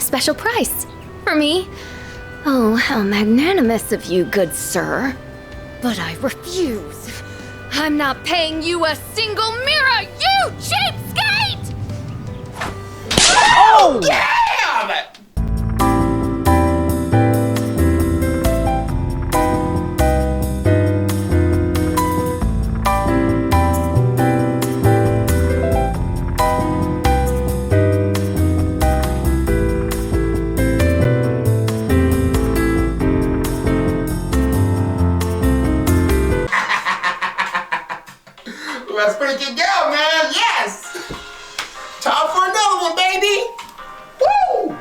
special price. For me? Oh, how magnanimous of you, good sir. But I refuse. I'm not paying you a single mirror, you cheapskate! Oh! Damn! That's pretty good go, man. Yes! Time for another one, baby! Woo!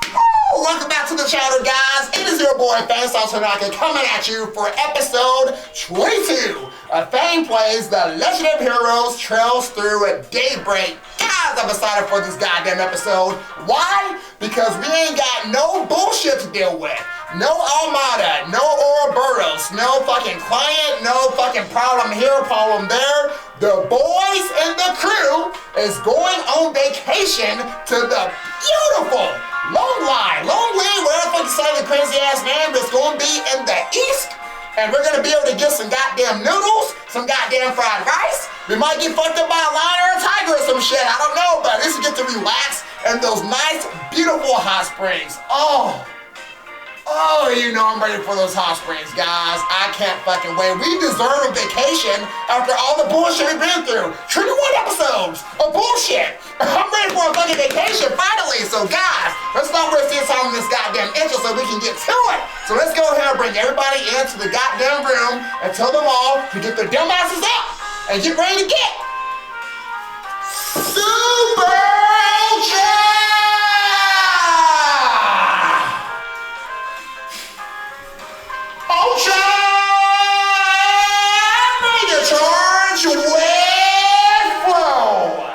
Woo! Welcome back to the channel, guys. It is your boy, Fang Satonaka, coming at you for episode 22 of Fang Plays The Legend of Heroes Trails Through a Daybreak. Guys, I'm excited for this goddamn episode. Why? Because we ain't got no bullshit to deal with. No Armada, no Ouroboros, no fucking client, no fucking problem here, problem there. The boys and the crew is going on vacation to the beautiful longlai, whatever the fuck you say the crazy ass name, but it's gonna be in the east. And we're gonna be able to get some goddamn noodles, some goddamn fried rice. We might get fucked up by a lion or a tiger or some shit, I don't know, but at least we get to relax in those nice, beautiful hot springs. Oh, you know I'm ready for those hot springs, guys. I can't fucking wait. We deserve a vacation after all the bullshit we've been through. 21 episodes of bullshit. I'm ready for a fucking vacation, finally. So, guys, let's not waste any time on this goddamn intro so we can get to it. So let's go ahead and bring everybody into the goddamn room and tell them all to get their dumb asses up and get ready to get Super Ultra! Charge with flow.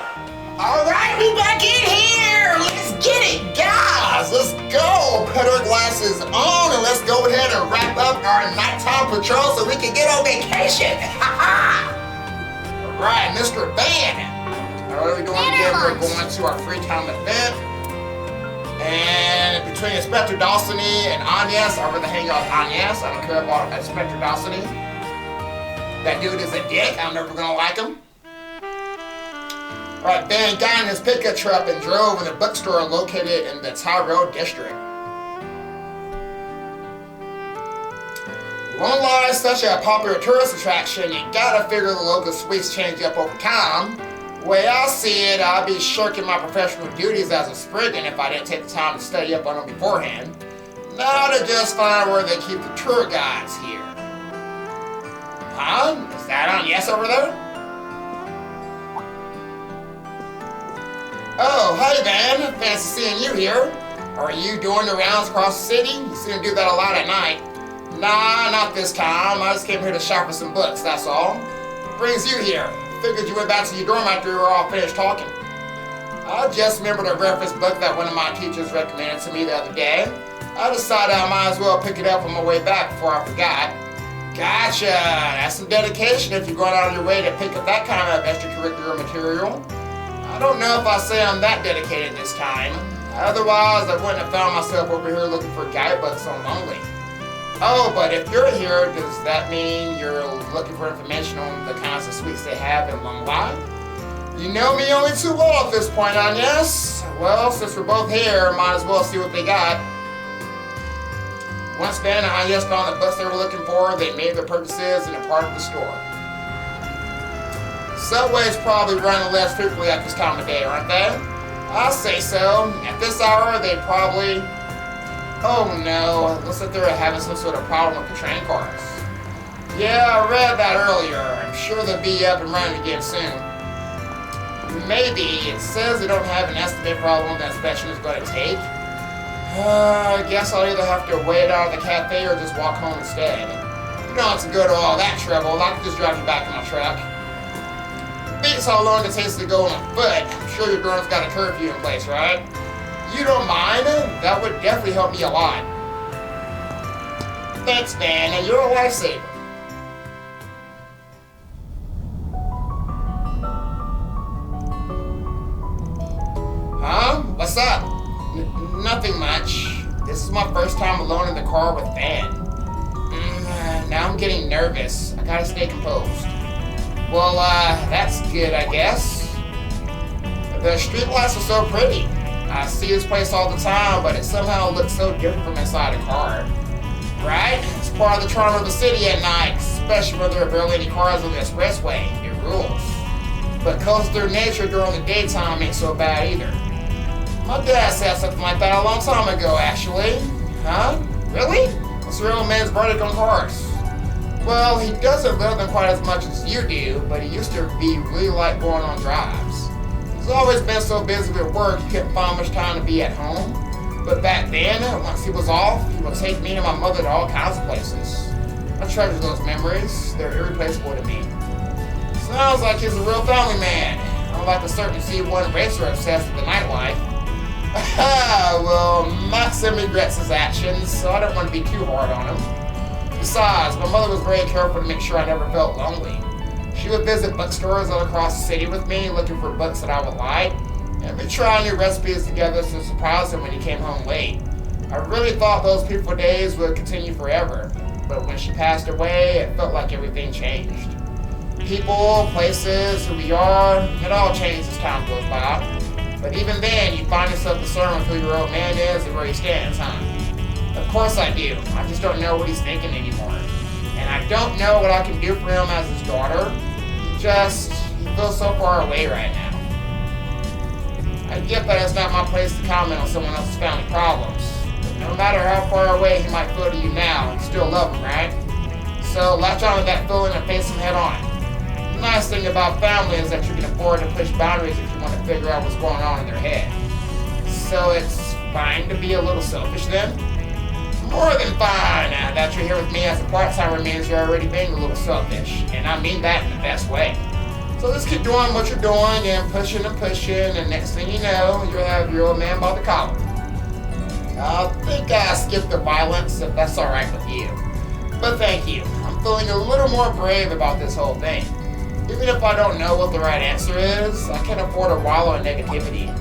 Alright, we back in here. Let's get it, guys. Let's go. Put our glasses on and let's go ahead and wrap up our nighttime patrol so we can get on vacation. Alright, Mr. Van. What are we doing again? We're going to our free time event. And between Inspector Dawsony and Agnes, I'm gonna hang out with Agnes. I don't care about Inspector Dawsony. That dude is a dick. I'm never gonna like him. Alright, Ben got in his pickup truck and drove in a bookstore located in the Tyrell district. Longlai is such a popular tourist attraction, you gotta figure the local sweets change up over time. The way I see it, I'd be shirking my professional duties as a Spriggan if I didn't take the time to study up on them beforehand. Now to just find where they keep the tour guides here. Huh? Is that on yes over there? Oh, hey Van. Fancy seeing you here. Are you doing the rounds across the city? You seem to do that a lot at night. Nah, not this time. I just came here to shop for some books, that's all. What brings you here? Figured you went back to your dorm after we were all finished talking. I just remembered a reference book that one of my teachers recommended to me the other day. I decided I might as well pick it up on my way back before I forgot. Gotcha! That's some dedication if you're going out of your way to pick up that kind of extracurricular material. I don't know if I say I'm that dedicated this time. Otherwise, I wouldn't have found myself over here looking for guidebooks on Lonely. Oh, but if you're here, does that mean you're looking for information on the kinds of sweets they have in longlai? You know me only too well at this point, Agnes. Well, since we're both here, might as well see what they got. Once Ben and Agnes found the books they were looking for, they made their purchases and departed the store. Subway's probably running less frequently at this time of day, aren't they? I'll say so. At this hour, they probably... Oh no, looks like they're having some sort of problem with the train cars. Yeah, I read that earlier. I'm sure they'll be up and running again soon. Maybe. It says they don't have an estimated for how long that inspection is going to take. I guess I'll either have to wait out at the cafe or just walk home instead. You don't have to go to all that trouble. I can just drive you back in my truck. Beats how long it takes to go on foot. I'm sure your dorm's got a curfew in place, right? You don't mind? That would definitely help me a lot. Thanks, man. You're a lifesaver. what's up? Nothing much. This is my first time alone in the car with Van. Now I'm getting nervous. I gotta stay composed. Well, that's good, I guess. The streetlights are so pretty. I see this place all the time, but it somehow looks so different from inside a car. Right? It's part of the charm of the city at night, especially when there are barely any cars on the expressway. It rules. But coasting through nature during the daytime ain't so bad either. My dad said something like that a long time ago, actually. Huh? Really? What's your old man's verdict on cars? Well, he doesn't love them quite as much as you do, but he used to be really like going on drives. He's always been so busy with work he couldn't find much time to be at home. But back then, once he was off, he would take me and my mother to all kinds of places. I treasure those memories. They're irreplaceable to me. Sounds like he's a real family man. Unlike the certain C1 racer obsessed with the nightlife. Well, Maxim regrets his actions, so I don't want to be too hard on him. Besides, my mother was very careful to make sure I never felt lonely. She would visit bookstores all across the city with me, looking for books that I would like, and we'd try new recipes together to surprise him when he came home late. I really thought those peaceful days would continue forever, but when she passed away, it felt like everything changed. People, places, who we are, it all changes as time goes by. But even then, you find yourself discerning who your old man is and where he stands, huh? Of course I do. I just don't know what he's thinking anymore. And I don't know what I can do for him as his daughter. He feels so far away right now. I get that it's not my place to comment on someone else's family problems. But no matter how far away he might feel to you now, you still love him, right? So latch on to that feeling and face him head on. The nice thing about family is that you can afford to push boundaries if you want to figure out what's going on in their head. So it's fine to be a little selfish then? More than fine. Now that you're here with me as a part-timer means you're already being a little selfish. And I mean that in the best way. So just keep doing what you're doing and pushing, and next thing you know, you'll have your old man by the collar. I think I skipped the violence if that's alright with you. But thank you. I'm feeling a little more brave about this whole thing. Even if I don't know what the right answer is, I can't afford to wallow in negativity.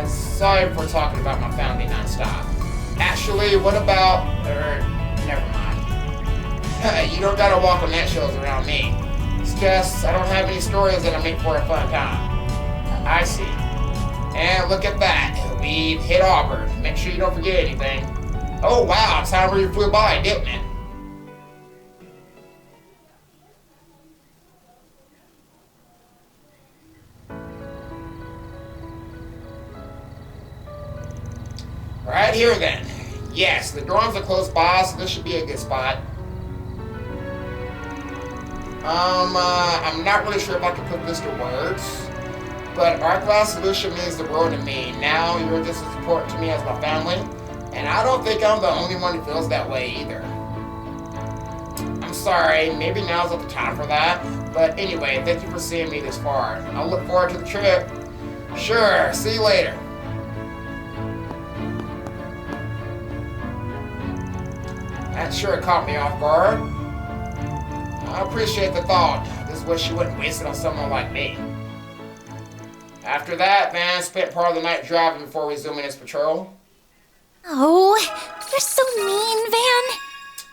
Sorry for talking about my family nonstop. Actually, what about, never mind. You don't gotta walk on eggshells around me. It's just, I don't have any stories that I make for a fun time. I see. And look at that. We've hit Auburn. Make sure you don't forget anything. Oh wow, time really flew by, didn't it? Right here then. Yes, the dorms are close by, so this should be a good spot. I'm not really sure if I can put this to words, but our class solution means the world to me. Now you're just as important to me as my family, and I don't think I'm the only one who feels that way either. I'm sorry, maybe now's not the time for that, but anyway, thank you for seeing me this far. I'll look forward to the trip. Sure, see you later. That sure caught me off guard. I appreciate the thought. This wish you wouldn't waste it on someone like me. After that, Van spent part of the night driving before resuming his patrol. Oh, you're so mean, Van.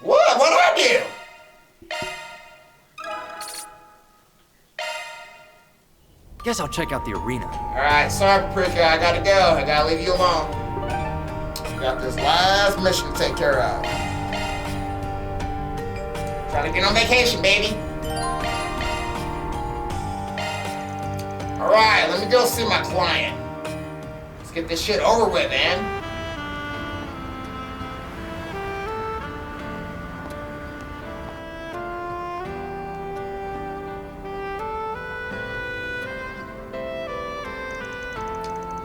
What? What'd I do? Guess I'll check out the arena. Alright, sorry, Paprika, I gotta go. I gotta leave you alone. Got this last mission to take care of. Trying to get on vacation, baby. Alright, let me go see my client. Let's get this shit over with, man.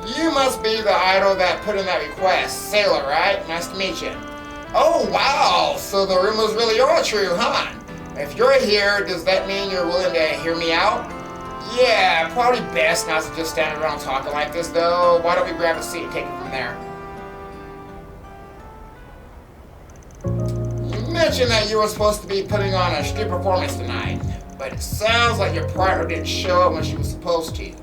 You must be the idol that put in that request. Sailor, right? Nice to meet you. Oh, wow! So the rumors really are true, huh? If you're here, does that mean you're willing to hear me out? Yeah, probably best not to just stand around talking like this, though. Why don't we grab a seat and take it from there? You mentioned that you were supposed to be putting on a street performance tonight, but it sounds like your partner didn't show up when she was supposed to.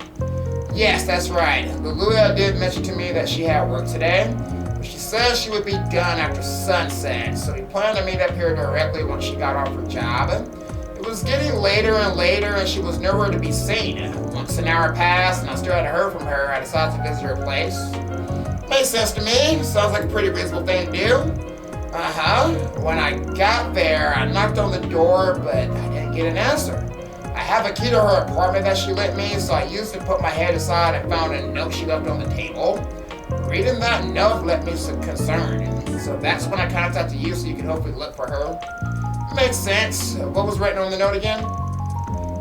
Yes, that's right. Lulua did mention to me that she had work today, but she says she would be done after sunset, so we planned to meet up here directly once she got off her job. It was getting later and later, and she was nowhere to be seen. Once an hour passed, and I still hadn't heard from her, I decided to visit her place. Makes sense to me. Sounds like a pretty reasonable thing to do. When I got there, I knocked on the door, but I didn't get an answer. I have a key to her apartment that she lent me, so I used it to put my head aside and found a note she left on the table. Reading that note left me so concerned, so that's when I contacted you so you can hopefully look for her. Makes sense. What was written on the note again?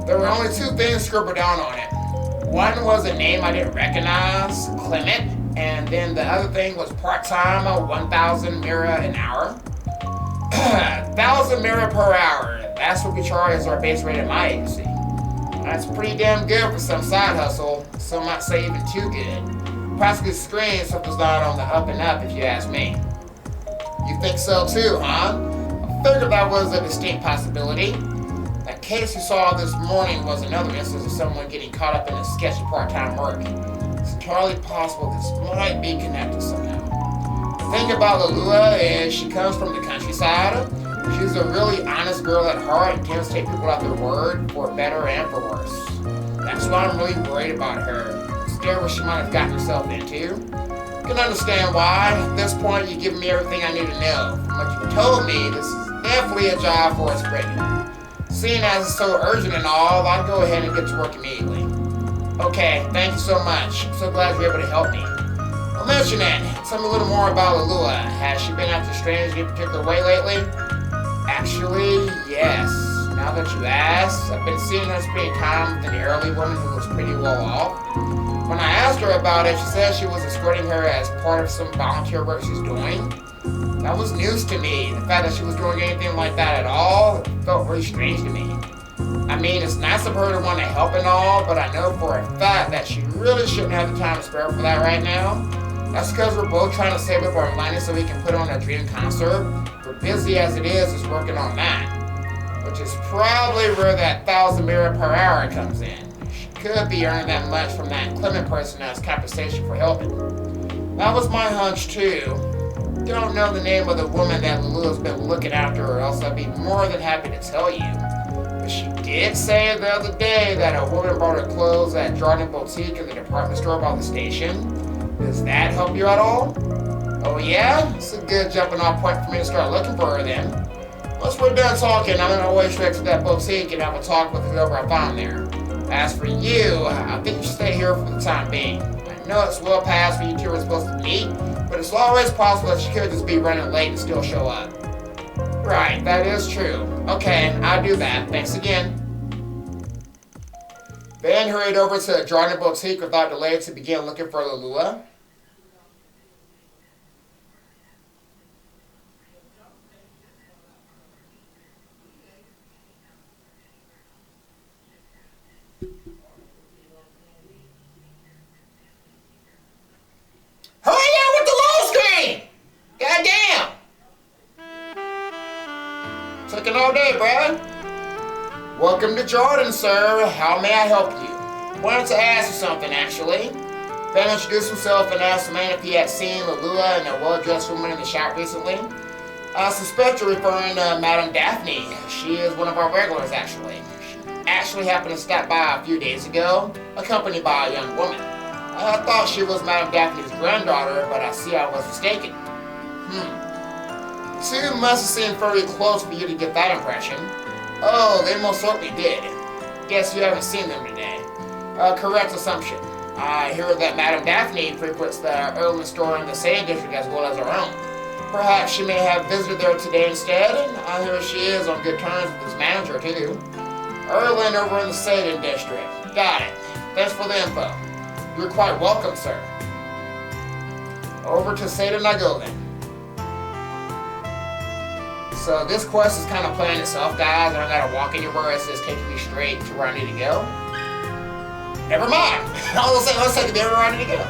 There were only two things scribbled down on it. One was a name I didn't recognize, Clement, and then the other thing was part-time, 1,000 mira an hour. 1,000 mira per hour. That's what we charge as our base rate at my agency. That's pretty damn good for some side hustle. Some might say even too good. Practically screams something's not on the up and up if you ask me. You think so too, huh? I figured that was a distinct possibility. That case you saw this morning was another instance of someone getting caught up in a sketchy part-time work. It's entirely possible this might be connected somehow. The thing about Lulua is she comes from the countryside. She's a really honest girl at heart and tends to take people at their word, for better and for worse. That's why I'm really worried about her. Scared what she might have gotten herself into. Can understand why. At this point, you've given me everything I need to know. From what you told me, this is definitely a job for us Brittany. Seeing as it's so urgent and all, I'll go ahead and get to work immediately. Okay, thank you so much. I'm so glad you're able to help me. I'll mention it. Tell me a little more about Lulua. Has she been acting strange in any particular way lately? Actually, yes. Now that you ask, I've been seeing her spending time with an elderly woman who was pretty well off. When I asked her about it, she said she was escorting her as part of some volunteer work she's doing. That was news to me. The fact that she was doing anything like that at all felt really strange to me. I mean, it's nice of her to want to help and all, but I know for a fact that she really shouldn't have the time to spare for that right now. That's because we're both trying to save up our money so we can put on a dream concert. We're busy as it is working on that. Which is probably where that 1,000 mira per hour comes in. She could be earning that much from that Clement person as compensation for helping. That was my hunch too. Don't know the name of the woman that Lulua's been looking after, or else I'd be more than happy to tell you. But she did say the other day that a woman brought her clothes at Jordan Boutique in the department store by the station. Does that help you at all? Oh yeah? It's a good jumping off point for me to start looking for her then. Once we're done talking, I'm gonna way straight to that boutique and have a talk with whoever I find there. As for you, I think you should stay here for the time being. I know it's well past when you two were supposed to meet, but it's always possible that she could just be running late and still show up. Right, that is true. Okay, I'll do that. Thanks again. Ben hurried over to a Jordan Boutique without delay to begin looking for Lulua. Hurry up with the load screen! Goddamn! Taking all day, bruh. Welcome to Jordan, sir. How may I help you? Wanted to ask you something, actually. Ben introduced himself and asked the man if he had seen Lulua and a well-dressed woman in the shop recently. I suspect you're referring to Madame Daphne. She is one of our regulars, actually. She actually happened to stop by a few days ago, accompanied by a young woman. I thought she was Madame Daphne's granddaughter, but I see I was mistaken. Two must have seemed very close for you to get that impression. Oh, they most certainly did. Guess you haven't seen them today. Correct assumption. I hear that Madame Daphne frequents the Erland store in the Sand District as well as her own. Perhaps she may have visited there today instead, and I hear she is on good terms with his manager too. Erland over in the Sand District. Got it. Thanks for the info. You're quite welcome, sir. Over to Satan I go then. So this quest is kind of playing itself, guys. I don't gotta walk anywhere. It's just taking me straight to where I need to go. Never mind. All of a sudden, let's take me where I need to go.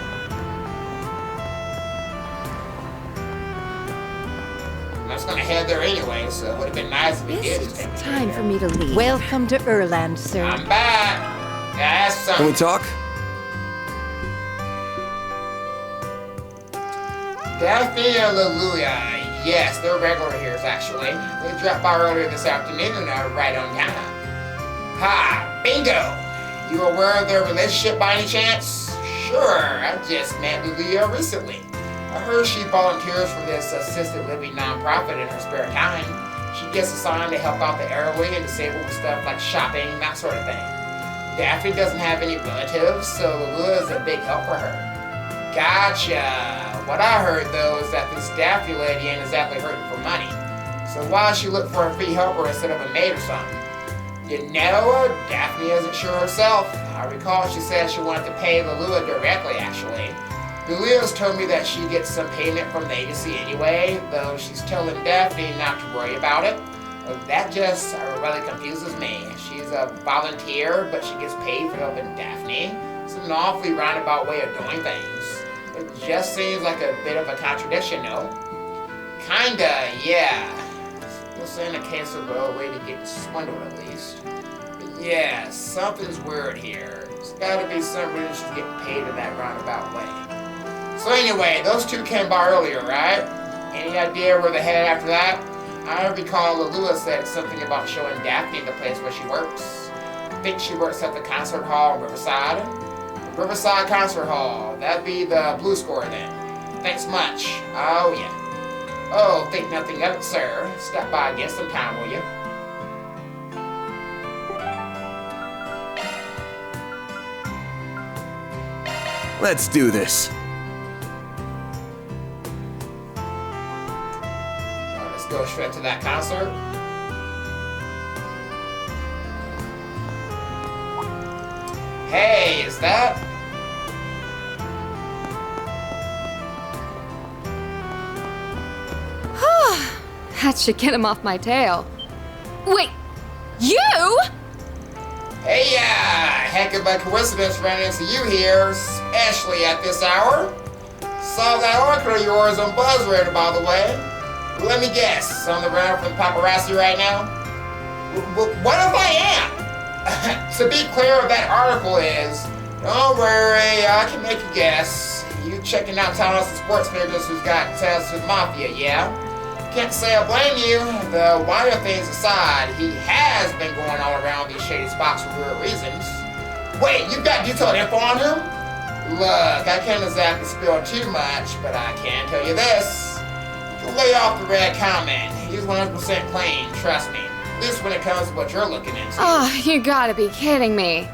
I'm just gonna head there anyway, so it would have been nice if he did just take me It's time for me to leave. Welcome to Erland, sir. I'm back. Ask Can we something. talk? Daphne and Lilia, yes, they're regular here, actually. They dropped by earlier this afternoon and are right on time. Ha, bingo! You aware of their relationship by any chance? Sure, I just met Lilia recently. I heard she volunteers for this assisted living nonprofit in her spare time. She gets assigned to help out the elderly and disabled with stuff like shopping, that sort of thing. Daphne doesn't have any relatives, so Lilia is a big help for her. Gotcha. What I heard, though, is that this Daphne lady ain't exactly hurting for money. So why she look for a free helper instead of a maid or something? You know, Daphne isn't sure herself. I recall she said she wanted to pay Lilia directly, actually. Lilia's told me that she gets some payment from the agency anyway, though she's telling Daphne not to worry about it. That just really confuses me. She's a volunteer, but she gets paid for helping Daphne. It's an awfully roundabout way of doing things. It just seems like a bit of a contradiction, no? Kinda, yeah. This ain't a case of a way to get swindled, at least. But yeah, something's weird here. There's gotta be some reason she's getting paid in that roundabout way. So anyway, those two came by earlier, right? Any idea where they headed after that? I recall Lilia said something about showing Daphne the place where she works. I think she works at the concert hall in Riverside. Riverside Concert Hall. That'd be the blue score then. Thanks much. Oh, yeah. Oh, think nothing of it, sir. Stop by again sometime, will you? Let's do this. Let's go straight to that concert. Hey, is that? That should get him off my tail. Wait, you? Hey, heck of a coincidence running into you here, especially at this hour. Saw that article of yours on BuzzRadar, by the way. Let me guess, on the run from the paparazzi right now? What if I am? To be clear, that article is, don't worry, I can make a guess. You checking out talents and sports figures who's got ties to the mafia, yeah? Can't say I blame you. The wider things aside, he has been going all around these shady spots for weird reasons. Wait, you got detailed info on him? Look, I can't exactly spill too much, but I can tell you this. You can lay off the red comment. He's 100% clean, trust me. At least when it comes to what you're looking into. Oh, you gotta be kidding me.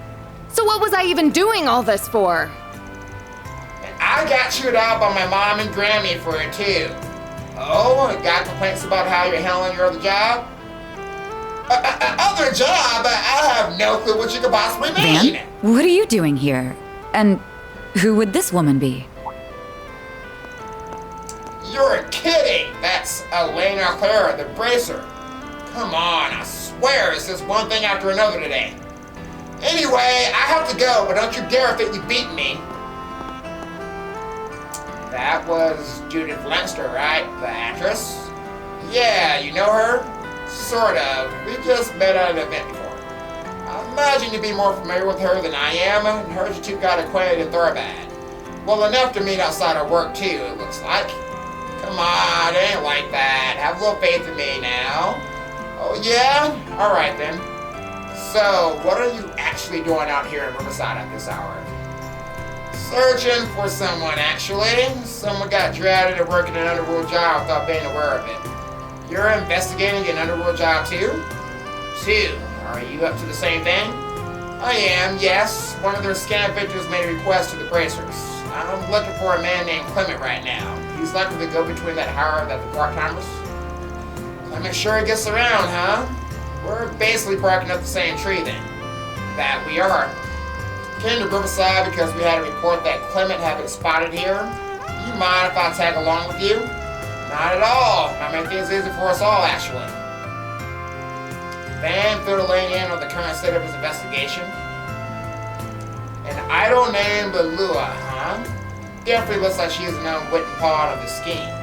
So what was I even doing all this for? And I got chewed out by my mom and Grammy for it too. Oh, got complaints about how you're handling your other job? Other job? I have no clue what you could possibly mean. Van, what are you doing here? And who would this woman be? You're kidding! That's Elena Clara, the bracer. Come on, I swear it's just one thing after another today. Anyway, I have to go, but don't you dare think you beat me. That was Judith Leinster, right? The actress? Yeah, you know her? Sort of. We just met at an event before. I imagine you'd be more familiar with her than I am, and heard you two got acquainted in Thorbad. Well, enough to meet outside of work, too, it looks like. Come on, it ain't like that. Have a little faith in me now. Oh, yeah? Alright then. So, what are you actually doing out here in Riverside at this hour? Searching for someone, actually. Someone got drafted to work in an underworld job without being aware of it. You're investigating an underworld job too? Two. Are you up to the same thing? I am, yes. One of their scam victims made a request to the bracers. I'm looking for a man named Clement right now. He's likely to go between that Howard at the part-timers. Clement sure gets around, huh? We're basically barking up the same tree then. That we are. Came to Riverside because we had a report that Clement had been spotted here. You mind if I tag along with you? Not at all. I make things easy for us all, actually. Van filled Elaine in on the current state of his investigation. An idle name, Lilia, huh? Definitely looks like she's an unwitting part of the scheme.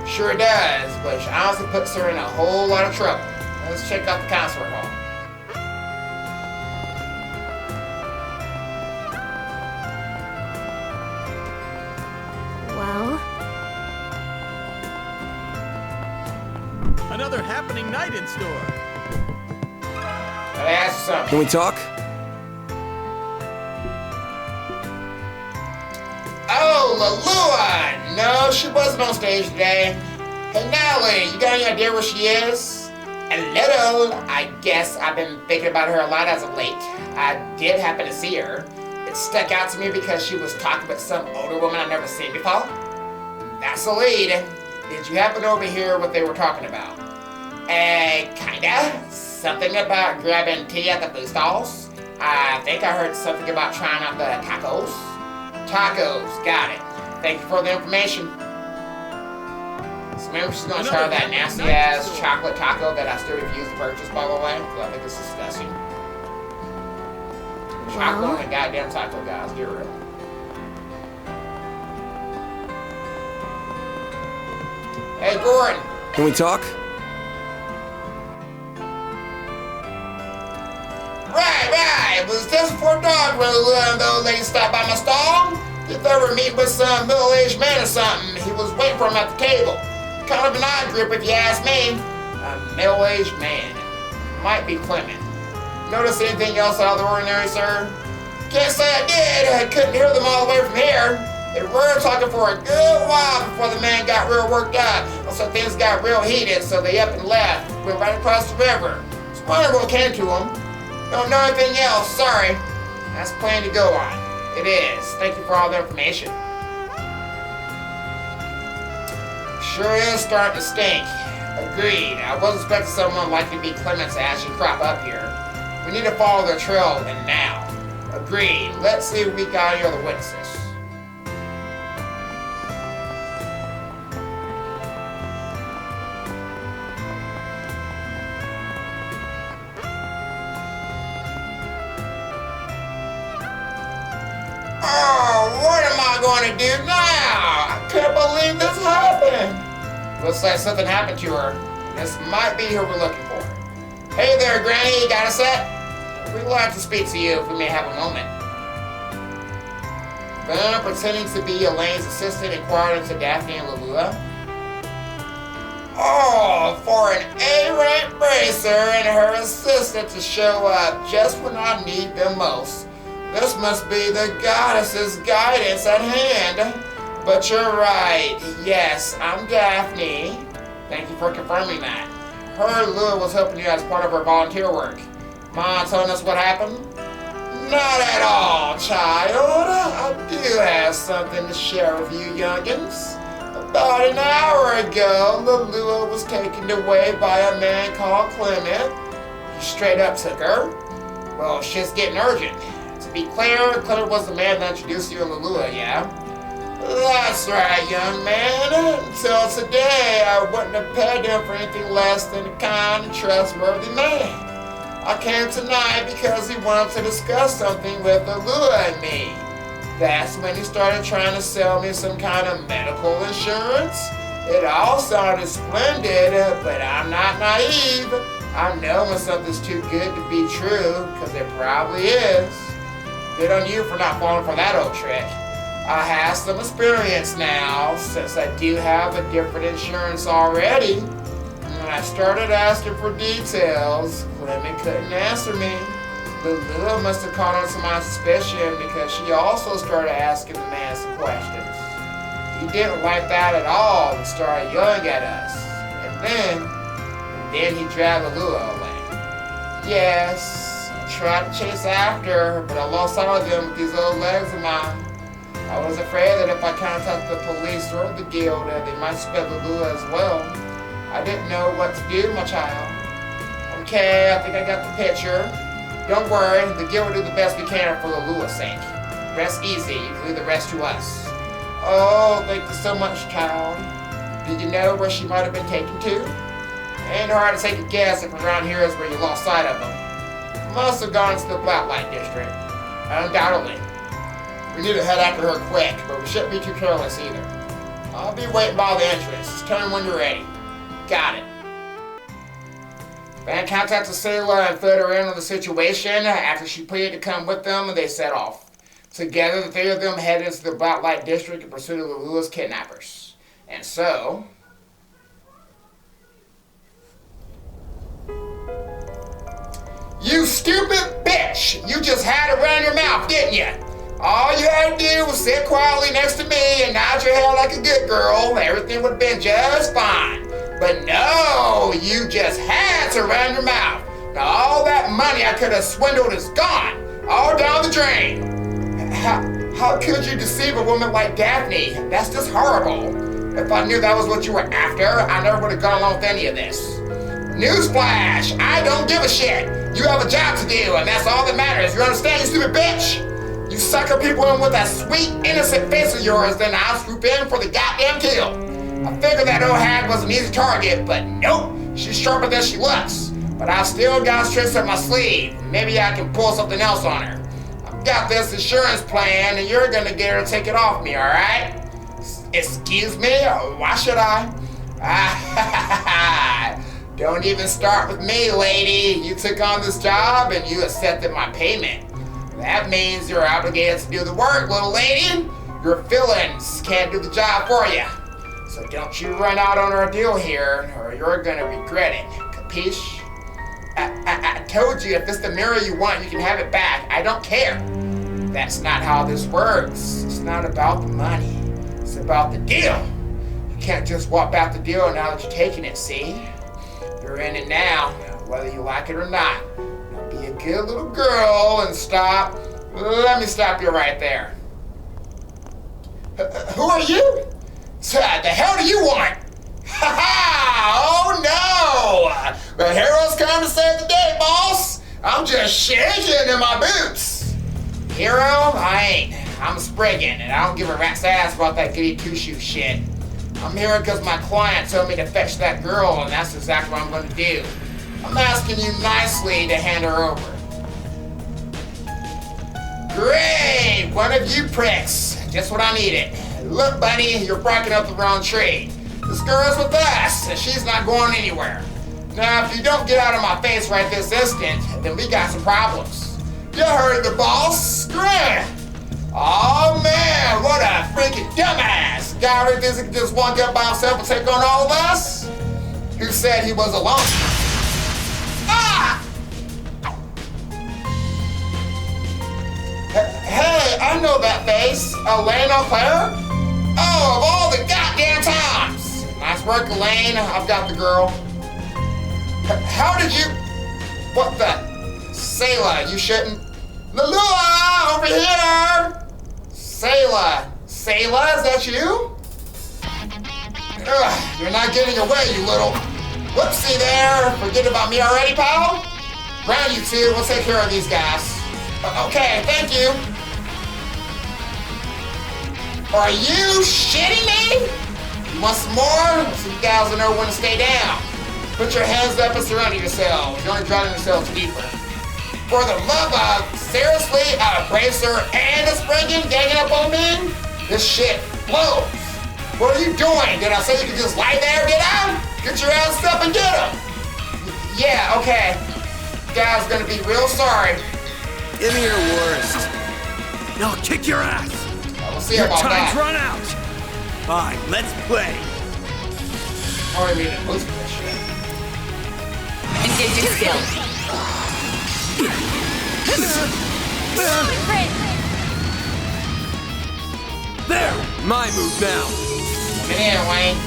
Sure does, but she honestly puts her in a whole lot of trouble. Let's check out the concert hall. Well, Another happening night in store. Let me ask you something. Can we talk? Oh, Lalua! No, she wasn't on stage today. Hey, Natalie, you got any idea where she is? A little. I guess I've been thinking about her a lot as of late. I did happen to see her. It stuck out to me because she was talking with some older woman I've never seen before. That's the lead. Did you happen to overhear what they were talking about? Kinda. Something about grabbing tea at the food stalls. I think I heard something about trying out the tacos. Tacos, got it. Thank you for the information. So maybe she's gonna try that nasty ass chocolate taco that I still refuse to purchase, by the way, because I think it's disgusting. Chocolate and goddamn taco, guys, get real. Hey, Gordon. Can we talk? Right. It was just before dark when those ladies stopped by my stall. If they were meeting with some middle-aged man or something, he was waiting for him at the table. Kind of an odd group if you ask me. A middle-aged man. Might be Clement. Notice anything else out of the ordinary, sir? Can't say I did. I couldn't hear them all the way from here. They were talking for a good while before the man got real worked up. So things got real heated, so they up and left. Went right across the river. Just wondering what came to them. Don't know anything else, sorry. That's plenty to go on. It is. Thank you for all the information. Sure is starting to stink. Agreed. I wasn't expecting someone like to be Clements to actually crop up here. We need to follow their trail, and now. Agreed. Let's see if we got any other witnesses. Oh, what am I going to do now? I can't believe this happened. Looks like something happened to her. This might be who we're looking for. Hey there, Granny, you got a set? We'd like to speak to you if we may have a moment. Then, pretending to be Elaine's assistant, inquired into Daphne and Lalua. Oh, for an A-rank bracer and her assistant to show up just when I need them most. This must be the goddess's guidance at hand. But you're right. Yes, I'm Daphne. Thank you for confirming that. Her Lua was helping you as part of her volunteer work. Mind telling us what happened? Not at all, child. I do have something to share with you youngins. About an hour ago, the Lua was taken away by a man called Clement. He straight up took her. Well, shit's getting urgent. To be clear, Clement was the man that introduced you in Lalua, yeah? That's right, young man. Until today, I wouldn't have paid him for anything less than a kind and trustworthy man. I came tonight because he wanted to discuss something with Lalua and me. That's when he started trying to sell me some kind of medical insurance. It all sounded splendid, but I'm not naive. I know when something's too good to be true, because it probably is. Good on you for not falling for that old trick. I have some experience now, since I do have a different insurance already. When I started asking for details, Clement couldn't answer me. Lalua must have caught on to my suspicion because she also started asking the man some questions. He didn't like that at all and started yelling at us. And then he dragged Lalua away. Yes, I tried to chase after her, but I lost sight of them with these old legs of mine. I was afraid that if I contacted the police or the guild, they might spell Lalua as well. I didn't know what to do, my child. Okay, I think I got the picture. Don't worry, the guild will do the best we can for Lalua's sake. Rest easy, you can leave the rest to us. Oh, thank you so much, child. Did you know where she might have been taken to? Ain't hard to take a guess if around here is where you lost sight of them. Must have gone to the Blacklight District. Undoubtedly. We need to head after her quick, but we shouldn't be too careless either. I'll be waiting by the entrance. Just tell me when you're ready. Got it. Van contacted Sayla and filled her in on the situation. After she pleaded to come with them, they set off. Together, the three of them headed to the Blacklight District in pursuit of Lalula's kidnappers. And so... You stupid bitch! You just had to run your mouth, didn't you? All you had to do was sit quietly next to me and nod your head like a good girl. Everything would have been just fine. But no, you just had to run your mouth. Now all that money I could have swindled is gone. All down the drain. How could you deceive a woman like Daphne? That's just horrible. If I knew that was what you were after, I never would have gone along with any of this. Newsflash, I don't give a shit. You have a job to do, and that's all that matters. You understand, you stupid bitch? You sucker people in with that sweet, innocent face of yours, then I'll swoop in for the goddamn kill. I figured that old hag was an easy target, but nope, she's sharper than she looks. But I've still got tricks up my sleeve. Maybe I can pull something else on her. I've got this insurance plan, and you're gonna get her to take it off me, alright? Excuse me? Why should I? Don't even start with me, lady. You took on this job and you accepted my payment. That means you're obligated to do the work, little lady. Your feelings can't do the job for you. So don't you run out on our deal here, or you're gonna regret it. Capiche? I told you if it's the mirror you want, you can have it back. I don't care. That's not how this works. It's not about the money. It's about the deal. You can't just walk back the deal now that you're taking it, see? You're in it now, whether you like it or not. Now be a good little girl and stop. Let me stop you right there. Who are you? What the hell do you want? Ha ha! Oh no! The hero's come to save the day, boss! I'm just shaking in my boots! Hero? I ain't. I'm a Spriggan, and I don't give a rat's ass about that goody two-shoe shit. I'm here because my client told me to fetch that girl, and that's exactly what I'm going to do. I'm asking you nicely to hand her over. Great! One of you pricks. Just what I needed. Look, buddy, you're barking up the wrong tree. This girl's with us, and she's not going anywhere. Now, if you don't get out of my face right this instant, then we got some problems. You heard the boss. Grin. Oh man, what a freaking dumbass! Guy really thinks he can just walk up by himself and take on all of us? Who said he was alone? Ah! Hey, I know that face. Elaine O'Clair? Oh, of all the goddamn times! Nice work, Elaine. I've got the girl. How did you... What the... Sayla, you shouldn't... Lalua, over here! Sayla. Sayla, is that you? Ugh, you're not getting away, you little... Whoopsie there. Forget about me already, pal? Ground you two, we'll take care of these guys. Okay, thank you. Are you shitting me? You want some more? So you guys will know when to stay down. Put your hands up and surrender yourselves. You're only drowning yourselves deeper. For the love of, seriously, a bracer and a Spriggan ganging up on me? This shit blows. What are you doing? Did I say you could just lie there, get out? Get your ass up and get him. Yeah, okay. Guy's gonna be real sorry. Give me your worst. I'll kick your ass. We'll see Your about time's that. run out. Fine, let's play. Or we didn't lose this shit. Engaging skill. There. My move now. Get in, Wayne.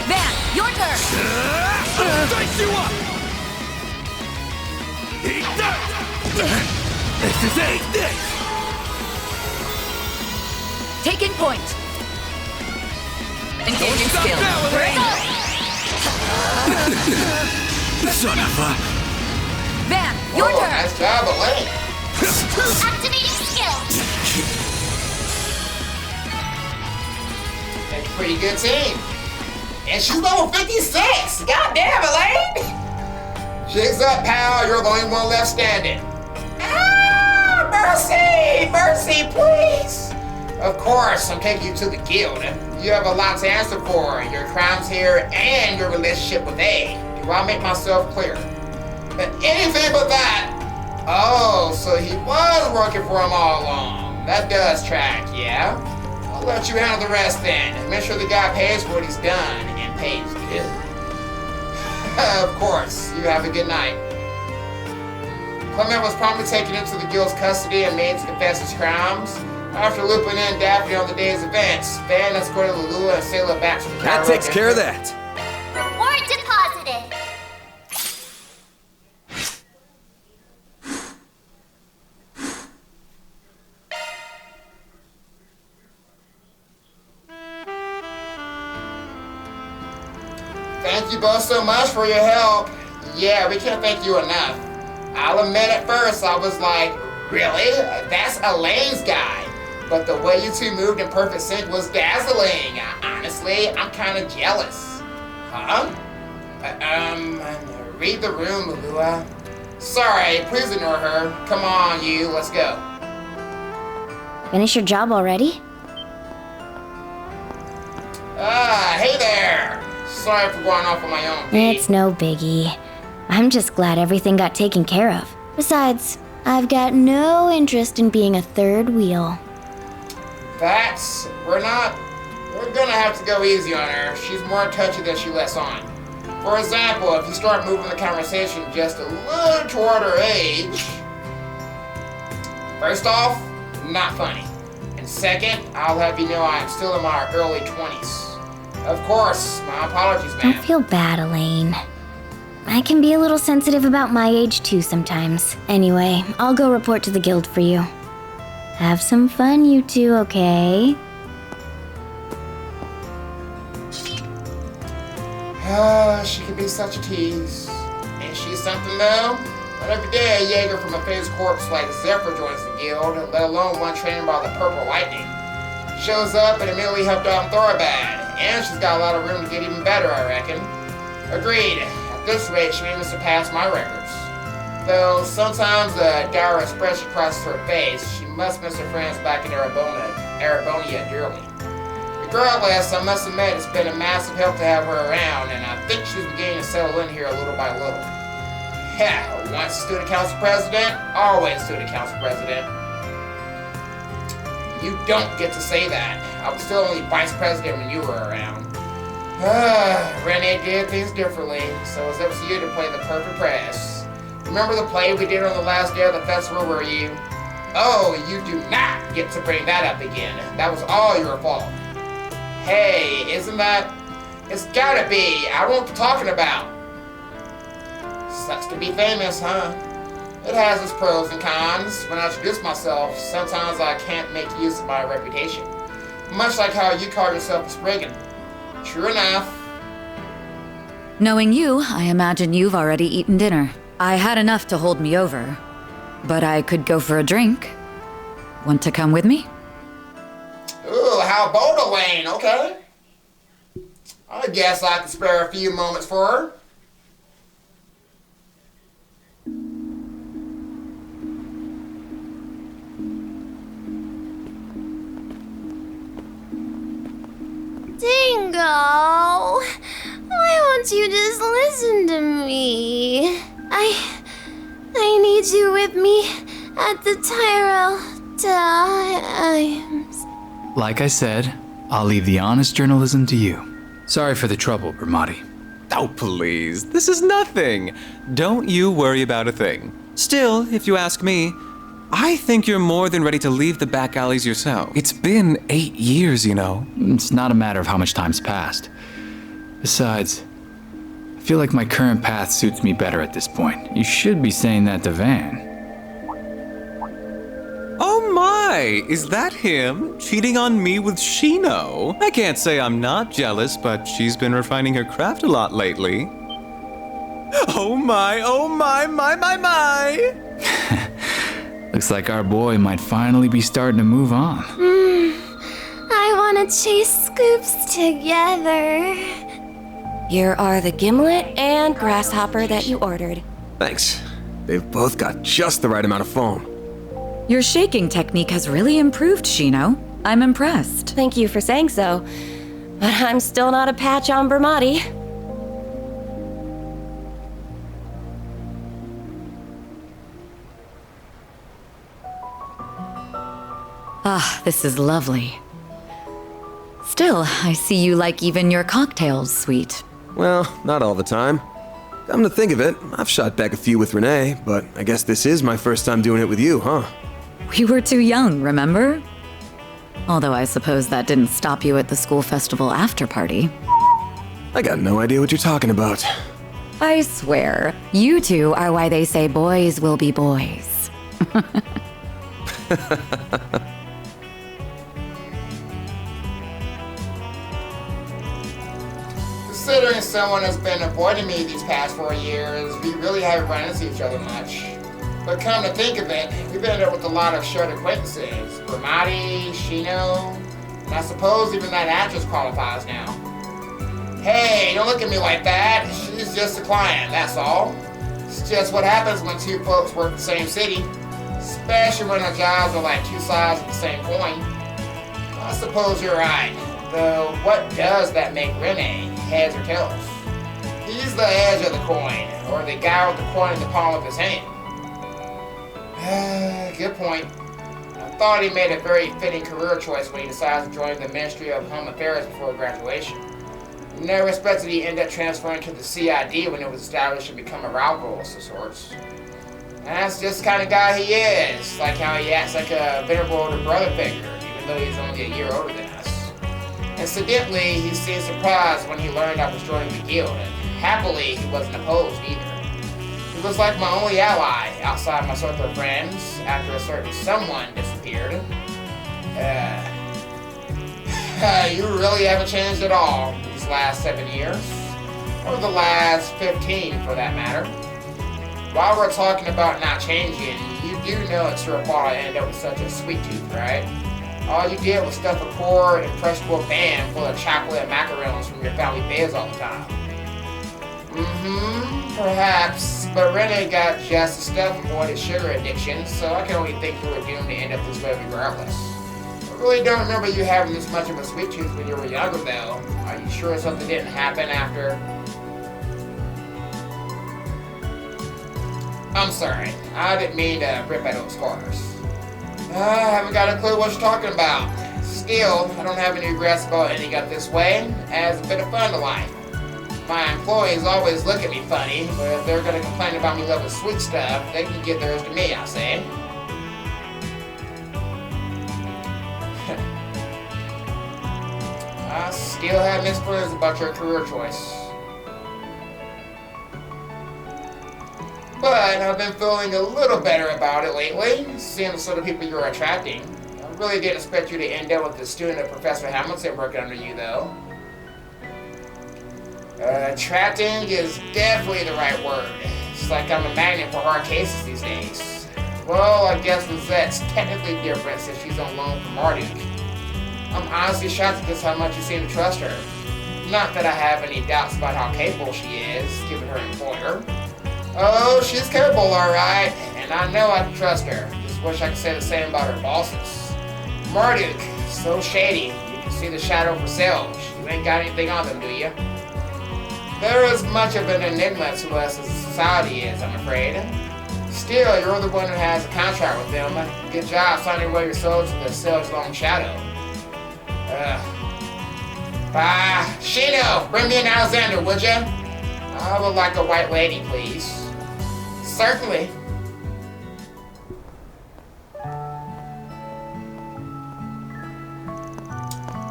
Van, your turn. Dice you up. Eat that. This is this. Taking point. Engaging Stop skill. now, Elaine. Son of a... Van, your Oh, turn. nice job, Elaine. Activating skill. That's a pretty good team. And she's level 56. Goddamn, Elaine. Jigs up, pal. You're the only one left standing. Ah, mercy, mercy, please. Of course, I'm taking you to the guild. You have a lot to answer for. Your crimes here and your relationship with A. Do I make myself clear? Anything but that. Oh, so he was working for him all along. That does track, yeah? I'll let you handle the rest then. Make sure the guy pays for what he's done and pays good. Of course. You have a good night. Clement was promptly taken into the guild's custody and made to confess his crimes. After looping in Daphne on the day's events, Van escorted Lulua and Sailor back to the That Cairo takes care of that. Reward deposited. Thank you both so much for your help. Yeah, we can't thank you enough. I'll admit at first I was like, really? That's Elaine's guy. But the way you two moved in perfect sync was dazzling. Honestly, I'm kind of jealous. Huh? Read the room, Lulua. Sorry, please ignore her. Come on, you, let's go. Finish your job already? Hey there. Sorry for going off on my own feet. It's no biggie. I'm just glad everything got taken care of. Besides, I've got no interest in being a third wheel. We're gonna have to go easy on her. She's more touchy than she lets on. For example, if you start moving the conversation just a little toward her age, first off, not funny. And second, I'll have you know I'm still in my early 20s. Of course, my apologies, ma'am. Don't feel bad, Elaine. I can be a little sensitive about my age too sometimes. Anyway, I'll go report to the guild for you. Have some fun, you two, okay? She can be such a tease. Ain't she something though? Not every day a Jaeger from a phased corpse like Zephyr joins the guild, let alone one trained by the Purple Lightning. Shows up and immediately helped out Thorabad, and she's got a lot of room to get even better, I reckon. Agreed. At this rate, she may even surpass my records. Though sometimes a dour expression crosses her face, she must miss her friends back in Arabonia dearly. Regardless, I must admit it's been a massive help to have her around, and I think she's beginning to settle in here little by little. Yeah, once student council president, always student council president. You don't get to say that. I was still only vice president when you were around. Renee did things differently, so it's up to you to play the perfect press. Remember the play we did on the last day of the festival where you... Oh, you do not get to bring that up again. That was all your fault. Hey, isn't that... It's gotta be. I don't know what you're talking about. Sucks to be famous, huh? It has its pros and cons. When I introduce myself, sometimes I can't make use of my reputation. Much like how you call yourself a Spriggan. True enough. Knowing you, I imagine you've already eaten dinner. I had enough to hold me over, but I could go for a drink. Want to come with me? Ooh, how bold, Elaine, okay? I guess I could spare a few moments for her. Dingo, why won't you just listen to me? I need you with me at the Tyrell times. Like I said, I'll leave the honest journalism to you. Sorry for the trouble, Bramati. Oh, please. This is nothing. Don't you worry about a thing. Still, if you ask me, I think you're more than ready to leave the back alleys yourself. It's been 8 years, you know. It's not a matter of how much time's passed. Besides, I feel like my current path suits me better at this point. You should be saying that to Van. Oh my! Is that him? Cheating on me with Shino? I can't say I'm not jealous, but she's been refining her craft a lot lately. Oh my, my! Looks like our boy might finally be starting to move on. I want to chase scoops together. Here are the gimlet and grasshopper that you ordered. Thanks. They've both got just the right amount of foam. Your shaking technique has really improved, Shino. I'm impressed. Thank you for saying so, but I'm still not a patch on Bramati. Ah, this is lovely. Still, I see you like even your cocktails sweet. Well, not all the time. Come to think of it, I've shot back a few with Renee, but I guess this is my first time doing it with you, huh? We were too young, remember? Although I suppose that didn't stop you at the school festival after party. I got no idea what you're talking about. I swear, you two are why they say boys will be boys. Considering someone has been avoiding me these past 4 years, we really haven't run into each other much. But come to think of it, we've ended up with a lot of shared acquaintances. Ramadi, Shino, and I suppose even that actress qualifies now. Hey, don't look at me like that. She's just a client, that's all. It's just what happens when two folks work in the same city. Especially when our jobs are like two sides of the same coin. I suppose you're right. Though, what does that make Rene? Heads or tails? He's the edge of the coin, or the guy with the coin in the palm of his hand. Good point. I thought he made a very fitting career choice when he decided to join the Ministry of Home Affairs before graduation. Never expected he'd end up transferring to the CID when it was established and become a rival of sorts. And that's just the kind of guy he is, like how he acts like a venerable older brother figure, even though he's only a year older than us. Incidentally, he seemed surprised when he learned I was joining the guild, and happily, he wasn't opposed either. He was like my only ally outside my circle of friends after a certain someone disappeared. You really haven't changed at all these last 7 years, or the last 15 for that matter. While we're talking about not changing, you do know it's your fault I ended up with such a sweet tooth, right? All you did was stuff a poor, impressionable band full of chocolate and macarons from your family biz all the time. Perhaps, but Rene got just the stuff avoided sugar addiction, so I can only think you were doomed to end up this way regardless. I really don't remember you having this much of a sweet tooth when you were younger, though. Are you sure something didn't happen after? I'm sorry, I didn't mean to rip at those scars. I haven't got a clue what you're talking about. Still, I don't have any regrets about ending up this way, as a bit of fun to life. My employees always look at me funny, but if they're gonna complain about me loving sweet stuff, they can give theirs to me, I say. I still have mixed feelings about your career choice. But I've been feeling a little better about it lately, seeing the sort of people you're attracting. I really didn't expect you to end up with the student of Professor Hamilton working under you, though. Attracting is definitely the right word. It's like I'm a magnet for hard cases these days. Well, I guess Rosette's technically different since she's on loan from Marduk. I'm honestly shocked at just how much you seem to trust her. Not that I have any doubts about how capable she is, given her employer. Oh, she's capable, alright, and I know I can trust her. Just wish I could say the same about her bosses. Marduk, so shady. You can see the shadow of herself. You ain't got anything on them, do you? They're as much of an enigma to us as society is, I'm afraid. Still, you're the one who has a contract with them. Good job signing away your soul to the Sailor's Long Shadow. Shino, bring me an Alexander, would ya? I would like a white lady, please. Certainly.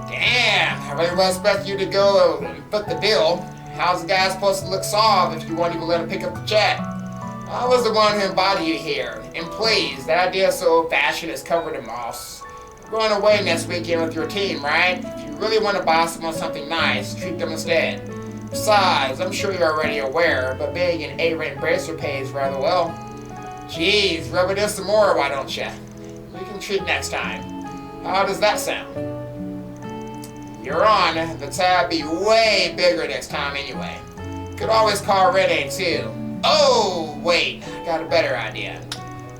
Damn, I really was expecting you to go and foot the bill. How's the guy supposed to look soft if you won't even let him pick up the check? I was the one who embodied you here. And please, that idea is so old-fashioned it's covered in moss. You're going away next weekend with your team, right? If you really want to buy someone something nice, treat them instead. Besides, I'm sure you're already aware, but being an A-rate bracer pays rather well. Jeez, rub it in some more, why don't ya? We can treat next time. How does that sound? You're on. The tab be way bigger next time anyway. Could always call Rene too. Oh, wait, I got a better idea.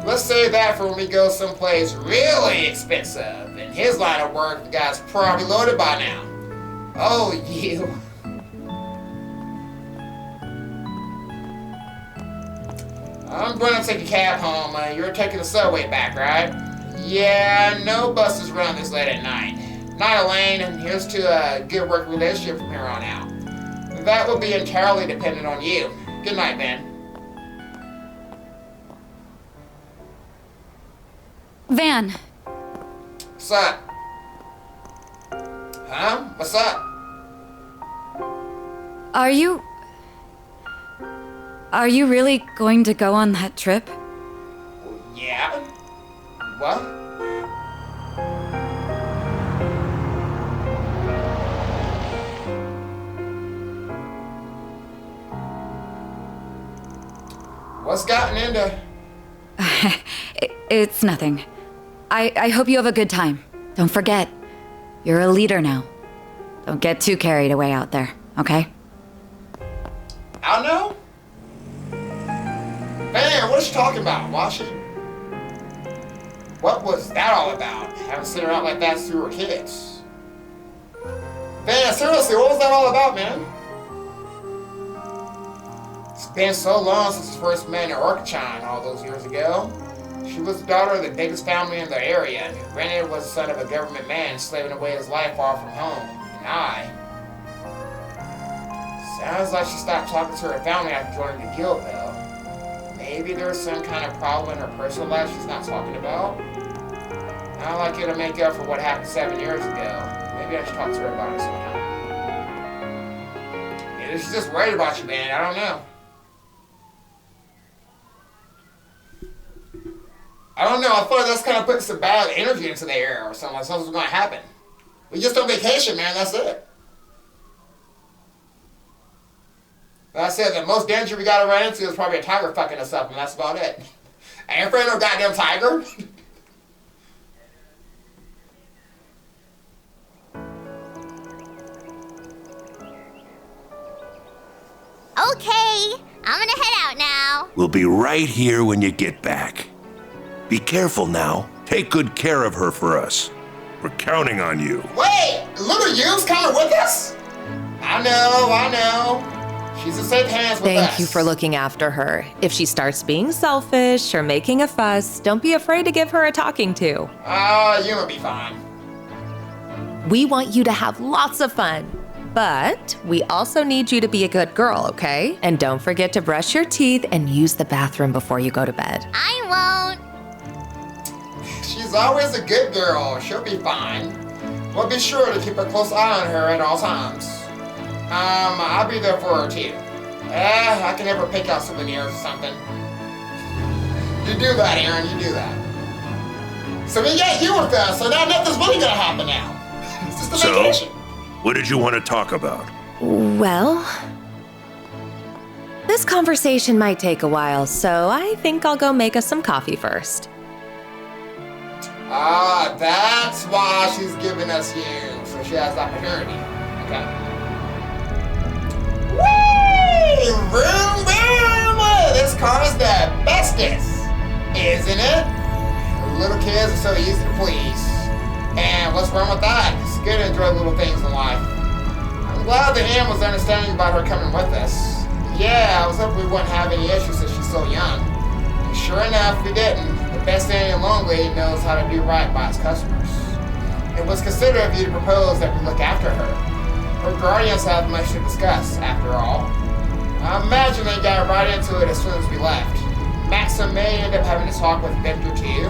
Let's save that for when we go someplace really expensive. In his line of work, the guy's probably loaded by now. Oh, you. I'm going to take a cab home. You're taking the subway back, right? Yeah, no buses run this late at night. Not Elaine, and here's to a good working relationship from here on out. That will be entirely dependent on you. Good night, Ben. Van, What's up? Huh? What's up? are you really going to go on that trip? Yeah? What? What's gotten into? It's nothing. I hope you have a good time. Don't forget, you're a leader now. Don't get too carried away out there, okay? I know. Man, what is she talking about? What was that all about? Having seen her out like that since we were kids. Man, seriously, what was that all about, man? It's been so long since we first met in Orchard all those years ago. She was the daughter of the biggest family in the area. Granted, was the son of a government man slaving away his life far from home. And sounds like she stopped talking to her family after joining the guild, though. Maybe there's some kind of problem in her personal life she's not talking about. I'd like you to make up for what happened 7 years ago. Maybe I should talk to her about it sometime. Maybe she's just worried about you, man. I don't know. I don't know. I thought that's kind of putting some bad energy into the air or something. Like something's going to happen. We just on vacation, man. That's it. Like I said, the most danger we got to run into is probably a tiger fucking us up, and that's about it. I ain't afraid of no goddamn tiger. Okay, I'm gonna head out now. We'll be right here when you get back. Be careful now. Take good care of her for us. We're counting on you. Wait! Little you's coming with us? I know. She's in safe hands with us. Thank you for looking after her. If she starts being selfish or making a fuss, don't be afraid to give her a talking to. You'll be fine. We want you to have lots of fun. But we also need you to be a good girl, okay? And don't forget to brush your teeth and use the bathroom before you go to bed. I won't. She's always a good girl. She'll be fine. We'll be sure to keep a close eye on her at all times. I'll be there for her too. I can never pick out souvenirs or something. You do that, Aaron. You do that. So we got you with us, so now nothing's really gonna happen now. It's just a vacation. What did you want to talk about? Well, this conversation might take a while, so I think I'll go make us some coffee first. That's why she's giving us you, so she has the opportunity. Okay. Whee! Vroom, vroom! This car is the bestest, isn't it? Little kids are so easy to please. And what's wrong with that? It's good to enjoy little things in life. I'm glad that Anne was understanding about her coming with us. Yeah, I was hoping we wouldn't have any issues since she's so young. And sure enough, we didn't. The best thing in Longlai knows how to do right by its customers. It was considerate of you to propose that we look after her. Her guardians have much to discuss, after all. I imagine they got right into it as soon as we left. Maxim may end up having to talk with Victor too.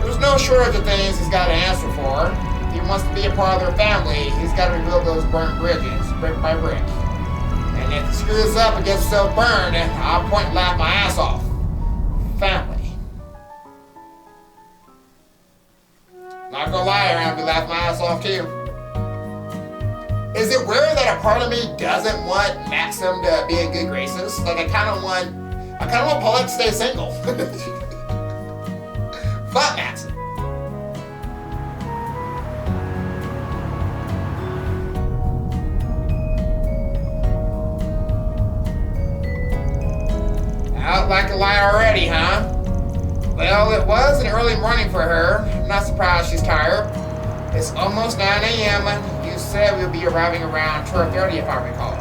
There's no shortage of things he's got to answer for. If he wants to be a part of their family, he's got to rebuild those burned bridges, brick by brick. And if he screws up and gets himself burned, I'll point and laugh my ass off. Family. Not gonna lie, I'll be laughing my ass off too. Is it weird that a part of me doesn't want Maxim to be in good graces? Like I kind of want Paulette to stay single. Fuck Maxim. Out like a light already, huh? Well, it was an early morning for her. I'm not surprised she's tired. It's almost 9 a.m. You said we'll be arriving around 12:30 if I recall.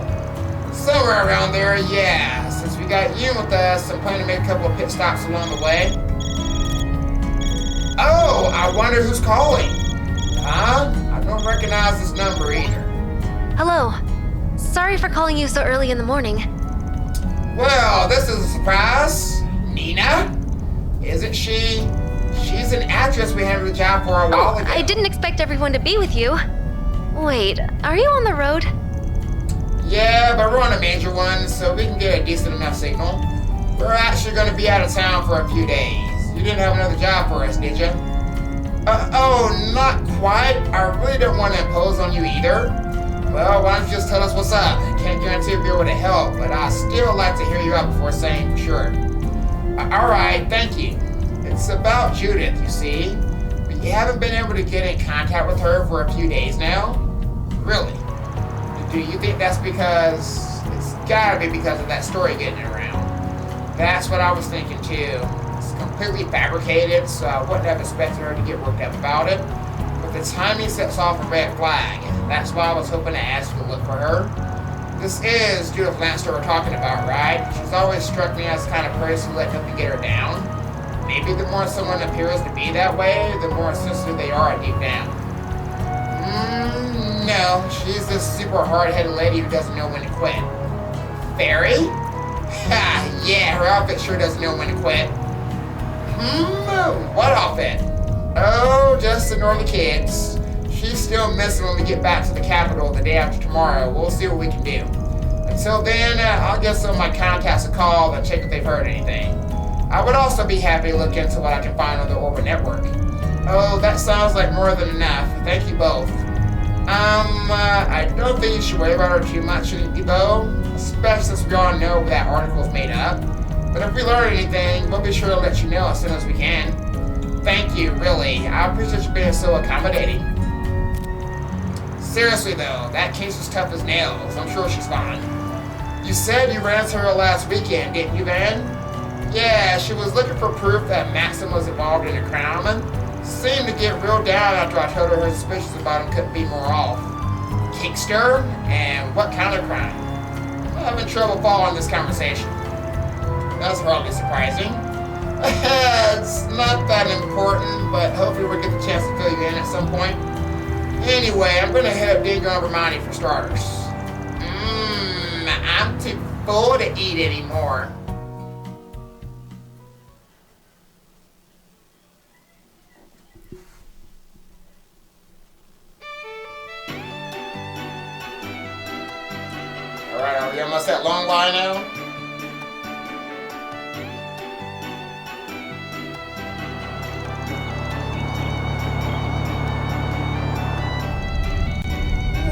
Somewhere around there, yeah. Since we got you with us, I'm planning to make a couple of pit stops along the way. Oh, I wonder who's calling. Huh? I don't recognize this number either. Hello. Sorry for calling you so early in the morning. Well, this is a surprise. Nina? Isn't she? She's an actress we handed the job for a while ago. I didn't expect everyone to be with you. Wait, are you on the road? Yeah, but we're on a major one, so we can get a decent enough signal. We're actually going to be out of town for a few days. You didn't have another job for us, did you? Oh, not quite. I really don't want to impose on you either. Well, why don't you just tell us what's up? I can't guarantee you'll be able to help, but I'd still like to hear you out before saying for sure. Alright, thank you. It's about Judith, you see. We haven't been able to get in contact with her for a few days now. Really? Do you think that's because... It's gotta be because of that story getting around. That's what I was thinking too. It's completely fabricated, so I wouldn't have expected her to get worked up about it. But the timing sets off a red flag. That's why I was hoping to ask you to look for her. This is Judith Lancer we're talking about, right? She's always struck me as the kind of person who let nothing get her down. Maybe the more someone appears to be that way, the more sensitive they are deep down. No, she's this super hard-headed lady who doesn't know when to quit. Fairy? Ha, yeah, her outfit sure doesn't know when to quit. What outfit? Oh, just ignore the kids. She's still missing when we get back to the capital the day after tomorrow. We'll see what we can do. Until then, I'll give some of my contacts a call and check if they've heard anything. I would also be happy to look into what I can find on the Orbit Network. Oh, that sounds like more than enough. Thank you both. I don't think you should worry about her too much, though, especially since we all know that article's made up. But if we learn anything, we'll be sure to let you know as soon as we can. Thank you, really. I appreciate you being so accommodating. Seriously though, that case was tough as nails. I'm sure she's fine. You said you ran to her last weekend, didn't you, Van? Yeah, she was looking for proof that Maxim was involved in a crime. Seemed to get real down after I told her suspicions about him couldn't be more off. Kickster? And what kind of crime? I'm having trouble following this conversation. That's hardly surprising. It's not that important, but hopefully we'll get the chance to fill you in at some point. Anyway, I'm gonna head up Dingo and Romani for starters. I'm too full to eat anymore. Alright, are we almost at longlai now?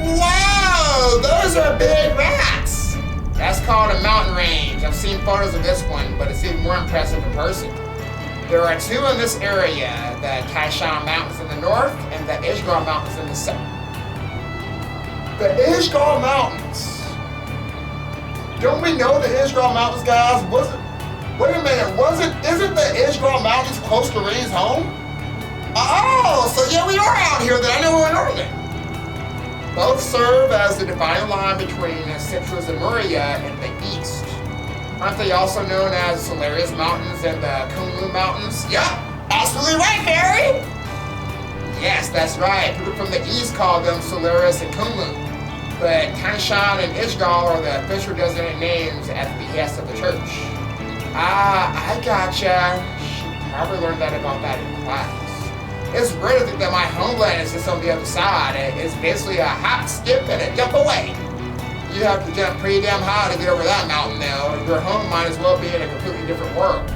Whoa! Those are big rats! That's called a mountain range. I've seen photos of this one, but it's even more impressive in person. There are two in this area, the Kaishan Mountains in the north and the Ishgar Mountains in the south. The Ishgar Mountains! Don't we know the Ishgar Mountains, guys? Wait a minute, isn't the Ishgar Mountains close to Reen's home? Oh, so yeah, we are out here then. I know where we are then. Both serve as the dividing line between Citrus and Muria in the east. Aren't they also known as Solarius Mountains and the Kunlun Mountains? Yup, absolutely right, Barry! Yes, that's right. People from the east call them Solarius and Kunlun. But Kanshan and Ishgal are the official designated names at the behest of the church. Ah, I gotcha. She probably learned about that in class. It's weird to think that my homeland is just on the other side. It's basically a hop, skip, and a jump away. You have to jump pretty damn high to get over that mountain now. Your home might as well be in a completely different world.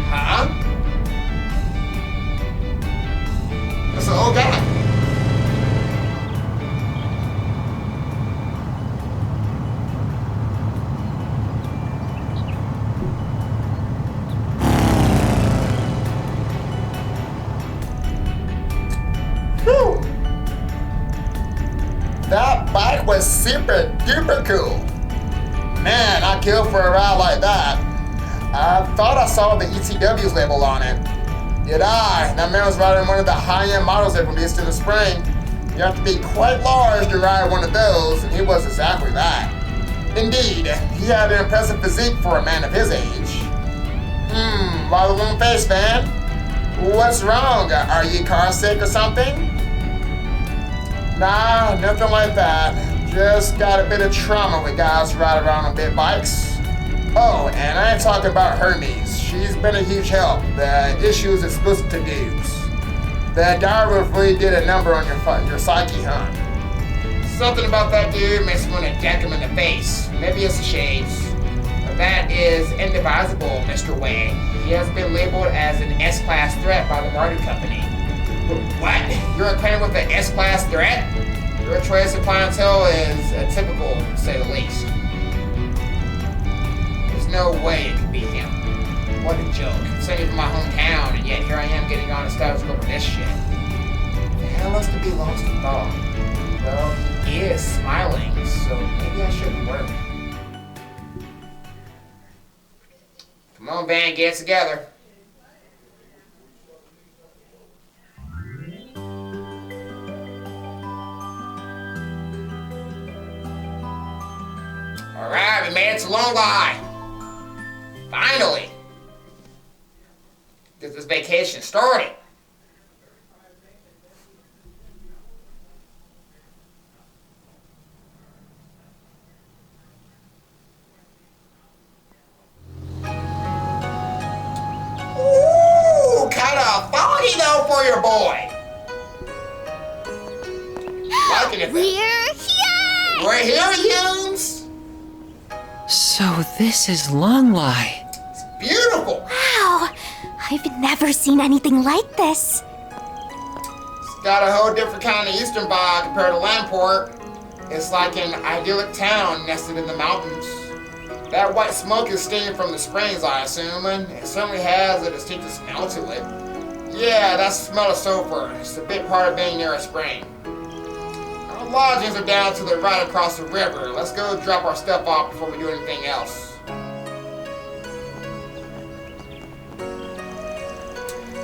Huh? That's an old guy. Whew. That bike was super duper cool. Man, I'd kill for a ride like that. I thought I saw the ETW's label on it. Did I? That man was riding one of the high-end models they released in the spring. You have to be quite large to ride one of those, and he was exactly that. Indeed, he had an impressive physique for a man of his age. Rather long face, man. What's wrong? Are you car sick or something? Nah, nothing like that. Just got a bit of trauma with guys who ride around on big bikes. Oh, and I ain't talking about Hermes. She's been a huge help. The issues explicit to dudes. The diary really did a number on your psyche, huh? Something about that dude makes me want to deck him in the face. Maybe it's the shades. But that is indivisible, Mr. Wayne. He has been labeled as an S-class threat by the Mardu Company. What? You're acquainted with the S-class threat? Your choice of clientele is atypical, to say the least. There's no way it could be him. What a joke. Sent me from my hometown, and yet here I am getting on a status quo for this shit. The hell must to be lost in thought. Well, he is smiling, so maybe I shouldn't work. Come on, Van, get it together. Alright, we made it to Longlai. Finally. Get this vacation started. Ooh, kind of foggy though for your boy. Liking it. We're here! We're here, Yunes. So this is longlai. It's beautiful. Wow! I've never seen anything like this. It's got a whole different kind of eastern vibe compared to Landport. It's like an idyllic town nested in the mountains. That white smoke is steaming from the springs, I assume, and it certainly has a distinctive smell to it. Yeah, that's the smell of sulfur. It's a big part of being near a spring. Our lodgings are down to the right across the river. Let's go drop our stuff off before we do anything else.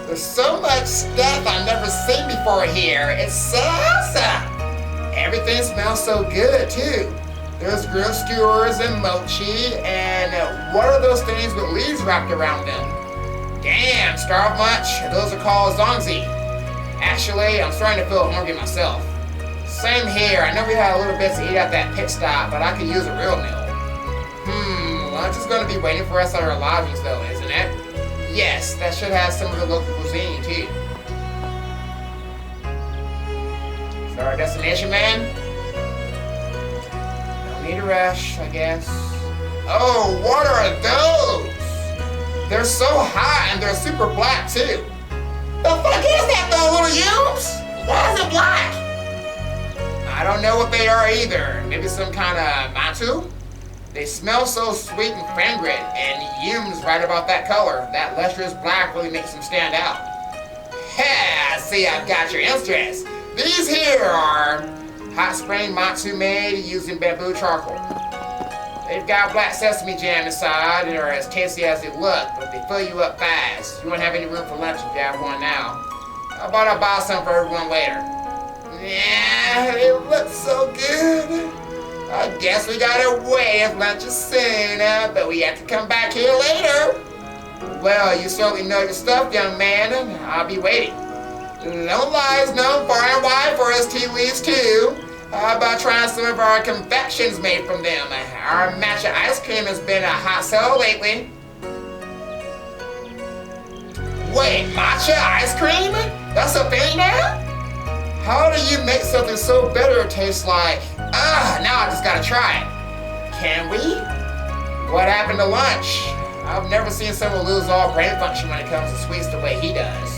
There's so much stuff I've never seen before here. It's so awesome. Everything smells so good, too. There's grilled skewers and mochi, and what are those things with leaves wrapped around them? Damn, starved much? Those are called zongzi. Actually, I'm starting to feel hungry myself. Same here. I know we had a little bit to eat at that pit stop, but I could use a real meal. Lunch is going to be waiting for us at our lodgings, though, isn't it? Yes, that should have some of the local cuisine, too. So our destination, man? No need to rush, I guess. Oh, what are those? They're so hot and they're super black, too. The fuck is that, though, little Yumes? Why is it black? I don't know what they are either. Maybe some kind of matu? They smell so sweet and fragrant, and Yum's right about that color. That lustrous black really makes them stand out. Ha! See, I've got your interest. These here are hot spring matsu made using bamboo charcoal. They've got black sesame jam inside and are as tasty as they look, but they fill you up fast. You won't have any room for lunch if you have one now. How about I buy some for everyone later? Yeah, they look so good. I guess we gotta wait if lunch is soon, but we have to come back here later. Well, you certainly know your stuff, young man, and I'll be waiting. Longlai is known far and wide for its tea leaves, too. How about trying some of our confections made from them? Our matcha ice cream has been a hot seller lately. Wait, matcha ice cream? That's a thing now? How do you make something so bitter taste like... now I just gotta try it. Can we? What happened to lunch? I've never seen someone lose all brain function when it comes to sweets the way he does.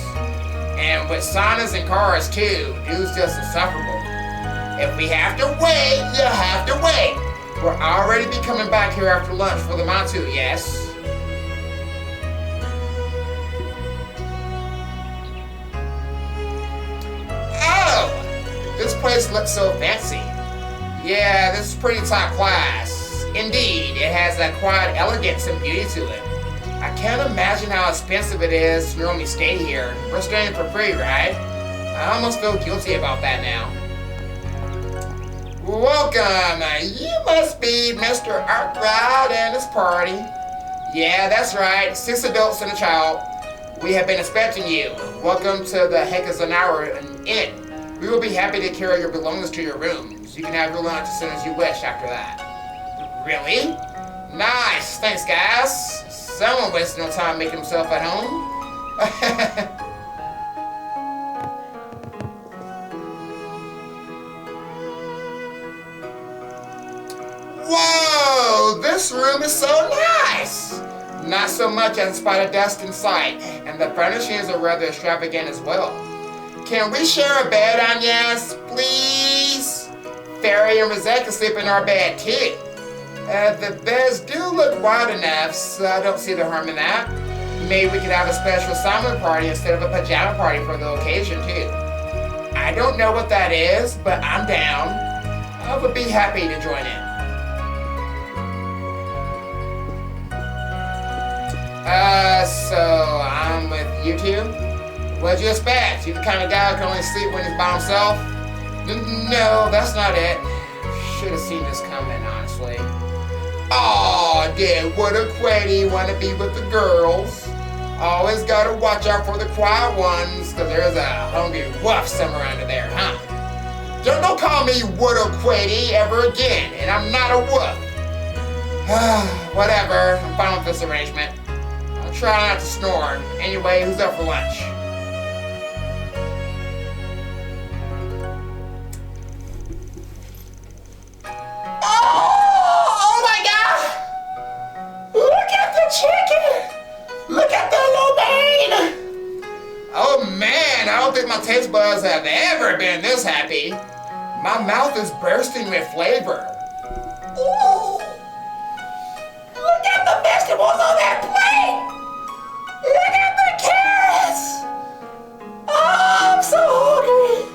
And with saunas and cars too, dude's just insufferable. If we have to wait, you have to wait. We'll already be coming back here after lunch for the matsu, yes? Oh! This place looks so fancy. Yeah, this is pretty top class. Indeed, it has a quiet elegance and beauty to it. I can't imagine how expensive it is to normally stay here. We're staying for free, right? I almost feel guilty about that now. Welcome! You must be Mr. Arkwright and his party. Yeah, that's right. 6 adults and a child. We have been expecting you. Welcome to the Hekazanara Inn. We will be happy to carry your belongings to your rooms. You can have your lunch as soon as you wish after that. Really? Nice, thanks guys. Someone wasted no time making himself at home. Whoa, this room is so nice. Not so much as a spot of dust in sight, and the furnishings are rather extravagant as well. Can we share a bed, Agnes, please? Fairy and Rosette can sleep in our bed too. The beds do look wide enough, so I don't see the harm in that. Maybe we could have a special summer party instead of a pajama party for the occasion too. I don't know what that is, but I'm down. I would be happy to join in. So I'm with you two? What'd you expect? You the kind of guy who can only sleep when he's by himself? No, that's not it. Should have seen this coming, honestly. Aw, dude, what a quitty wanna be with the girls. Always gotta watch out for the quiet ones, cause there's a hungry wolf somewhere under there, huh? Don't call me Widow Quady ever again, and I'm not a wolf. Whatever, I'm fine with this arrangement. I'll try not to snore. Anyway, who's up for lunch? Oh my God! Look at the chicken! Look at the lo mein! Oh man, I don't think my taste buds have ever been this happy. My mouth is bursting with flavor. Ooh! Look at the vegetables on that plate! Look at the carrots! Oh, I'm so hungry!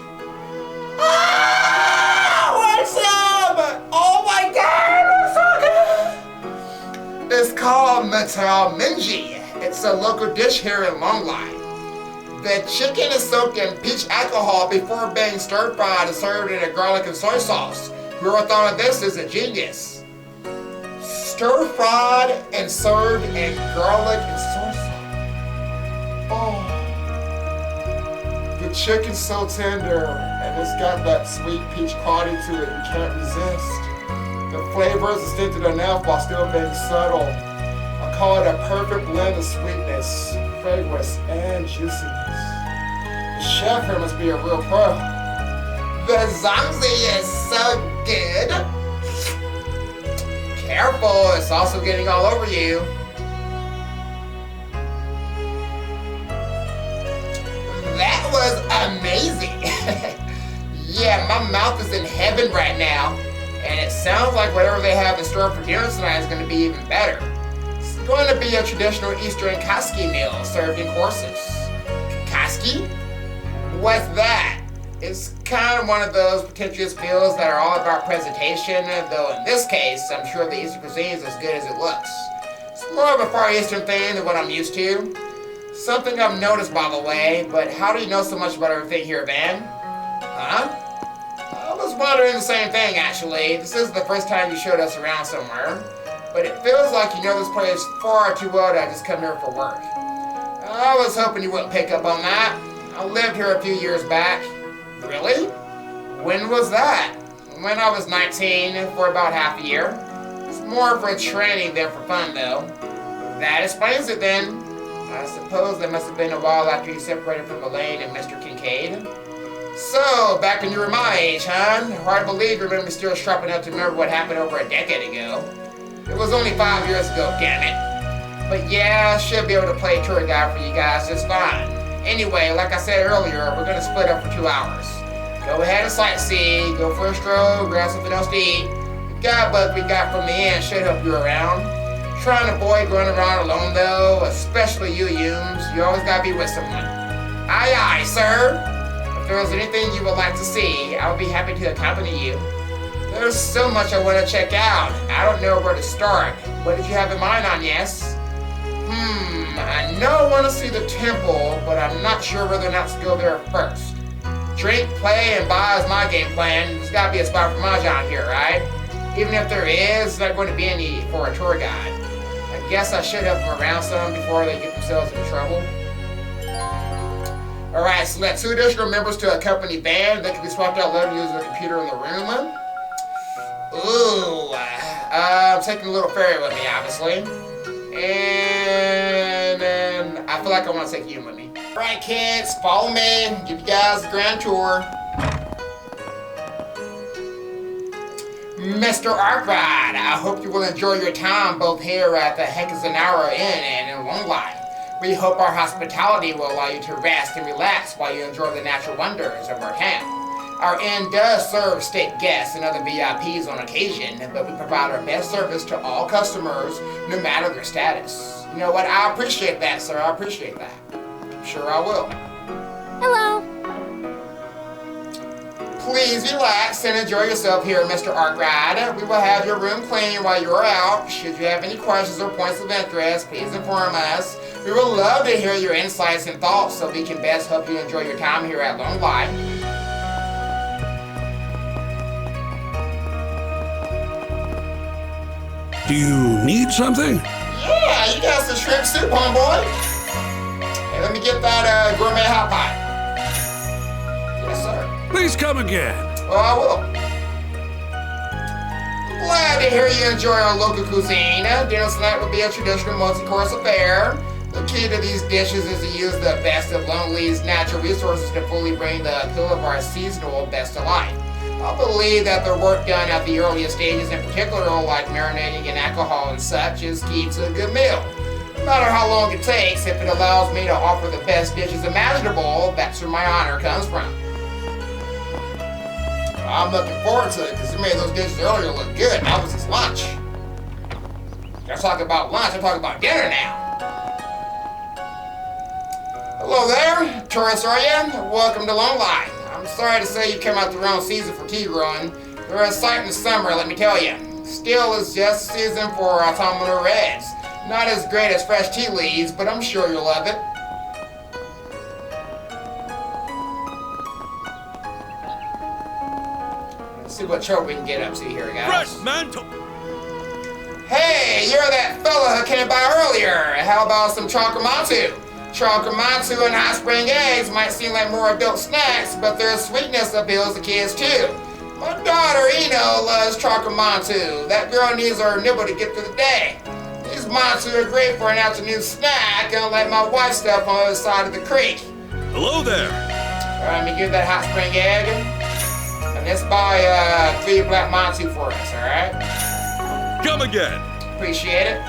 Ah, want some? Oh my God, it looks so good! It's called Metal Minji. It's a local dish here in Longlai. The chicken is soaked in peach alcohol before being stir-fried and served in a garlic and soy sauce. Whoever thought of this is a genius. Stir-fried and served in garlic and soy sauce. Oh. The chicken's so tender, and it's got that sweet peach quality to it you can't resist. The flavor is distinctive enough while still being subtle. I call it a perfect blend of sweetness, fragrance, and juiciness. The chef here must be a real pro. The zongzi is so good. Careful, it's also getting all over you. That was amazing. Yeah, my mouth is in heaven right now. And it sounds like whatever they have in store for dinner tonight is going to be even better. It's going to be a traditional Eastern kaski meal served in courses. Kaski? What's that? It's kind of one of those pretentious meals that are all about presentation, though in this case, I'm sure the Eastern cuisine is as good as it looks. It's more of a Far Eastern thing than what I'm used to. Something I've noticed, by the way, but how do you know so much about everything here, Van? Huh? I was wondering the same thing, actually. This is the first time you showed us around somewhere, but it feels like you know this place far too well to just come here for work. I was hoping you wouldn't pick up on that. I lived here a few years back. Really? When was that? When I was 19, for about half a year. It's more for training than for fun, though. That explains it, then. I suppose that must have been a while after you separated from Elaine and Mr. Kincaid. So, back when you were my age, huh? Hard to believe you remember still sharp enough to remember what happened over a decade ago. It was only 5 years ago, damn it. But yeah, I should be able to play tour guide for you guys just fine. Anyway, like I said earlier, we're gonna split up for 2 hours. Go ahead and sightsee, go for a stroll, grab something else to eat. The guidebook we got from the inn should help you around. Try and avoid running around alone though, especially you Yums. You always gotta be with someone. Aye aye, sir. If there's anything you would like to see, I would be happy to accompany you. There's so much I want to check out. I don't know where to start. What did you have in mind, Agnes? I know I want to see the temple, but I'm not sure whether or not to go there first. Drink, play, and buy is my game plan. There's gotta be a spot for Mahjong here, right? Even if there is, there's not going to be any for a tour guide. I guess I should help them around some before they get themselves into trouble. Alright, select 2 additional members to accompany band. They can be swapped out later using the computer in the room. Ooh, I'm taking a little ferry with me, obviously. And then I feel like I want to take you with me. Alright, kids, follow me. Give you guys a grand tour. Mr. Arkwright, I hope you will enjoy your time both here at the Hekazanara Inn and in longlai. We hope our hospitality will allow you to rest and relax while you enjoy the natural wonders of our town. Our inn does serve state guests and other VIPs on occasion, but we provide our best service to all customers, no matter their status. You know what? I appreciate that, sir. I appreciate that. I'm sure I will. Hello. Please relax and enjoy yourself here, Mr. Arkwright. We will have your room clean while you are out. Should you have any questions or points of interest, please inform us. We would love to hear your insights and thoughts so we can best help you enjoy your time here at longlai. Do you need something? Yeah, you got some shrimp soup, homeboy. Hey, let me get that gourmet hot pot. Yes, sir. Please come again. Well, I will. Glad to hear you enjoy our local cuisine. Dinner tonight will be a traditional multi-course affair. The key to these dishes is to use the best of Longlai's natural resources to fully bring the appeal of our seasonal best to life. I believe that the work done at the earliest stages in particular, like marinating in alcohol and such, is key to a good meal. No matter how long it takes, if it allows me to offer the best dishes imaginable, that's where my honor comes from. I'm looking forward to it because you made those dishes earlier look good. That was his lunch. Let's talk about lunch. I'm talking about dinner now. Hello there, tourists, are you? Welcome to longlai. I'm sorry to say you came out the wrong season for tea growing. They're a sight in the summer, let me tell you. Still, it's just the season for autumnal reds. Not as great as fresh tea leaves, but I'm sure you'll love it. Let's see what trouble we can get up to here, guys. Fresh mantle. Hey, you're that fella who came by earlier. How about some chocolate? Chocolate and hot spring eggs might seem like more adult snacks, but their sweetness appeals to kids too. My daughter Eno loves chocolate. That girl needs her nibble to get through the day. These mantu are great for an afternoon snack, unlike my wife step on the other side of the creek. Hello there. Alright, let me give that hot spring egg. And let's buy 3 black mantu for us, alright? Come again. Appreciate it.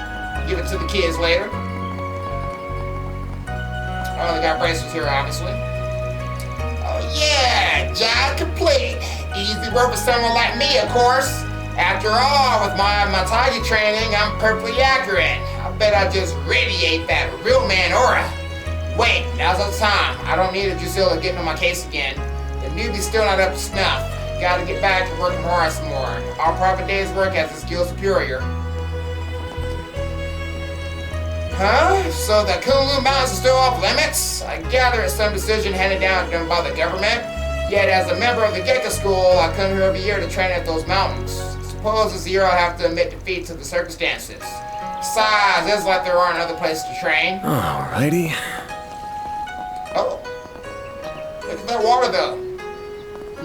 Give it to the kids later. Oh, they got bracelets here, obviously. Oh yeah, job complete. Easy work with someone like me, of course. After all, with my Matagi training, I'm perfectly accurate. I bet I just radiate that real man aura. Wait, now's the time. I don't need a Drusilla getting on my case again. The newbie's still not up to snuff. Gotta get back to working hard some more. Our private day's work as a skill superior. Huh? So the Kunlun Mountains are still off limits? I gather it's some decision handed down by the government. Yet as a member of the Gecko School, I come here every year to train at those mountains. Suppose this year I'll have to admit defeat to the circumstances. Besides, it's like there aren't other places to train. Alrighty. Oh. Look at that water though.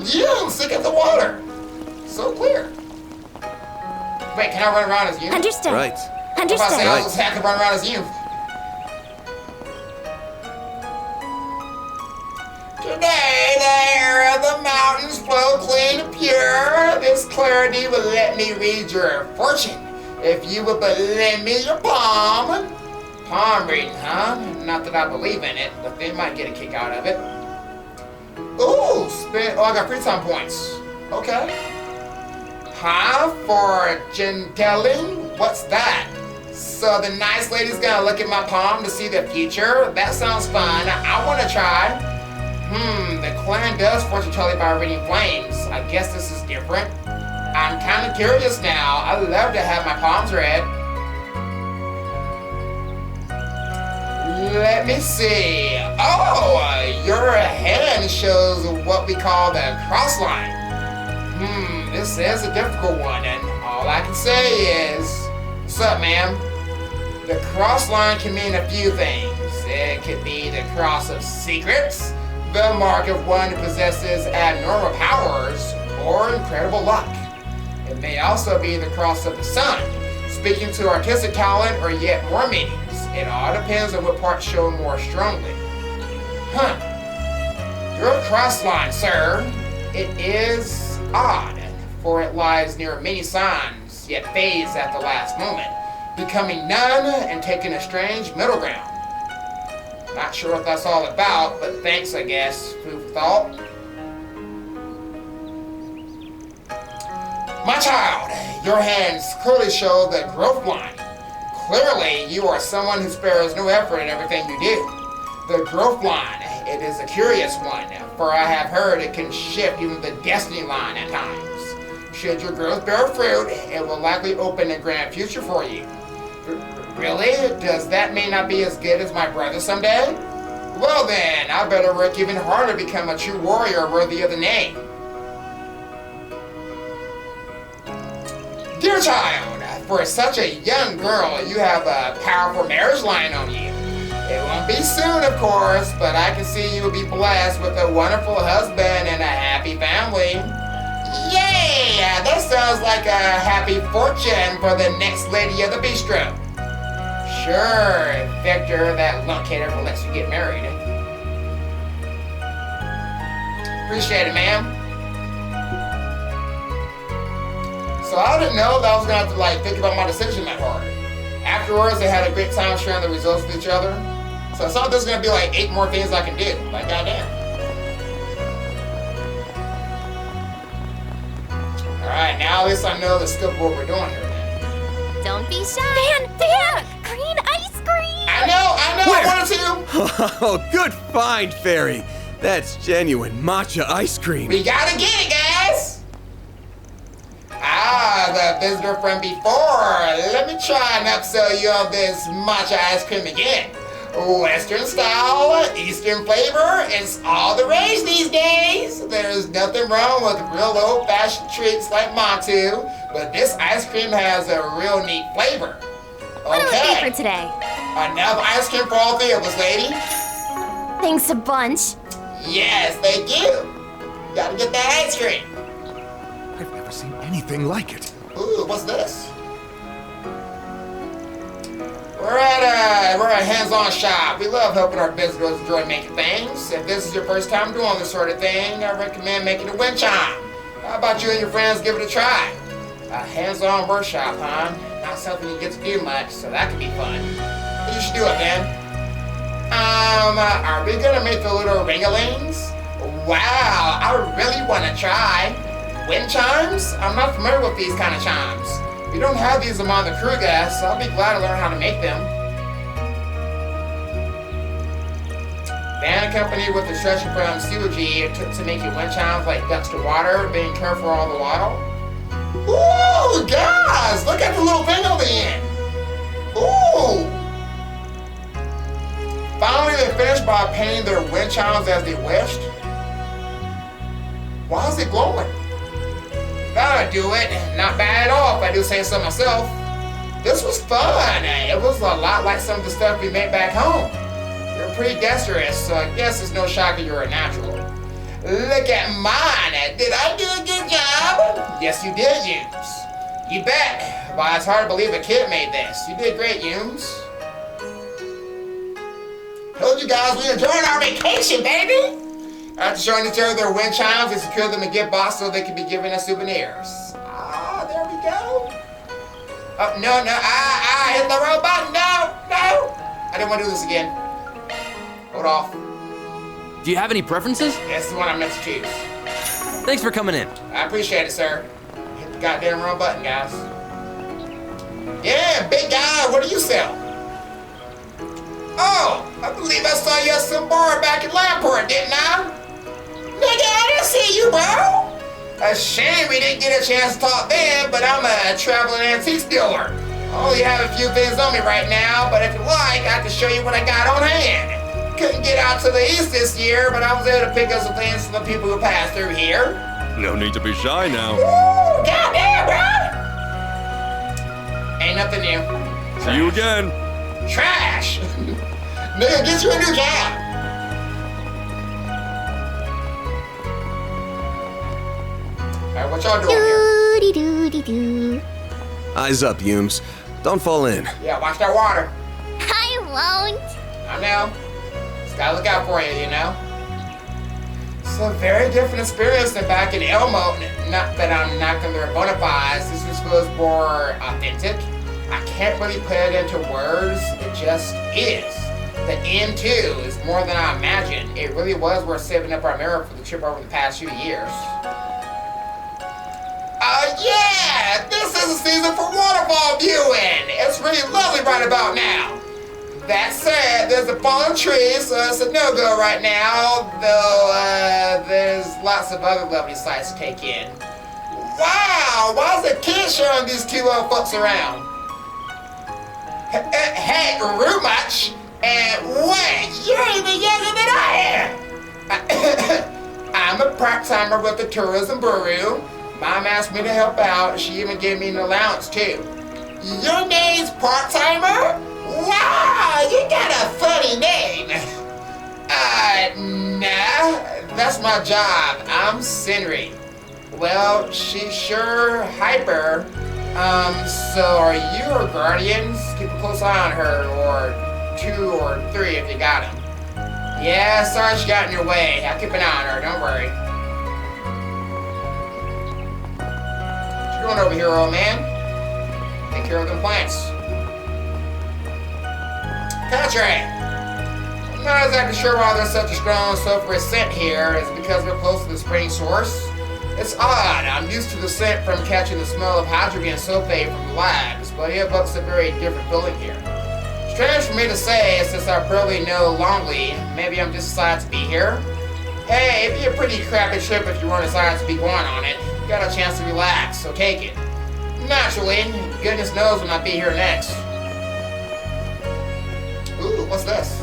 Yeah, I'm sick of the water. So clear. Wait, can I run around as you? Understood. Right. If I say I'll just have to run around as you. Today, the air of the mountains flow clean and pure. This clarity will let me read your fortune. If you would but lend me your palm. Palm reading, huh? Not that I believe in it, but they might get a kick out of it. Ooh, I got free time points. Okay. Huh? Fortune telling? What's that? So the nice lady's gonna look at my palm to see the future? That sounds fun. I wanna try. The clan does fortune telling by reading flames. I guess this is different. I'm kinda curious now. I love to have my palms read. Let me see. Oh, your hand shows what we call the cross line. This is a difficult one, and all I can say is, what's up, ma'am? The cross line can mean a few things. It could be the cross of secrets, the mark of one who possesses abnormal powers, or incredible luck. It may also be the cross of the sun, speaking to artistic talent or yet more meanings. It all depends on what part show more strongly. Huh. Your cross line, sir. It is odd, for it lies near many signs, yet fades at the last moment, becoming none and taking a strange middle ground. Not sure what that's all about, but thanks, I guess. Food for thought. My child, your hands clearly show the growth line. Clearly, you are someone who spares no effort in everything you do. The growth line, it is a curious one, for I have heard it can shift even the destiny line at times. Should your growth bear fruit, it will likely open a grand future for you. Really? Does that mean I'll be as good as my brother someday? Well then, I better work even harder to become a true warrior worthy of the name. Dear child, for such a young girl, you have a powerful marriage line on you. It won't be soon, of course, but I can see you will be blessed with a wonderful husband and a happy family. Yay! That sounds like a happy fortune for the next lady of the bistro. Sure, Victor, that lunkhead ever lets you get married. Appreciate it, ma'am. So I didn't know that I was gonna have to think about my decision that hard. Afterwards, they had a great time sharing the results with each other. So I thought there's gonna be 8 more things I can do. Like, goddamn. Alright, now at least I know the scope of what we're doing here then. Don't be shy. Fan! Green ice cream! I know, Where? I wanted to! Oh, good find, Fairy. That's genuine matcha ice cream. We gotta get it, guys! The visitor from before. Let me try and upsell you on this matcha ice cream again. Western style, Eastern flavor, it's all the rage these days. There's nothing wrong with real old-fashioned treats like Montu, but this ice cream has a real neat flavor. What do we Okay, eat for today? enough ice cream for all 3 of us, lady. Thanks a bunch. Yes, thank you. Gotta get that ice cream. I've never seen anything like it. Ooh, what's this? We're at a hands-on shop. We love helping our visitors enjoy making things. If this is your first time doing this sort of thing, I recommend making a wind chime. How about you and your friends give it a try? A hands-on workshop, huh? Not something you get to do much, so that could be fun. You should do it then. Are we gonna make the little ring-a-lings? Wow, I really want to try. Wind chimes? I'm not familiar with these kind of chimes. We don't have these among the crew guys, so I'll be glad to learn how to make them. Band company with instruction from Suji to make you wind chimes like ducks to water, being careful all the while. Ooh, guys, look at the little thing on the end. Ooh. Finally, they finished by painting their wind chimes as they wished. Why is it glowing? That'll do it. Not bad at all, if I do say so myself. This was fun. It was a lot like some of the stuff we made back home. You're pretty dexterous, so I guess it's no shock that you're a natural. Look at mine. Did I do a good job? Yes, you did, Yumes. You bet. But it's hard to believe a kid made this. You did great, Yumes. Told you guys we enjoyed our vacation, baby. After showing each other their wind chimes, they secured them in gift box so they could be giving us souvenirs. Ah, there we go. Oh, no, I hit the wrong button. No. I didn't want to do this again. Hold off. Do you have any preferences? That's the one I meant to choose. Thanks for coming in. I appreciate it, sir. Hit the goddamn wrong button, guys. Yeah, big guy, what do you sell? Oh, I believe I saw you at some bar back in Lamport, didn't I? Nigga, I didn't see you, bro. A shame we didn't get a chance to talk then, but I'm a traveling antiques dealer. I only have a few things on me right now, but if you like, I can show you what I got on hand. Couldn't get out to the east this year, but I was able to pick up some things from the people who passed through here. No need to be shy now. Ooh, goddamn, bro! Ain't nothing new. See you again. Trash! Nigga, get you a new job! Alright, what y'all doing here? Doo-dee-doo-dee-doo. Eyes up, Yumes. Don't fall in. Yeah, watch that water. I won't. I know. Just gotta look out for you, you know? It's a very different experience than back in Elmo. Not that I'm knocking their bona fides. This just feels more authentic. I can't really put it into words. It just is. The end, too, is more than I imagined. It really was worth saving up our mirror for the trip over the past few years. Yeah! This is the season for waterfall viewing! It's really lovely right about now. That said, there's a fallen tree, so it's a no-go right now, though there's lots of other lovely sights to take in. Wow! Why is the kid showing these two old fucks around? Hey, rude much! And wait, you're even younger than I am! I'm a part-timer with the Tourism Bureau. Mom asked me to help out. She even gave me an allowance, too. Your name's part-timer? Wow, you got a funny name. Nah, that's my job. I'm Senri. Well, she's sure hyper. So are you her guardians? Keep a close eye on her, or 2 or 3 if you got them. Yeah, sorry she got in your way. I'll keep an eye on her, don't worry. What you doing over here, old man? Take care of them plants. Contract! I'm not exactly sure why there's such a strong sulfurous scent here. Is it because we're close to the spring source? It's odd. I'm used to the scent from catching the smell of hydrogen sulfate from the labs, but earbuds a very different feeling here. Strange for me to say since I barely know longlai. Maybe I'm just excited to be here. Hey, it'd be a pretty crappy trip if you weren't excited to be going on it. You got a chance to relax, so take it. Naturally, goodness knows when I'll be here next. Ooh, what's this?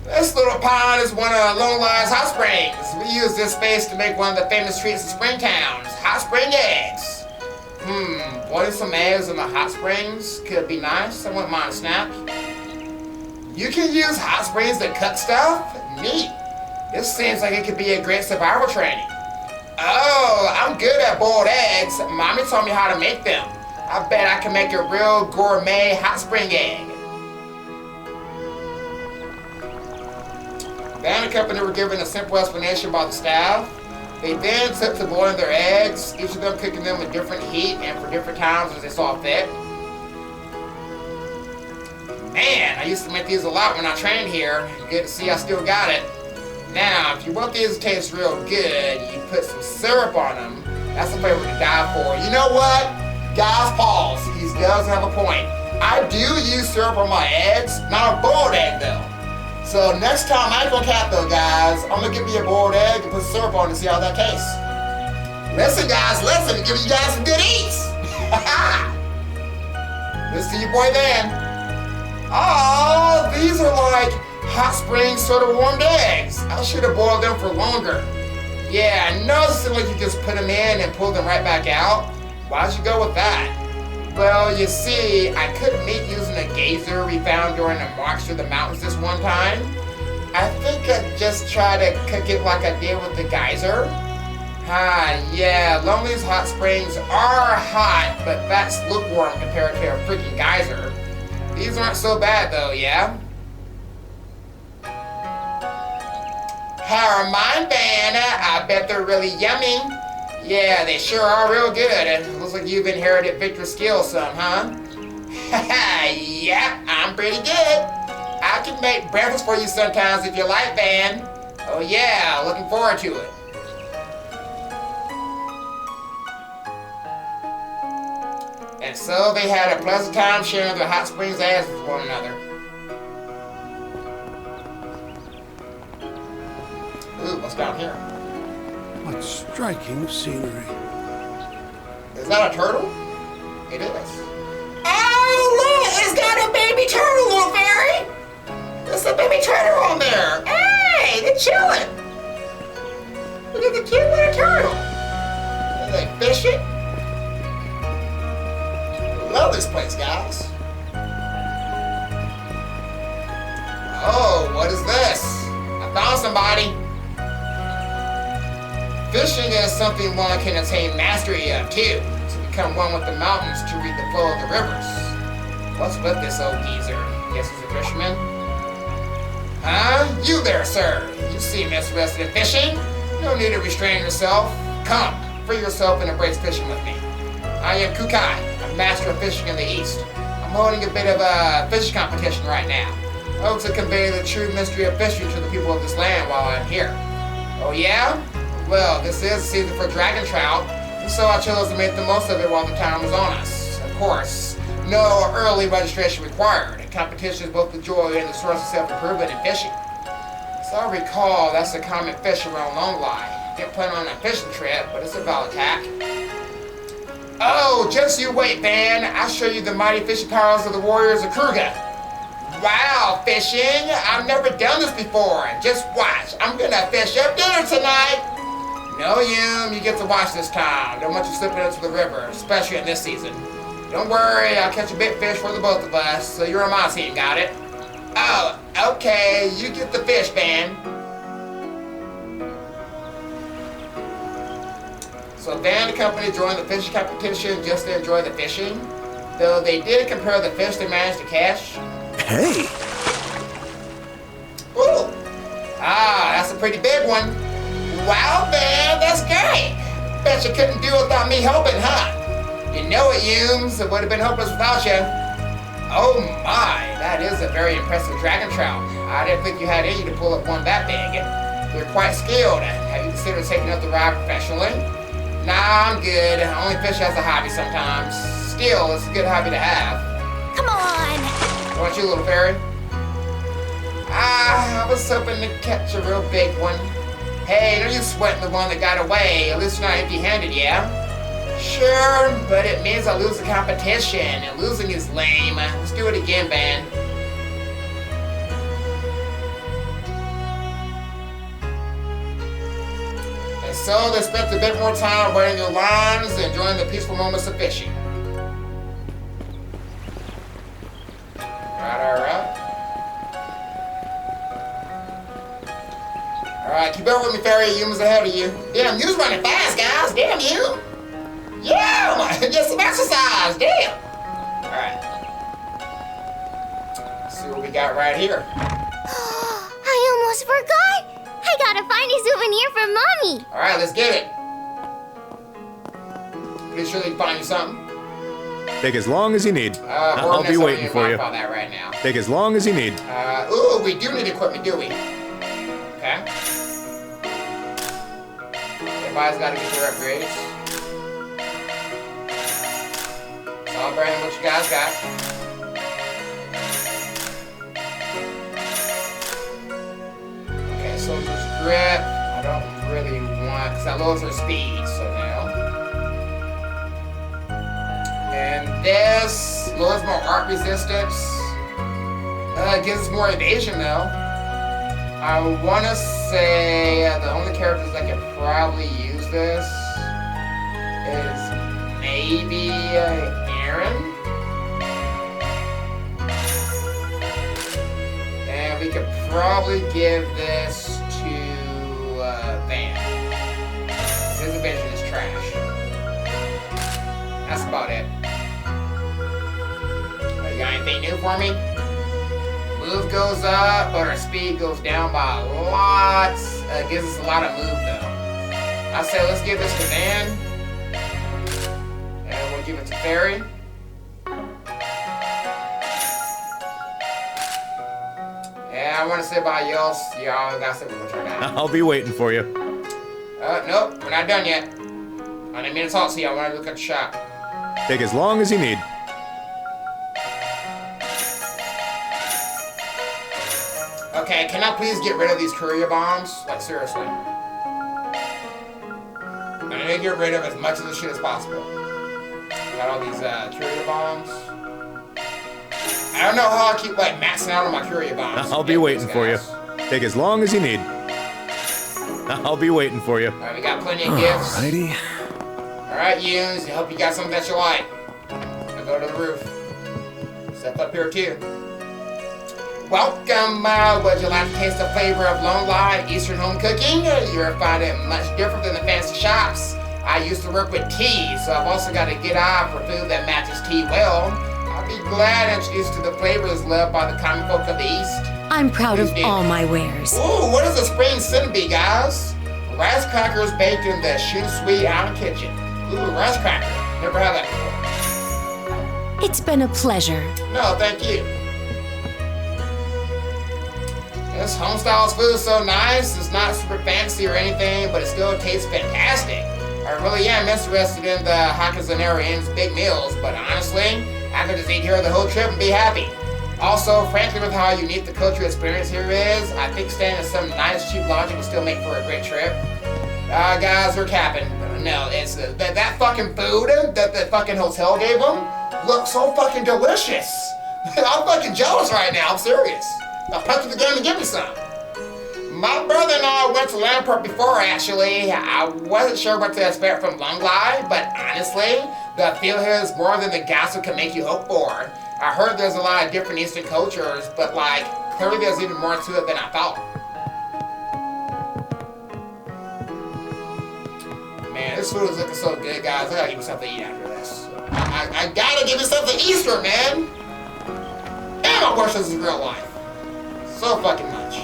This little pond is one of Longlai's hot springs. We use this space to make one of the famous treats in Springtown's hot spring eggs. Boiling some eggs in the hot springs could be nice. I wouldn't mind a snack. You can use hot springs to cook stuff? Neat. This seems like it could be a great survival training. Oh, I'm good at boiled eggs. Mommy taught me how to make them. I bet I can make a real gourmet hot spring egg. Then the company were given a simple explanation by the staff. They then took to boiling their eggs, each of them cooking them with different heat and for different times as they saw fit. Man, I used to make these a lot when I trained here. Good to see I still got it. Now, if you want these to taste real good, you put some syrup on them. That's the flavor to die for. You know what? Guys, pause. He does have a point. I do use syrup on my eggs, not a boiled egg though. So next time I go cat though, guys, I'm gonna give me a boiled egg and put syrup on it and see how that tastes. Listen, guys, listen, give you guys some good eats. Listen to your boy then. Oh, these are like hot spring sort of warmed eggs. I should have boiled them for longer. Yeah, I know it seems like you just put them in and pull them right back out. Why'd you go with that? Well, you see, I couldn't meet using a geyser we found during a march through the mountains this one time. I think I'd just try to cook it like I did with the geyser. Yeah, Longlai's hot springs are hot, but that's lukewarm compared to a freaking geyser. These aren't so bad though, yeah? How are mine, Vanna? I bet they're really yummy. Yeah, they sure are real good. It looks like you've inherited Victor's skills some, huh? Yep, I'm pretty good. I can make breakfast for you sometimes if you like, Van. Oh yeah, looking forward to it. And so they had a pleasant time sharing their hot springs eggs with one another. Ooh, what's down here? What striking scenery. Is that a turtle? It is. Oh, look! It's got a baby turtle, little fairy! There's a baby turtle on there! Hey, they're chilling! Look at the cute little turtle! Are they fishing? Love this place, guys. Oh, what is this? I found somebody. Fishing is something one can attain mastery of, too. To become one with the mountains to read the flow of the rivers. What's with this old geezer? Guess he's a fisherman? Huh? You there, sir. You seem interested in fishing? No need to restrain yourself. Come, free yourself and embrace fishing with me. I am Kukai, a master of fishing in the East. I'm holding a bit of a fishing competition right now. I hope to convey the true mystery of fishing to the people of this land while I'm here. Oh yeah? Well, this is the season for dragon trout, and so I chose to make the most of it while the time was on us. Of course, no early registration required. A competition is both the joy and the source of self-improvement in fishing. So I recall that's a common fish around longlai. Didn't plan on a fishing trip, but it's a valid tack. Oh, just you wait, Van. I'll show you the mighty fishing powers of the warriors of Kruga. Wow, fishing? I've never done this before. Just watch. I'm gonna fish up dinner tonight. No, you get to watch this time. Don't want you slipping into the river, especially in this season. Don't worry, I'll catch a big fish for the both of us, so you're on my team, got it? Oh, okay, you get the fish, Van. So Van and company joined the fishing competition just to enjoy the fishing, though they did compare the fish they managed to catch. Hey! Ooh! Ah, that's a pretty big one. Wow, Van, that's great. Bet you couldn't do it without me helping, huh? You know it, Humes. It would have been hopeless without you. Oh my, that is a very impressive dragon trout. I didn't think you had any to pull up one that big. You're quite skilled. Have you considered taking up the ride professionally? Nah, I'm good. I only fish as a hobby sometimes. Still, it's a good hobby to have. Come on! What about you, little fairy? I was hoping to catch a real big one. Hey, no use sweating the one that got away. At least you're not empty-handed, yeah? Sure, but it means I lose the competition, and losing is lame. Let's do it again, Van. And so they spent a bit more time waiting their lines and enjoying the peaceful moments of fishing. Alright. Alright, keep up with me, Fairy. Human's ahead of you. Damn, you's running fast, guys. Damn you. Yeah, get some exercise. Damn. Alright. Let's see what we got right here. I almost forgot. I gotta find a souvenir for Mommy. Alright, let's get it. Pretty sure they can find you something. Take as long as you need. I'll be waiting for you. That right now. Take as long as you need. Ooh, we do need equipment, do we? Okay. Everybody's got to get their upgrades. So, Brandon, what you guys got? Okay, soldier's grip. I don't really want, because that lowers our speed, so no. And this lowers more art resistance. Gives us more evasion though. I want to say the only characters that can probably use this is maybe Aaron. And we could probably give this to Van. His evasion is trash. That's about it. You got anything new for me? Move goes up, but our speed goes down by lots. Gives us a lot of move though. I say let's give this to Van. And we'll give it to Fairy. Yeah, I want to say bye, y'all. Y'all gotta say we'll turn out. I'll be waiting for you. Nope, we're not done yet. I didn't mean to talk to you. I want to look at the shop. Take as long as you need. Okay, can I please get rid of these courier bombs? Like, seriously. I need to get rid of as much of this shit as possible. Got all these courier bombs. I don't know how I keep, like, maxing out on my courier bombs. I'll be waiting for you. Take as long as you need. I'll be waiting for you. Alright, we got plenty of gifts. Alrighty. Alright, Yunes, I hope you got something that you like. I'll go to the roof. Step up here, too. Welcome. Would you like to taste the flavor of longlai and Eastern home cooking? You'll find it much different than the fancy shops. I used to work with tea, so I've also got a good eye for food that matches tea well. I'll be glad to introduce you to the flavors loved by the common folk of the East. I'm proud of all my wares. Ooh, what is a spring cinnamon, guys? Rice crackers baked in the Shoot Sweet Island kitchen. Ooh, rice cracker. Never had that before. It's been a pleasure. No, thank you. This homestyle food is so nice. It's not super fancy or anything, but it still tastes fantastic. I really am interested in the Hakazanarians' big meals, but honestly, I could just eat here the whole trip and be happy. Also, frankly, with how unique the cultural experience here is, I think staying in some nice, cheap lodging would still make for a great trip. Guys, we're capping. No, it's that fucking food that the fucking hotel gave them looks so fucking delicious. I'm fucking jealous right now, I'm serious. I'll punch you the game and give me some. My brother and I went to Lamport before, actually. I wasn't sure what to expect from longlai, but honestly, the feel here is more than the gossip can make you hope for. I heard there's a lot of different Eastern cultures, but clearly there's even more to it than I thought. Man, this food is looking so good, guys. I gotta give me something to eat after this. I gotta give me something Eastern, man! And I wish this is real life. So fucking much.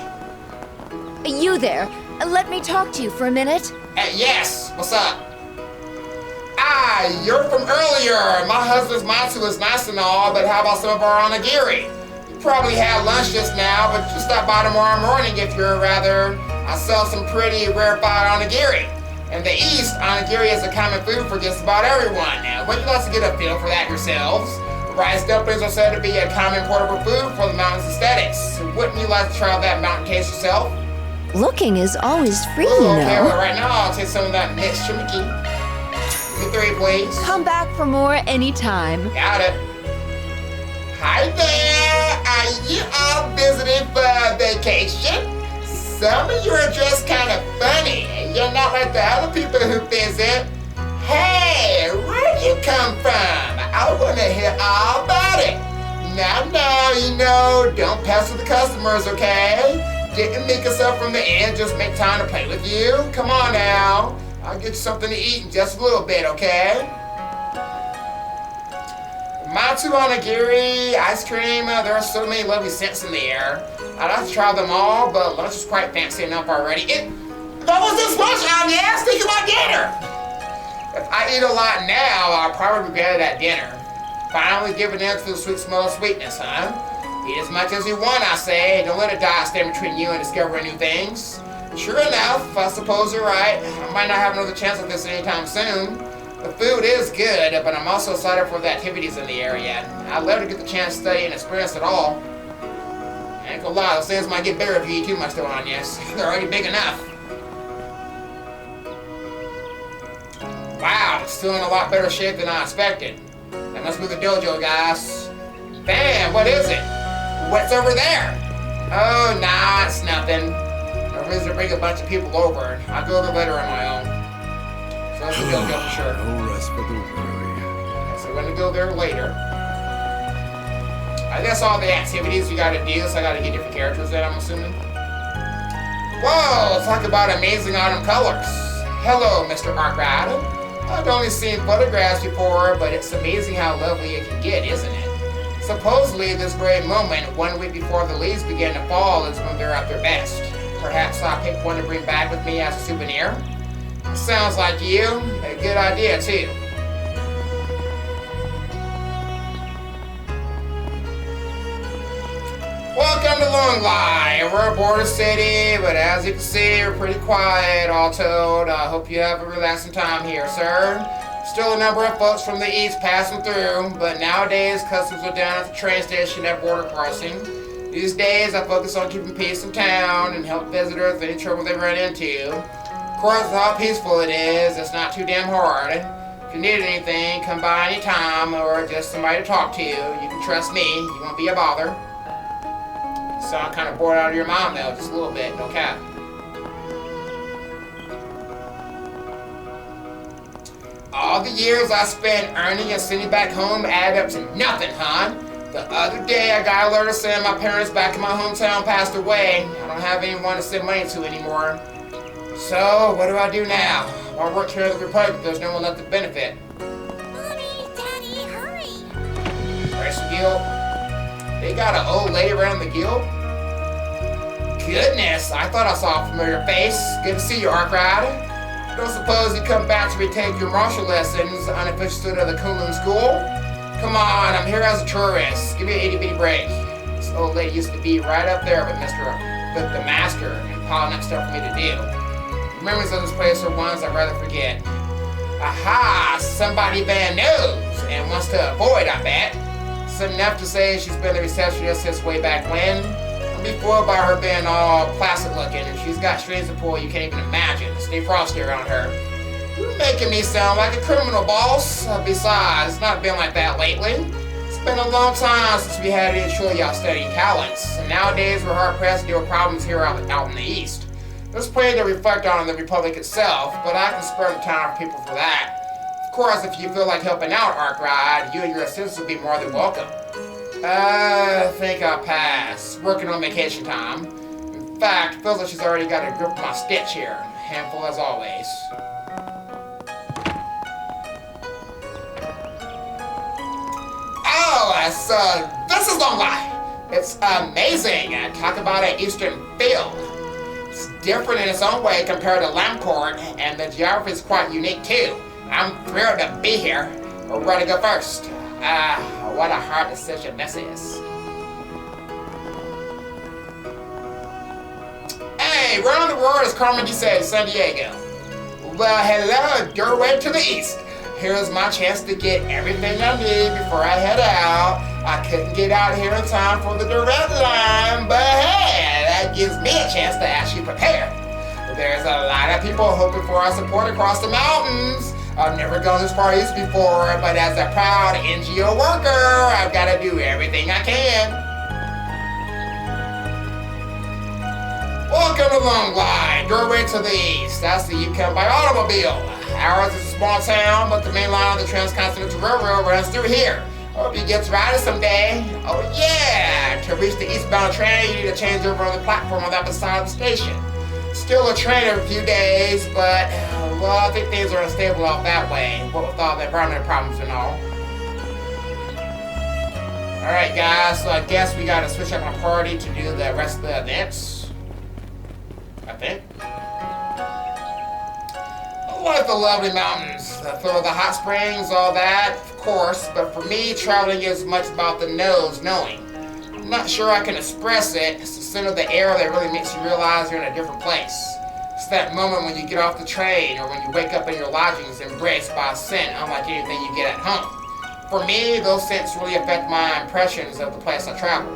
You there. Let me talk to you for a minute. Yes, what's up? You're from earlier. My husband's matsu is nice and all, but how about some of our onigiri? You probably had lunch just now, but just stop by tomorrow morning if you're rather. I sell some pretty rarefied onigiri. In the East, onigiri is a common food for just about everyone. Now, wouldn't you like to get a feel for that yourselves? Rice dumplings are said to be a common portable food for the mountain's aesthetics. Wouldn't you like to try that mountain taste yourself? Looking is always free, Okay, well, right now I'll take some of that mixed chimiki. Give me 3, please. Come back for more anytime. Got it. Hi there. Are you all visiting for vacation? Some of you are just kind of funny. You're not like the other people who visit. Hey, where'd you come from? I want to hear all about it. Now, don't pest with the customers, okay? Didn't make yourself from the end, just make time to play with you. Come on now. I'll get you something to eat in just a little bit, okay? Matsu onigiri, ice cream, there are so many lovely scents in the air. I'd like to try them all, but lunch is quite fancy enough already. What was this lunch on the ass? Think about dinner! If I eat a lot now, I'll probably regret it at dinner. Finally giving in to the sweet smell of sweetness, huh? Eat as much as you want, I say. Don't let it die stand between you and discovering new things. Sure enough, I suppose you're right. I might not have another chance at this anytime soon. The food is good, but I'm also excited for the activities in the area. I'd love to get the chance to study and experience it all. I ain't gonna lie, those things might get bigger if you eat too much though, Agnes. They're already big enough. Wow, it's still in a lot better shape than I expected. That must be the dojo, guys. Bam, what is it? What's over there? Oh, nah, it's nothing. No reason to bring a bunch of people over. I'll go over later on my own. So that's the dojo for sure. No rest for the weary. So we're gonna go there later. I guess all the activities you gotta do, so I gotta get different characters in, I'm assuming. Whoa, talk about amazing autumn colors. Hello, Mr. Arkwright. I've only seen photographs before, but it's amazing how lovely it can get, isn't it? Supposedly, this very moment, 1 week before the leaves begin to fall, is when they're at their best. Perhaps I'll pick one to bring back with me as a souvenir? Sounds like you. A good idea, too. Welcome to longlai. We're a border city, but as you can see, we're pretty quiet, all told. I hope you have a relaxing time here, sir. Still a number of folks from the east passing through, but nowadays customs are down at the train station at border crossing. These days I focus on keeping peace in town and help visitors with any trouble they run into. Of course, with how peaceful it is, it's not too damn hard. If you need anything, come by anytime or just somebody to talk to. You can trust me, you won't be a bother. You sound kind of bored out of your mind though, just a little bit, no cap. All the years I spent earning and sending back home add up to nothing, huh? The other day, I got a letter saying my parents back in my hometown passed away. I don't have anyone to send money to anymore. So, what do I do now? I work here in the Republic, there's no one left to benefit. Mommy, Daddy, hurry! Where's the guild? They got an old lady around the guild? Goodness, I thought I saw a familiar face. Good to see you, Arkwright. Don't suppose you come back to retake your martial lessons unofficial student of the Kunlun School? Come on, I'm here as a tourist. Give me an itty-bitty break. This old lady used to be right up there with the master and piling up stuff for me to do. The memories of this place are ones I'd rather forget. Aha! Somebody Van knows and wants to avoid, I bet. It's enough to say she's been the receptionist since way back when. I'll be foiled by her being all placid looking, and she's got strings to pull you can't even imagine. Stay frosty around her. You're making me sound like a criminal, boss. Besides, it's not been like that lately. It's been a long time since we had any truly outstanding talents, and nowadays we're hard-pressed to deal with problems here out in the East. There's plenty to reflect on in the Republic itself, but I can spare the time for people for that. Of course, if you feel like helping out, Arkwright, you and your assistants will be more than welcome. I think I'll pass. Working on vacation time. In fact, feels like she's already got a grip of my stitch here. Handful as always. Oh, this is longlai. It's amazing. Talk about an Eastern feel. It's different in its own way compared to Lamcourt, and the geography is quite unique too. I'm thrilled to be here. Where to go first? What a hard decision this is. Hey, where on the world is Carmen Dice, San Diego? Well, hello, doorway to the east. Here's my chance to get everything I need before I head out. I couldn't get out here in time for the direct line, but hey, that gives me a chance to actually prepare. There's a lot of people hoping for our support across the mountains. I've never gone this far east before, but as a proud NGO worker, I've got to do everything I can. Welcome to Longlai, doorway to the east. That's the you come by automobile. Ours is a small town, but the main line of the Transcontinental Railroad runs through here. Hope you get to ride it someday. Oh yeah, to reach the eastbound train, you need to change over on the platform on the other side of the station. Still a train every few days, but, well, I think things are unstable out that way, what with all the environmental problems and all. Alright guys, so I guess we gotta switch up my party to do the rest of the events. I think. I like the lovely mountains, the feel of the hot springs, all that, of course, but for me, traveling is much about the knowing. I'm not sure I can express it. It's the scent of the air that really makes you realize you're in a different place. It's that moment when you get off the train or when you wake up in your lodgings embraced by a scent unlike anything you get at home. For me, those scents really affect my impressions of the place I travel.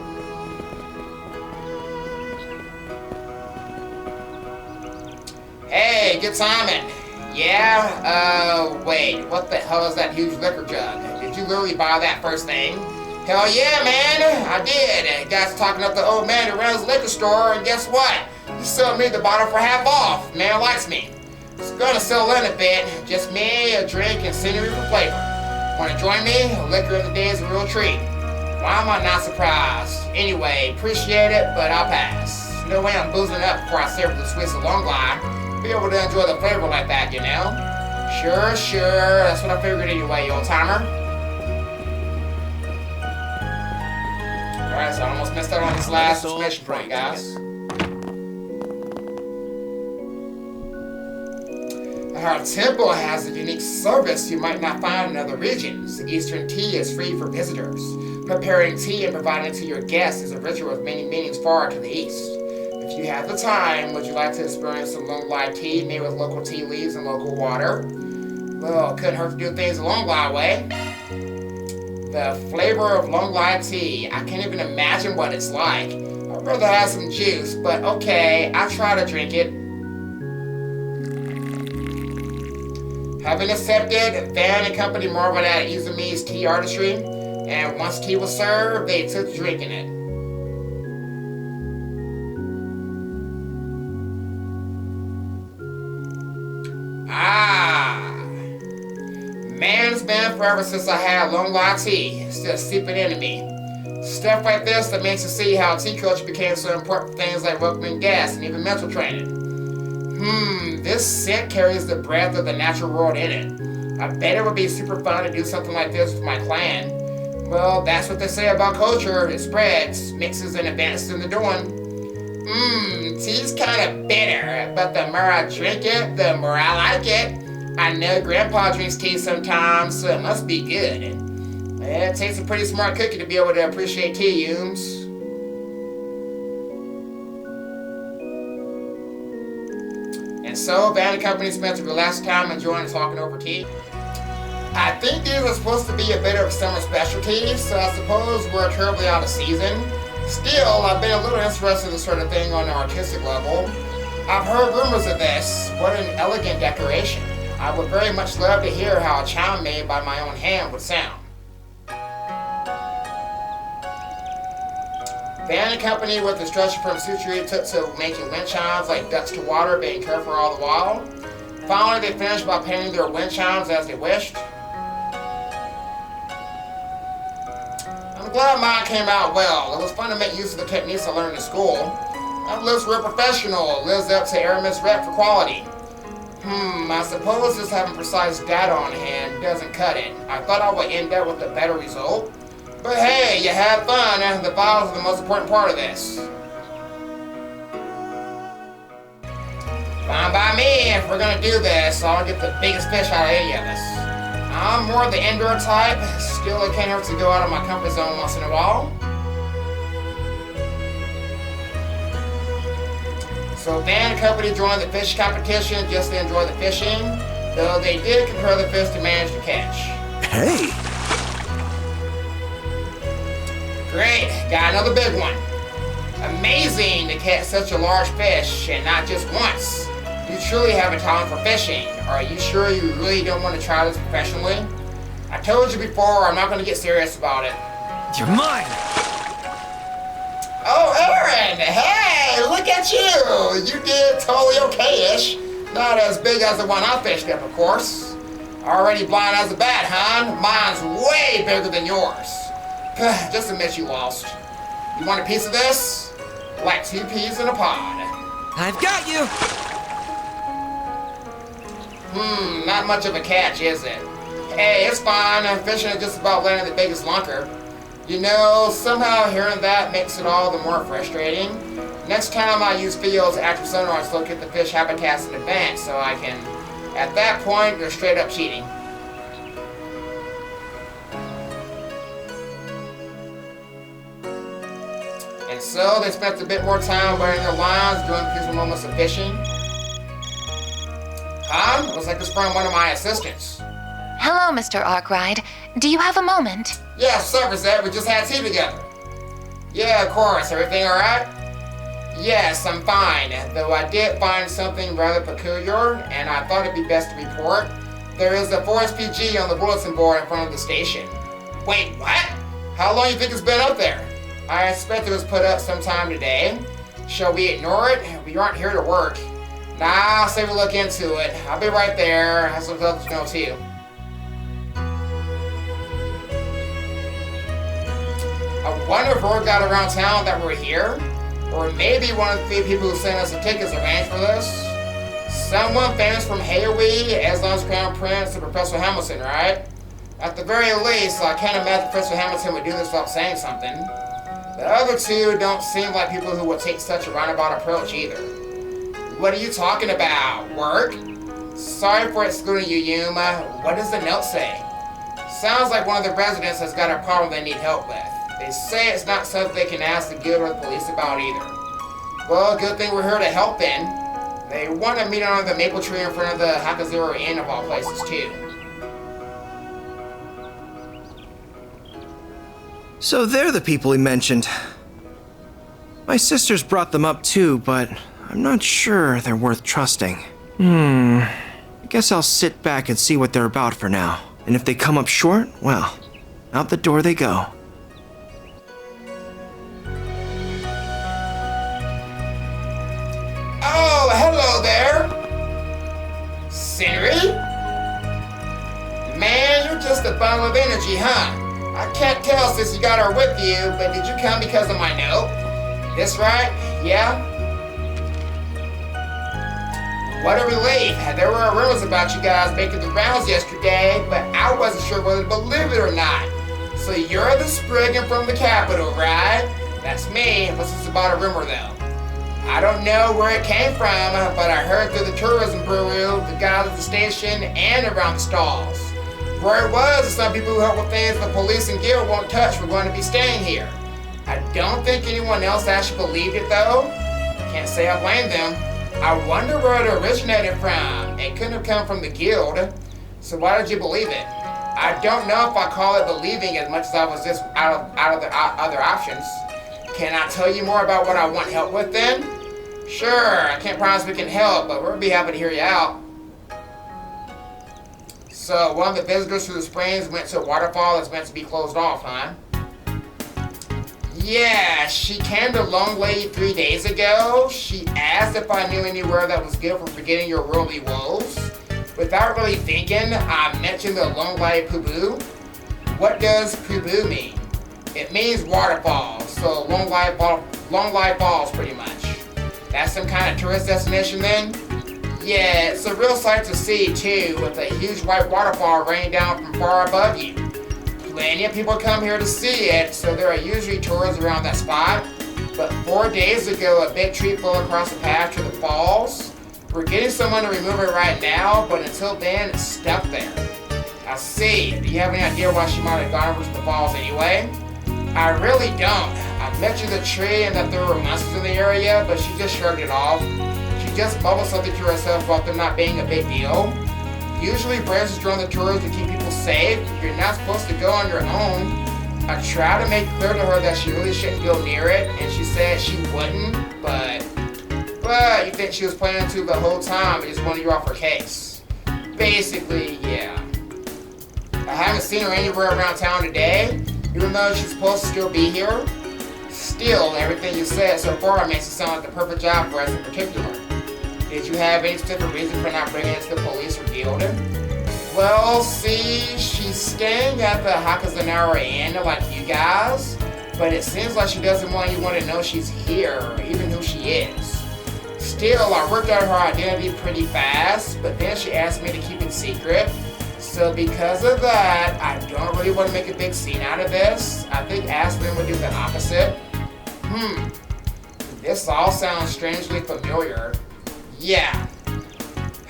Hey, good timing. Yeah? Wait, what the hell is that huge liquor jug? Did you literally buy that first thing? Hell yeah, man, I did. Guy's talking up the old man who runs the liquor store, and guess what? He sold me the bottle for half off. Man likes me. It's gonna sell in a bit. Just me, a drink, and scenery for flavor. Wanna join me? Liquor in the day is a real treat. Why am I not surprised? Anyway, appreciate it, but I'll pass. No way I'm boozing up before I savor the sweets of longlai. Be able to enjoy the flavor like that, you know? Sure. That's what I figured anyway, you old timer. Alright, so I almost missed out on this last exclamation point, guys. Our temple has a unique service you might not find in other regions. Eastern tea is free for visitors. Preparing tea and providing it to your guests is a ritual with many meanings far to the east. If you have the time, would you like to experience some longlai tea made with local tea leaves and local water? Well, couldn't hurt to do things the longlai way. The flavor of longlai tea, I can't even imagine what it's like. I'd rather have some juice, but okay, I'll try to drink it. Having accepted, Van and company marveled at Izumi's tea artistry, and once tea was served, they took to drinking it. Man, it's been forever since I had longlai tea, still seeping into me. Stuff like this that makes you see how tea culture became so important for things like welcoming guests and even mental training. This scent carries the breath of the natural world in it. I bet it would be super fun to do something like this with my clan. Well, that's what they say about culture. It spreads, mixes, and advances in the doing. Tea's kind of bitter, but the more I drink it, the more I like it. I know Grandpa drinks tea sometimes, so it must be good. It takes a pretty smart cookie to be able to appreciate tea, Yums. And so, Van & Company spent a relaxed time enjoying and talking over tea. I think these are supposed to be a bit of summer specialties, so I suppose we're terribly out of season. Still, I've been a little interested in this sort of thing on an artistic level. I've heard rumors of this. What an elegant decoration. I would very much love to hear how a chime made by my own hand would sound. Van & Company with instruction from Sutri took to making wind chimes like ducks to water, being careful all the while. Finally, they finished by painting their wind chimes as they wished. I'm glad mine came out well. It was fun to make use of the techniques I learned in school. That looks real professional. Lives up to Aramis' rep for quality. I suppose just having precise data on hand doesn't cut it. I thought I would end up with a better result. But hey, you had fun, and the files are the most important part of this. Fine by me. If we're gonna do this, I'll get the biggest fish out of any of us. I'm more the indoor type. Still, it can't hurt to go out of my comfort zone once in a while. So Van & Company joined the fish competition just to enjoy the fishing, though they did compare the fish to manage to catch. Hey! Great, got another big one. Amazing to catch such a large fish, and not just once. You truly have a talent for fishing. Are you sure you really don't want to try this professionally? I told you before, I'm not going to get serious about it. You're mine! Oh, Aaron! Hey, look at you! You did totally okay-ish. Not as big as the one I fished up, of course. Already blind as a bat, hon. Mine's way bigger than yours. Just admit you lost. You want a piece of this? Like 2 peas in a pod. I've got you! Not much of a catch, is it? Hey, it's fine. Fishing is just about landing the biggest lunker. You know, somehow hearing that makes it all the more frustrating. Next time I use Theo's active sonar to locate the fish habitats in advance, so I can... At that point, you're straight up cheating. And so they spent a bit more time wearing their lines during peaceful moments of fishing. Looks like it's from one of my assistants. Hello, Mr. Arkwright. Do you have a moment? Yeah, sorry, Rosette. We just had tea together. Yeah, of course. Everything alright? Yes, I'm fine. Though I did find something rather peculiar, and I thought it'd be best to report. There is a forest PG on the bulletin board in front of the station. Wait, what? How long do you think it's been up there? I expect it was put up sometime today. Shall we ignore it? We aren't here to work. Nah, I'll say we look into it. I'll be right there. I have some stuff to know too. I wonder if word got around town that we're here? Or maybe one of the few people who sent us the tickets arranged for this? Someone famous from Haywee, Aslan's Crown Prince, and Professor Hamilton, right? At the very least, I can't imagine Professor Hamilton would do this without saying something. The other two don't seem like people who would take such a roundabout approach either. What are you talking about? Work? Sorry for excluding you, Yuma. What does the note say? Sounds like one of the residents has got a problem they need help with. They say it's not something they can ask the guild or the police about either. Well, good thing we're here to help then. They want to meet under the maple tree in front of the Hakazura Inn of all places too. So they're the people he mentioned. My sisters brought them up too, but I'm not sure they're worth trusting. I guess I'll sit back and see what they're about for now. And if they come up short, well, out the door they go. Oh, hello there! Scenery? Man, you're just a bundle of energy, huh? I can't tell since you got her with you, but did you come because of my note? This right? Yeah? What a relief. There were rumors about you guys making the rounds yesterday, but I wasn't sure whether to believe it or not. So you're the Spriggan from the capital, right? That's me. What's this about a rumor, though? I don't know where it came from, but I heard through the tourism bureau, the guys at the station, and around the stalls. Where it was, some people who help with things the police and guild won't touch were going to be staying here. I don't think anyone else actually believed it, though. Can't say I blame them. I wonder where it originated from. It couldn't have come from the guild. So why did you believe it? I don't know if I call it believing as much as I was just out of the other options. Can I tell you more about what I want help with then? Sure, I can't promise we can help, but we'll be happy to hear you out. So one of the visitors to the springs went to a waterfall that's meant to be closed off, huh? Yeah, she came to longlai 3 days ago. She asked if I knew anywhere that was good for forgetting your worldly woes. Without really thinking, I mentioned the longlai pubu. What does pubu mean? It means waterfall, so longlai falls pretty much. That's some kind of tourist destination then? Yeah, it's a real sight to see too, with a huge white waterfall raining down from far above you. Plenty of people come here to see it, so there are usually tours around that spot. But 4 days ago, a big tree fell across the path to the falls. We're getting someone to remove it right now, but until then, it's stuck there. I see. Do you have any idea why she might have gone over to the falls anyway? I really don't. I mentioned the tree and that there were monsters in the area, but she just shrugged it off. She just mumbled something to herself about them not being a big deal. Usually branches run the tours to keep people safe. You're not supposed to go on your own. I tried to make clear to her that she really shouldn't go near it, and she said she wouldn't, but you think she was planning to the whole time and just wanted you off her case. Basically, yeah. I haven't seen her anywhere around town today, even though she's supposed to still be here. Still, everything you said so far makes it sound like the perfect job for us in particular. Did you have any specific reason for not bringing it to the police or guild? Well, see, she's staying at the Hakazanara Inn like you guys, but it seems like she doesn't want anyone to know she's here, or even who she is. Still, I worked out her identity pretty fast, but then she asked me to keep it secret. So because of that, I don't really want to make a big scene out of this. I think Aspen would do the opposite. This all sounds strangely familiar. Yeah.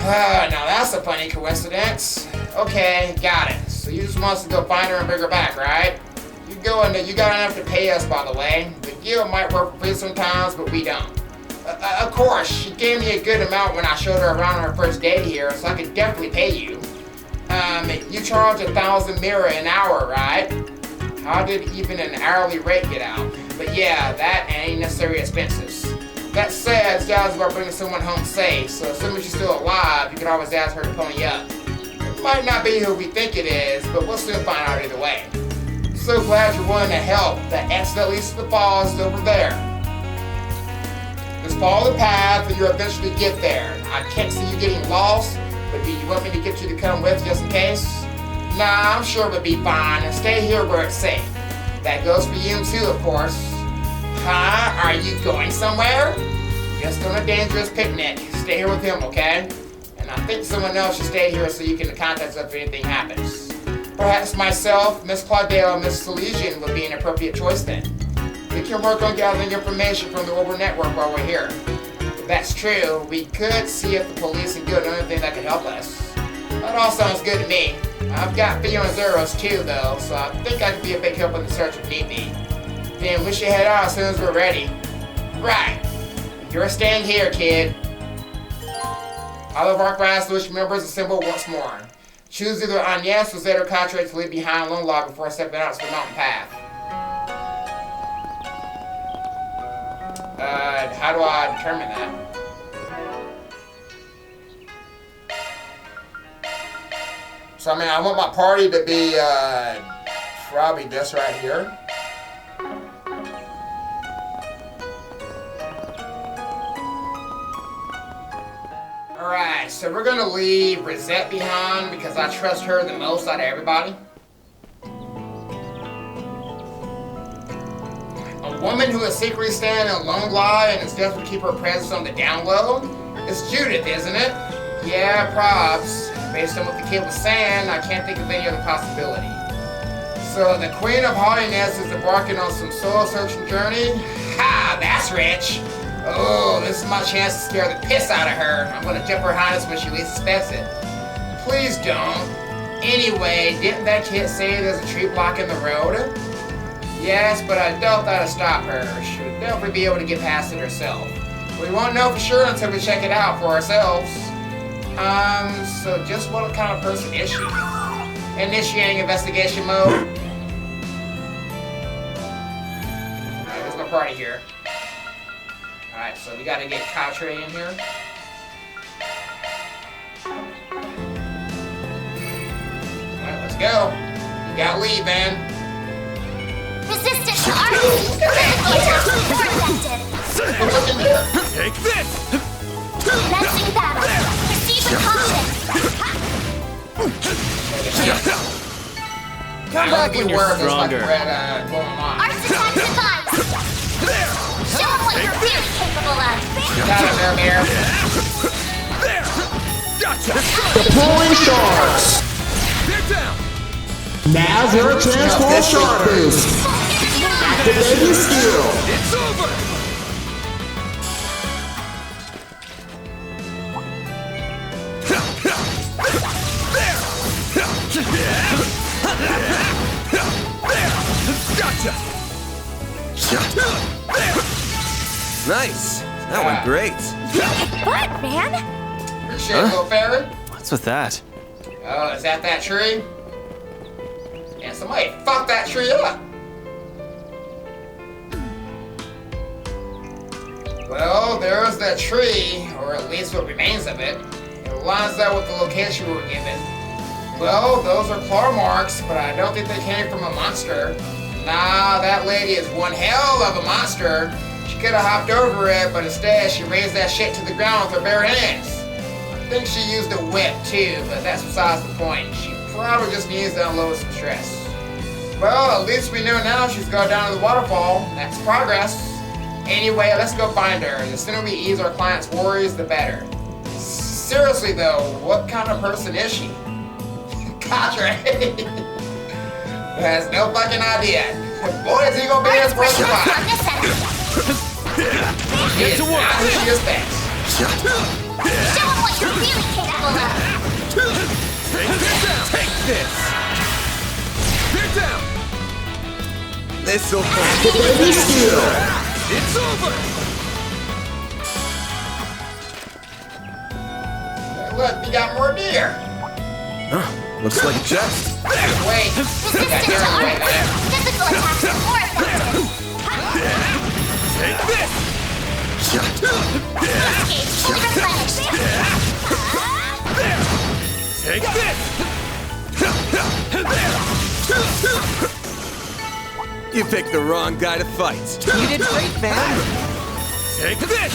Now that's a funny coincidence. Okay, got it. So you just want us to go find her and bring her back, right? You got enough to pay us, by the way. The guild might work for free sometimes, but we don't. Of course, she gave me a good amount when I showed her around on her first day here, so I could definitely pay you. You charge 1,000 mira an hour, right? How did even an hourly rate get out? But yeah, that and any necessary expenses. That said, it's just about bringing someone home safe, so assuming she's still alive, you can always ask her to pony up. It might not be who we think it is, but we'll soon find out either way. I'm so glad you're willing to help. The exit that leads to the falls is over there. Just follow the path and you'll eventually get there. I can't see you getting lost, but do you want me to get you to come with just in case? Nah, I'm sure it'll be fine, and stay here where it's safe. That goes for you too, of course. Huh? Are you going somewhere? Just on a dangerous picnic. Stay here with him, okay? And I think someone else should stay here so you can contact us if anything happens. Perhaps myself, Miss Claudel, and Miss Salesian would be an appropriate choice then. We can work on gathering information from the Orbital Network while we're here. If that's true, we could see if the police and guild know anything that could help us. That all sounds good to me. I've got Theo and Zeros too, though, so I think I could be a big help in the search if need be. Then we should head out as soon as we're ready. Right. You're staying here, kid. All of our grassroots members assemble once more. Choose either Agnes or Zed or Katre to leave behind Longlai before stepping out to the mountain path. How do I determine that? So, I mean, I want my party to be, probably this right here. Alright, so we're gonna leave Rosette behind because I trust her the most out of everybody. A woman who is secretly staying in longlai and is desperate to keep her presence on the down low? It's Judith, isn't it? Yeah, props. Based on what the kid was saying, I can't think of any other possibility. So the Queen of Haughtiness is embarking on some soul-searching journey? Ha! That's rich! Oh, this is my chance to scare the piss out of her. I'm gonna jump her highness when she least expects it. Please don't. Anyway, didn't that kid say there's a tree blocking the road? Yes, but I doubt that'll stop her. She'll definitely be able to get past it herself. We won't know for sure until we check it out for ourselves. So just what kind of person is she? Initiating investigation mode. Alright, there's my party here. Alright, so we gotta get Katre in here. Alright, let's go. You gotta leave, man. Resistance to arcane. Critical attack more effective. Take this! Commencing battle. Proceed with caution. Come back when you're stronger. Arts attack device. Show them what you're really capable of. Got him there, Mayor. Gotcha! Deploying shards. They're down! Now's your chance for a shard boost. Activating skill. It's over! Gotcha! Nice. That went great. What, man? Appreciate it, little fairy. What's with that? Oh, is that tree? Yeah, somebody fucked that tree up. Well, there's that tree, or at least what remains of it. It lines up with the location we were given. Well, those are claw marks, but I don't think they came from a monster. Nah, that lady is one hell of a monster. She could have hopped over it, but instead she raised that shit to the ground with her bare hands. I think she used a whip too, but that's besides the point. She probably just needs to unload some stress. Well, at least we know now she's going down to the waterfall. That's progress. Anyway, let's go find her. The sooner we ease our client's worries, the better. Seriously though, what kind of person is she? Katre has no fucking idea. Boy, is he gonna be his first spot. She is not who she is best. Show them what you're really capable of. Take this! They're down! This'll Activating skill. It's over! Hey, look, we got more deer. Huh, looks like a chest. Wait, Resistance to arcane. Physical attacks are more effective. Take this! Force gauge fully replenished. Take this! You picked the wrong guy to fight. You did great, man. Take this!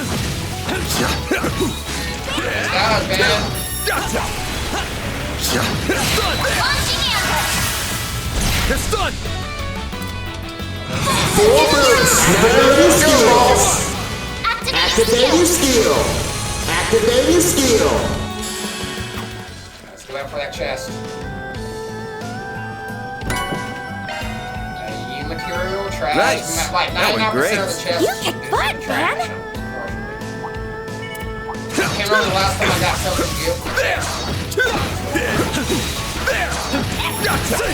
God, man. Gotcha! Launching ambush. It's done! Full boost. Activating skills. Activating skill. Activating skill. Let's go out for that chest. Material, trash. Nice. Like That went 99% great. of the chest. You kick butt, man. I can't remember the last time I got something good. Gotcha!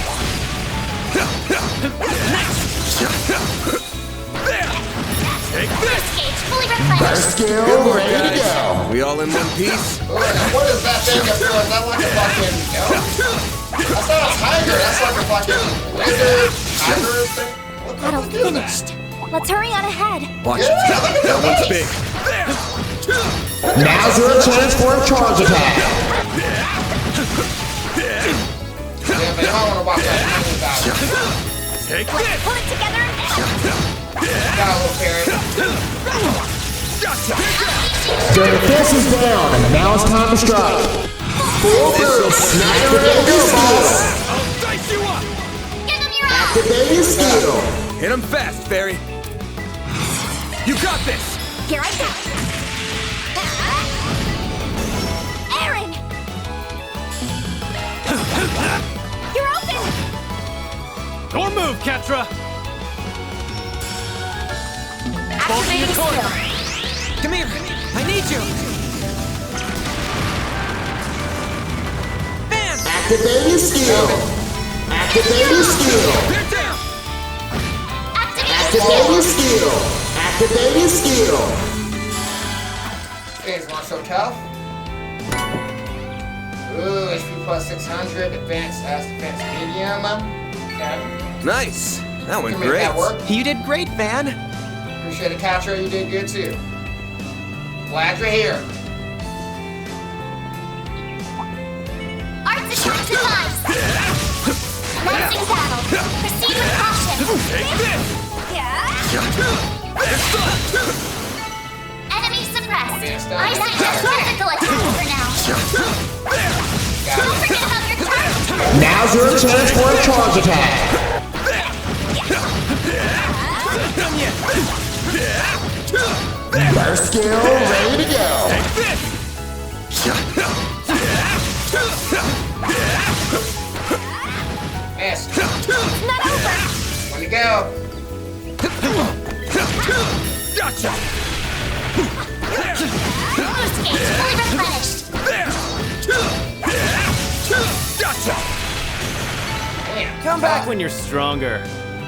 Take this! Force gauge fully replenished. Burst skill ready to go. We all in one piece? What is that thing up there? Is that like a fucking ghost? That's not a tiger. That's like a fucking lizard, tiger thing. What the Battle fuck is that? finished. Let's hurry on ahead. Watch Yeah, it. look at That that one's face. big. Now's your chance for a charge attack. Yeah, but I want to watch that movie about it. Take Let's this! pull it together and Got a little fairy. Gotcha! Their defense is down, and now it's time to strike. Full boost. Activating skill. I'll dice you up! give them your all. Activating skill. Hit him fast, Fairy. You got this! Here I go. Aaron! You're open! Your move, Ketra! Activating skill. Come here! I need you! Activating skill. Activating skill. They're down! Activating skill. Activating skill. Things not so tough. Ooh, HP plus 600, advanced as defense medium. Okay. Nice. That went You made great. that work. You did great, Van. Appreciate it, Catra. You did good too. Glad you're here. Arts attack device. Lancing battle. Proceed with caution. Take this! Enemy suppressed. Advanced I suggest physical attack for now. Don't forget about your turn. Now's your chance for a charge attack. Burst skill ready to go. Miss. Not over. When to go. Gotcha! Boost gauge fully replenished. Gotcha! Come back when you're stronger.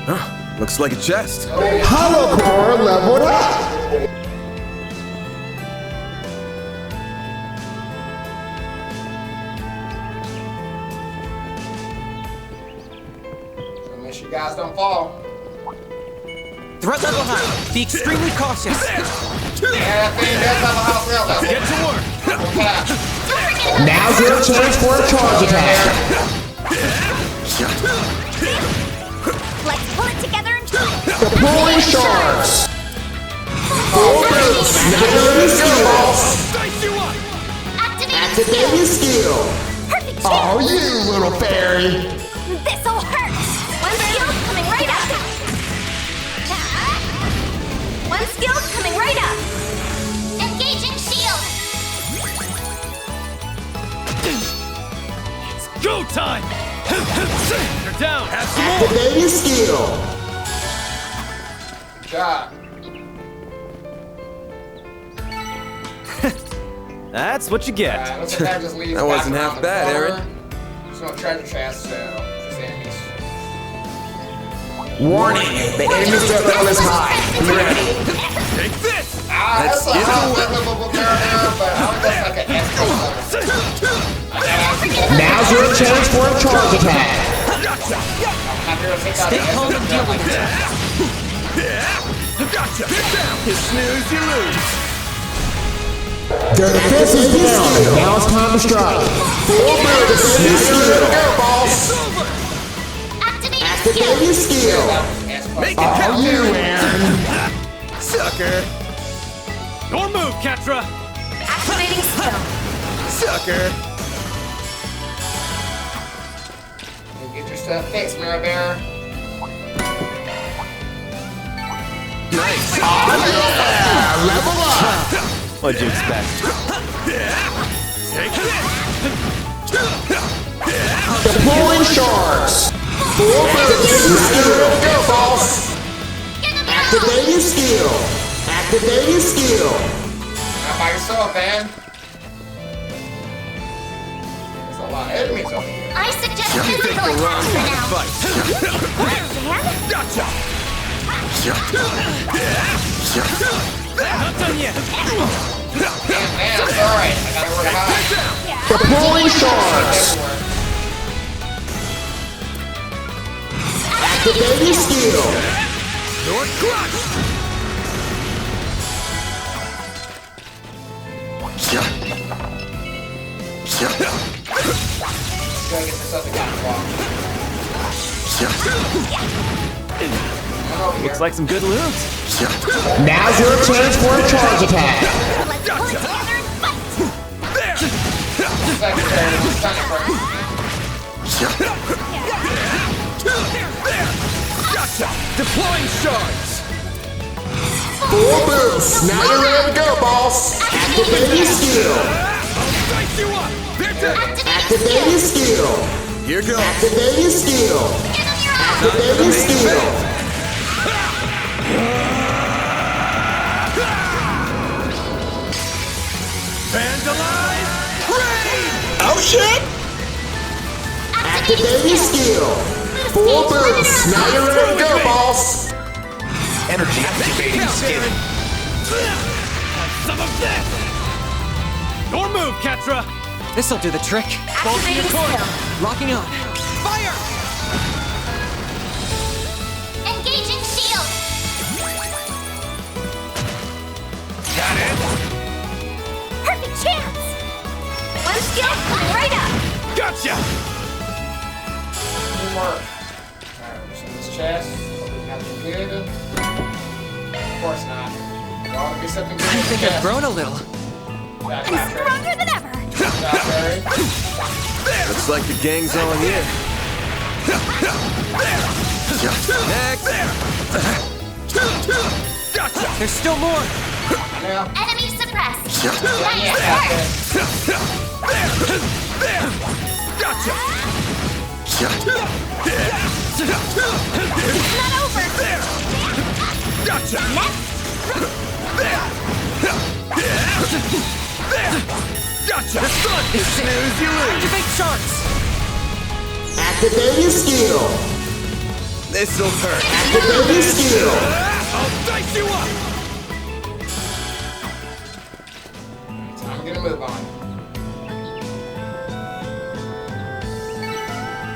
Huh, looks like a chest. Hollow core leveled up. So make sure you guys don't fall. Threat level high. Be extremely cautious. Yeah, that thing does have a high threat level. Get to work. Okay. Now's your chance for a charge attack. Let's pull it together and try. Deploying shards. Full boots. Activating skill. Dice you up! Activating skill. Perfect Oh, you little fairy. This'll hurt. One skill coming right up. One skill coming right up. Engaging shield. Go time! You're down! Have some more! Activating skill. Good job. That's what you get. Alright, looks like that just leaves That wasn't back half around bad, the Aaron. corner. There's no treasure chest, so just enemies. Warning, the enemy threat level is high. Be ready. Take this! That's a high level character, but I would guess like an extra level. Now's your chance for a charge attack. Stay calm and deal with it. Gotcha! Get down! You snooze, you lose. Their defense is down, and now it's time to strike. Full boots. Skill. Activating skill. Make it Oh, count, you, Aaron. Aaron. Sucker! Your move, Ketra! Activating skill. Sucker! Get your stuff fixed, Mirror Bear. Nice! Oh, yeah! Level up. What'd you expect? Take this! Deploying shards. Full boots. Skill. Go, boss. Activating skill. Activating skill. Not by yourself, man. There's a lot of enemies over here. I suggest physical attack for now. Gotcha! Not done yet! Damn, man, I'm sorry. I gotta work hard. Deploying shards. Activating skill. Your clutch! Gotta get this other guy involved. Looks like some good loot. Now's your chance for a charge attack. Let's pull it together and fight. Secretary was kind of Gotcha! Deploying shards! Full boost. Now you're ready to go, boss. Activate your skill. Activate your skill. Here goes. Activate your skill. Activate your skill. Vandalize! Raid! Oh shit! Activate your skill. Full boost. Now you're ready to go, boss. Energy activating skill. Some of this! Your move, Ketra! This'll do the trick. Bolt in your corner! Locking on. Fire! Engaging shield. Got it! Perfect chance. One skill, right up. Gotcha! Teamwork. Alright, in this chest. Hopefully nothing good. Of course not. Well, it'll be something good. I think I've grown a little. Stronger than ever. Looks like the gang's on you. Next. There's still more. Enemy suppressed. Nice It's not over. Next. Gotcha! Snooze, you lose. Activate charts. Activate your skill. This'll hurt. Activate your skill. I'll dice you up! Time to get a move on.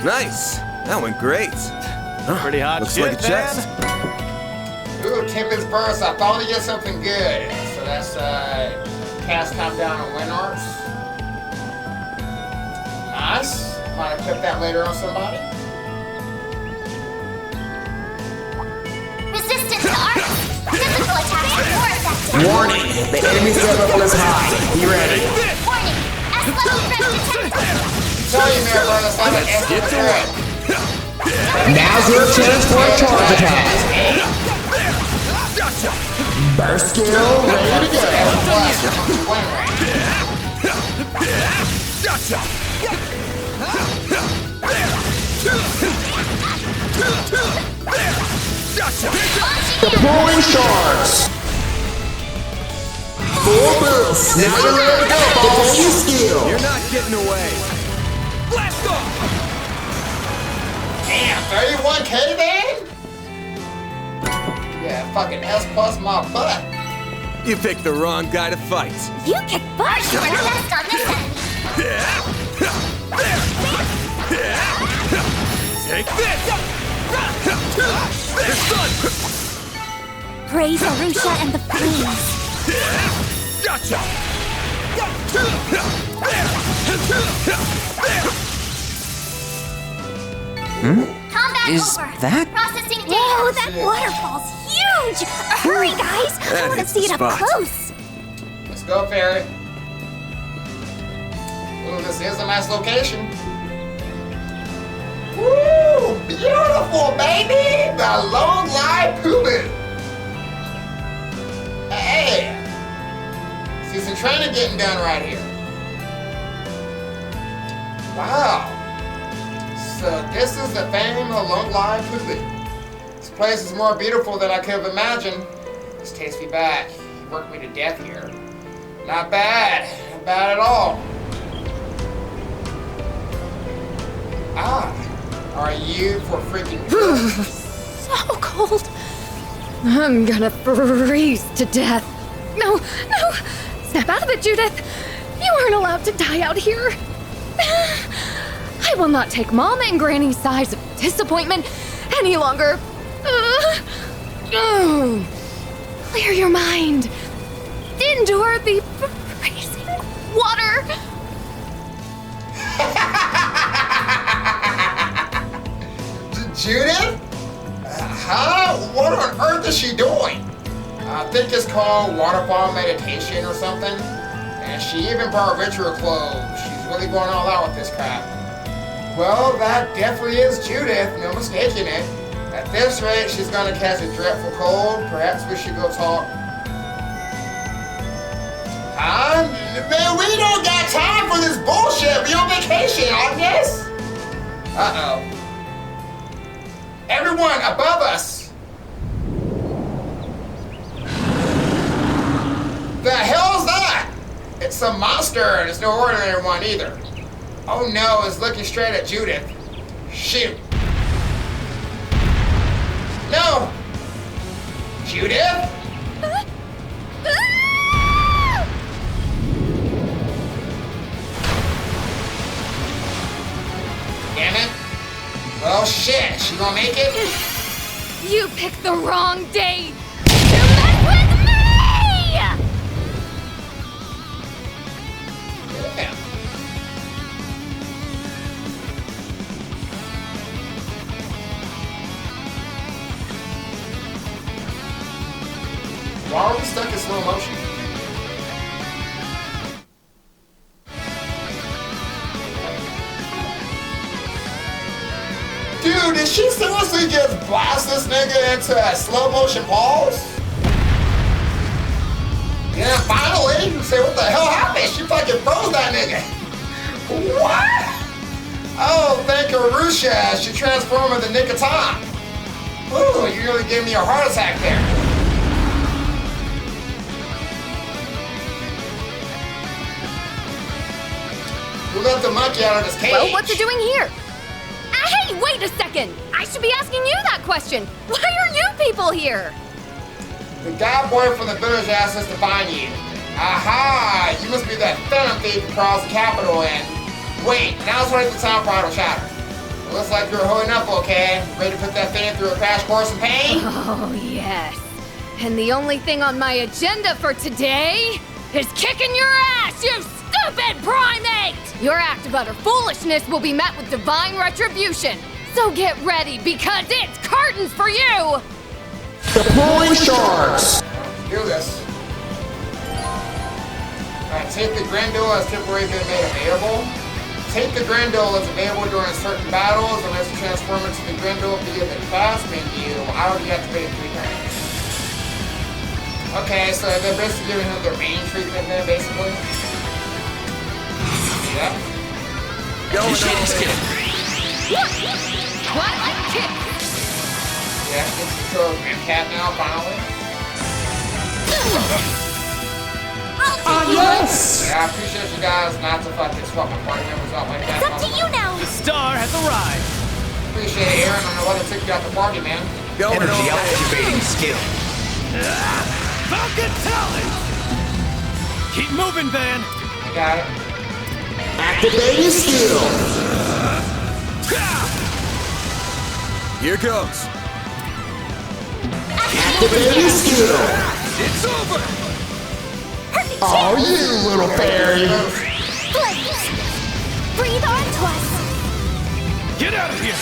Nice. That went great. Pretty hot Looks shit, like a chest. Ooh, Tempest Burst. I finally get something good. So that's cast countdown on win arts. Nice. Might equip that later on somebody. Resistance to arts. Physical attacks are more effective. Warning, the enemy's level is high. Be ready. Warning. S-level threat detected. Tell you, Mirror Brothers, I'm an extra threat. Now's your chance for a charge attack. Burst skill ready to go. Gotcha! Gotcha! Deploying shards. Full boost. Now you're ready to go, boss. Your skill. You're not getting away. Blast off! Damn, 31K then? Yeah, fucking S plus my butt. You picked the wrong guy to fight. You kick butt. You're the best on this enemy. Take this! Praise Arusha and the flames. Gotcha! Combat Is over. that? Processing data. Whoa, that waterfall's huge. Hurry, guys. I That want to hits see the it up spot. close. Let's go, Fairy. Ooh, this is a nice location. Woo! Beautiful, baby! The longlai Pulu. Hey! See some training getting done right here. Wow. So this is the fame of longlai Pulu. This place is more beautiful than I could have imagined. This takes me back. You worked me to death here. Not bad. Not bad at all. Ah. Are you for freaking So cold. I'm gonna freeze to death. No, no. Snap out of it, Judith. You aren't allowed to die out here. I will not take Mom and Granny's sighs of disappointment any longer. Clear your mind. Endure the freezing water. Judith? Huh? What on earth is she doing? I think it's called waterfall meditation or something. And she even brought ritual clothes. She's really going all out with this crap. Well, that definitely is Judith, no mistaking it. At this rate, she's gonna catch a dreadful cold. Perhaps we should go talk Man, we don't got time for this bullshit. We on vacation, Agnes. Uh-oh. Everyone above us. The hell's that? It's a monster, and it's no ordinary one either. Oh no, it's looking straight at Judith. Shoot. No! Judith? Damn it. Well, shit. She gonna make it? You picked the wrong day to mess with me! Yeah. Why are we stuck in slow motion? Dude, did she seriously just blast this nigga into a slow motion pause? Yeah, finally! Say, what the hell happened? She fucking froze that nigga. What? Oh, thank Arusha. She transformed in the nick of time. Ooh, you really gave me a heart attack there. Who let the monkey out of this cage? Well, what's it doing here? Hey, wait a second! I should be asking you that question! Why are you people here? The guy boy from the village asked us to find you. Aha! You must be that phantom thief who crossed the capital and... Wait, now's right at the time for idle chatter. It looks like you're holding up okay. Ready to put that thing through a crash course in pain? Oh, yes. And the only thing on my agenda for today is kicking your ass, you stupid primate! Your act of utter foolishness will be met with divine retribution. So get ready, because it's curtains for you! Deploying sharks! Let's do this. Alright, take the Grendel as temporarily been made available. Take the Grendel as available during certain battles unless you transform into the Grendel via the class menu. I already activated 3 turns. Okay, so they're basically giving him their main treatment then, basically. Yeah. Initiating skill. Twilight kick! Yeah, get control of Cat now, finally. Yes! Yeah, I appreciate you guys not to fucking swap my party members out like that. It's up to you now. The star has arrived. Appreciate it, Aaron. I don't know why they took you out the party, man. Energy activating skill. Falcon talent! Keep moving, Van. Got it. Activating skill! Here goes. Activating skill! It's over! Oh, you little fairy! Breathe onto us. Get out of here!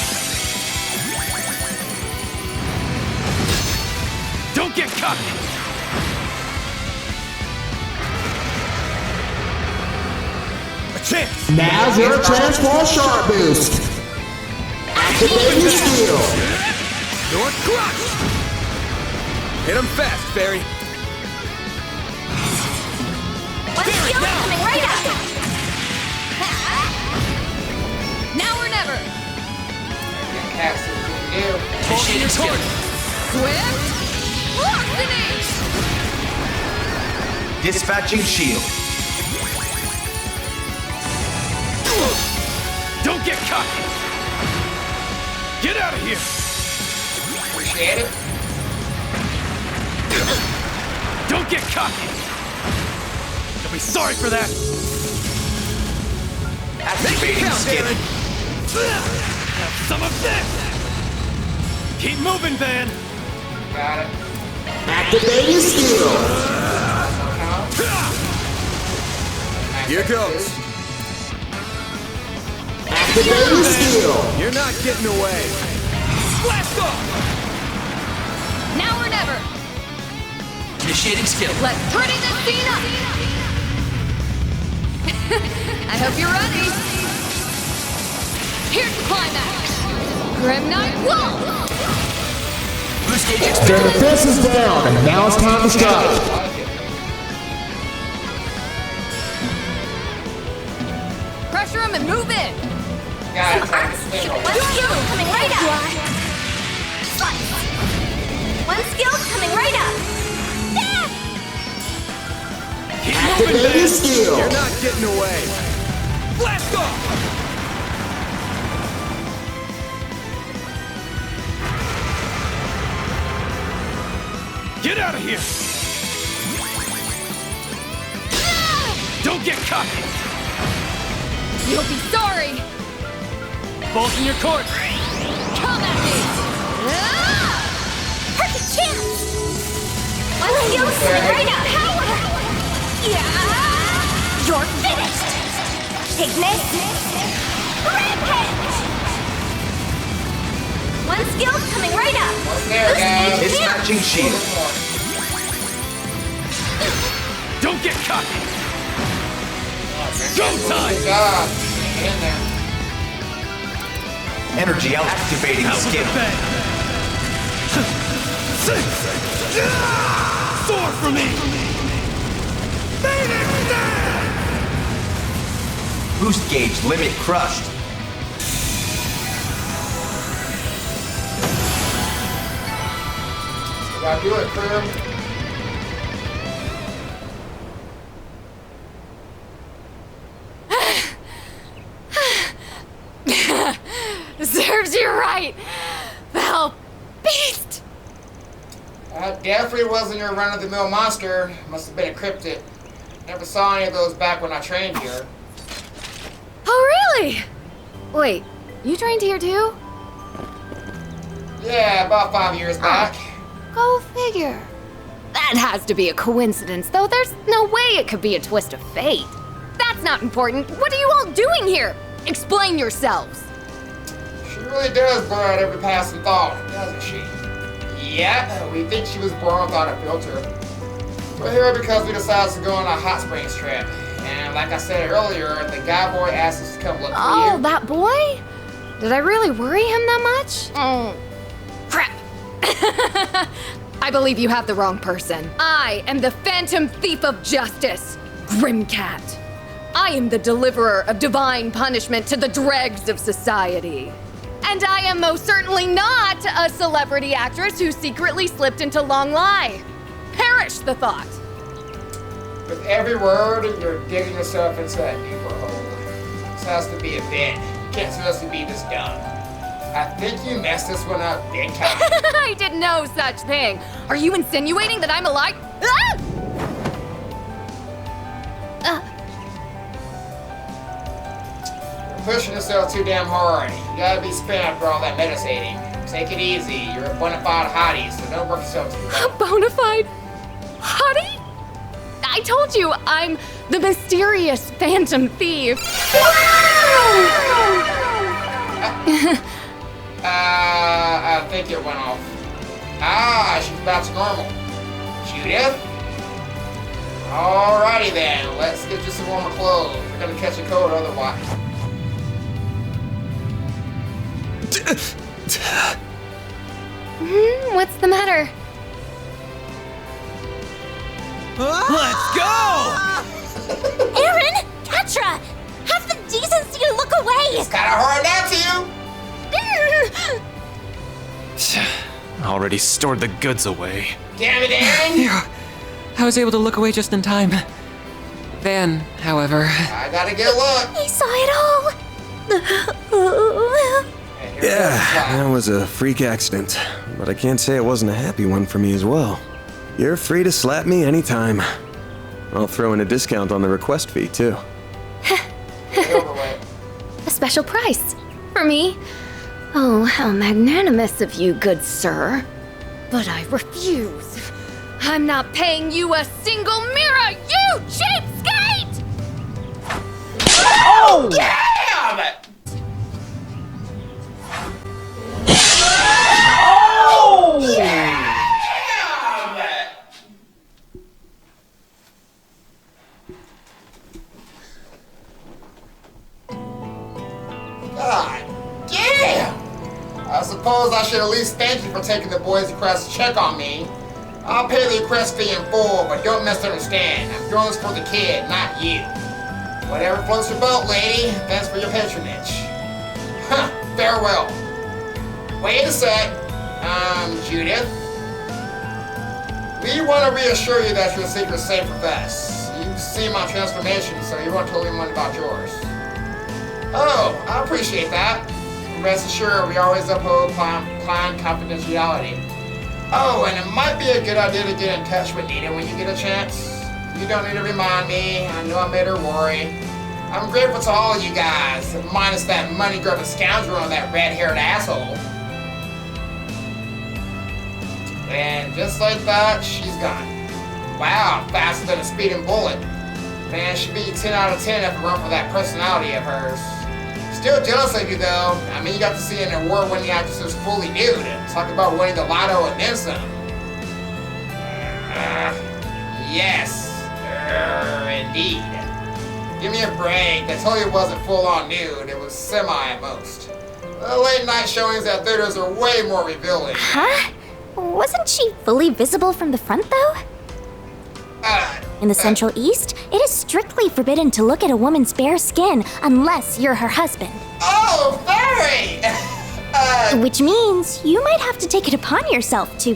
Don't get cocky! A chance! Now's your transform shark boost! Activating skill! You're crushed! Hit him fast, Fairy. Coming right up. Now or never! Cats, what you can do. Initiating skill. Swift velocity! Dispatching shield. Don't get cocky! Get out of here! Appreciate it. Don't get cocky! You'll be sorry for that! Activating skill. Have some of this! Keep moving, Van! Got it. Activating skill! Here goes. Activating skill! You're not getting away. Blast off! Now or never! Initiating skill. Let's turn this scene up! I hope you're ready! Here's the climax! Grim Knight Wall! Boost gauge Their expanded. defense is down, and now it's time to strike. pressure him and move in. Got it, time to spin over. One skill coming right up. Slice. One skill coming right up. Activating skill. You're not getting away. Blast off! Get out of here! Don't get cocky! You'll be sorry. Balls in your court! Come at me. Perfect chance. One skill coming right up. Yeah. You're finished. Take this. Rampage. One skill coming right up. There, guys. Dispatching shield. Don't get cocky! Go time! Good job. Get in there. Energy activating skill. Soar for me! Boost gauge limit crushed. Gotta do it, crew. Serves you right, foul beast. That definitely wasn't your run-of-the-mill monster. Must have been a cryptid. Never saw any of those back when I trained here. Oh, really? Wait, you trained here too? Yeah, about 5 years back. Go figure. That has to be a coincidence, though there's no way it could be a twist of fate. That's not important. What are you all doing here? Explain yourselves. She really does blur out every passing thought, doesn't she? Yep, we think she was born without a filter. We're here because we decided to go on a hot springs trip. And like I said earlier, the guy boy asked us to come look for you. Oh, that boy? Did I really worry him that much? Oh, crap. I believe you have the wrong person. I am the Phantom Thief of Justice, Grimcat. I am the deliverer of divine punishment to the dregs of society. And I am most certainly not a celebrity actress who secretly slipped into longlai. Perish the thought. With every word, you're digging yourself into that deeper hole. This has to be a bit. You can't seriously be this dumb. I think you messed this one up big time. I did no such thing. Are you insinuating that I'm alive? Ah! You're pushing yourself too damn hard. You gotta be spent after all that meditating. Take it easy. You're a bona fide hottie, so don't work yourself too A hard. bona fide hottie? I told you, I'm the mysterious Phantom Thief. I think it went off. Ah, she's back to normal. Judith? Alrighty then, let's get you some warmer clothes. You're gonna catch a cold otherwise. What's the matter? Let's go! Aaron! Ketra! Have the decency to look away! It's kinda hard not to! Already stored the goods away. Damn it, Aaron! Phew. I was able to look away just in time. Van, however... I gotta get a look. He saw it all! Yeah, that was a freak accident. But I can't say it wasn't a happy one for me as well. You're free to slap me anytime. I'll throw in a discount on the request fee, too. A special price for me? Oh, how magnanimous of you, good sir. But I refuse. I'm not paying you a single mirror, you cheapskate! Oh! Damn! Oh! Damn! God damn! I suppose I should at least thank you for taking the boys' request to check on me. I'll pay the request fee in full, but don't misunderstand. I'm doing this for the kid, not you. Whatever floats your boat, lady. Thanks for your patronage. Huh, farewell. Wait a sec, Judith. We want to reassure you that your secret's safe with us. You've seen my transformation, so you won't tell anyone about yours. Oh, I appreciate that. Rest assured, we always uphold client confidentiality. Oh, and it might be a good idea to get in touch with Nita when you get a chance. You don't need to remind me. I know I made her worry. I'm grateful to all of you guys, minus that money-grubbing scoundrel and that red-haired asshole. And just like that, she's gone. Wow, faster than a speeding bullet. Man, she'd be 10 out of 10 if it weren't for that personality of hers. Still jealous of you, though. I mean, you got to see an award-winning actress fully nude. Talk about winning the lotto and then some. Yes. Indeed. Give me a break. I told you it wasn't full-on nude. It was semi at most. The late-night showings at theaters are way more revealing. Huh? Wasn't she fully visible from the front, though? In the Central East, it is strictly forbidden to look at a woman's bare skin unless you're her husband. Oh, Fairy! Which means you might have to take it upon yourself to...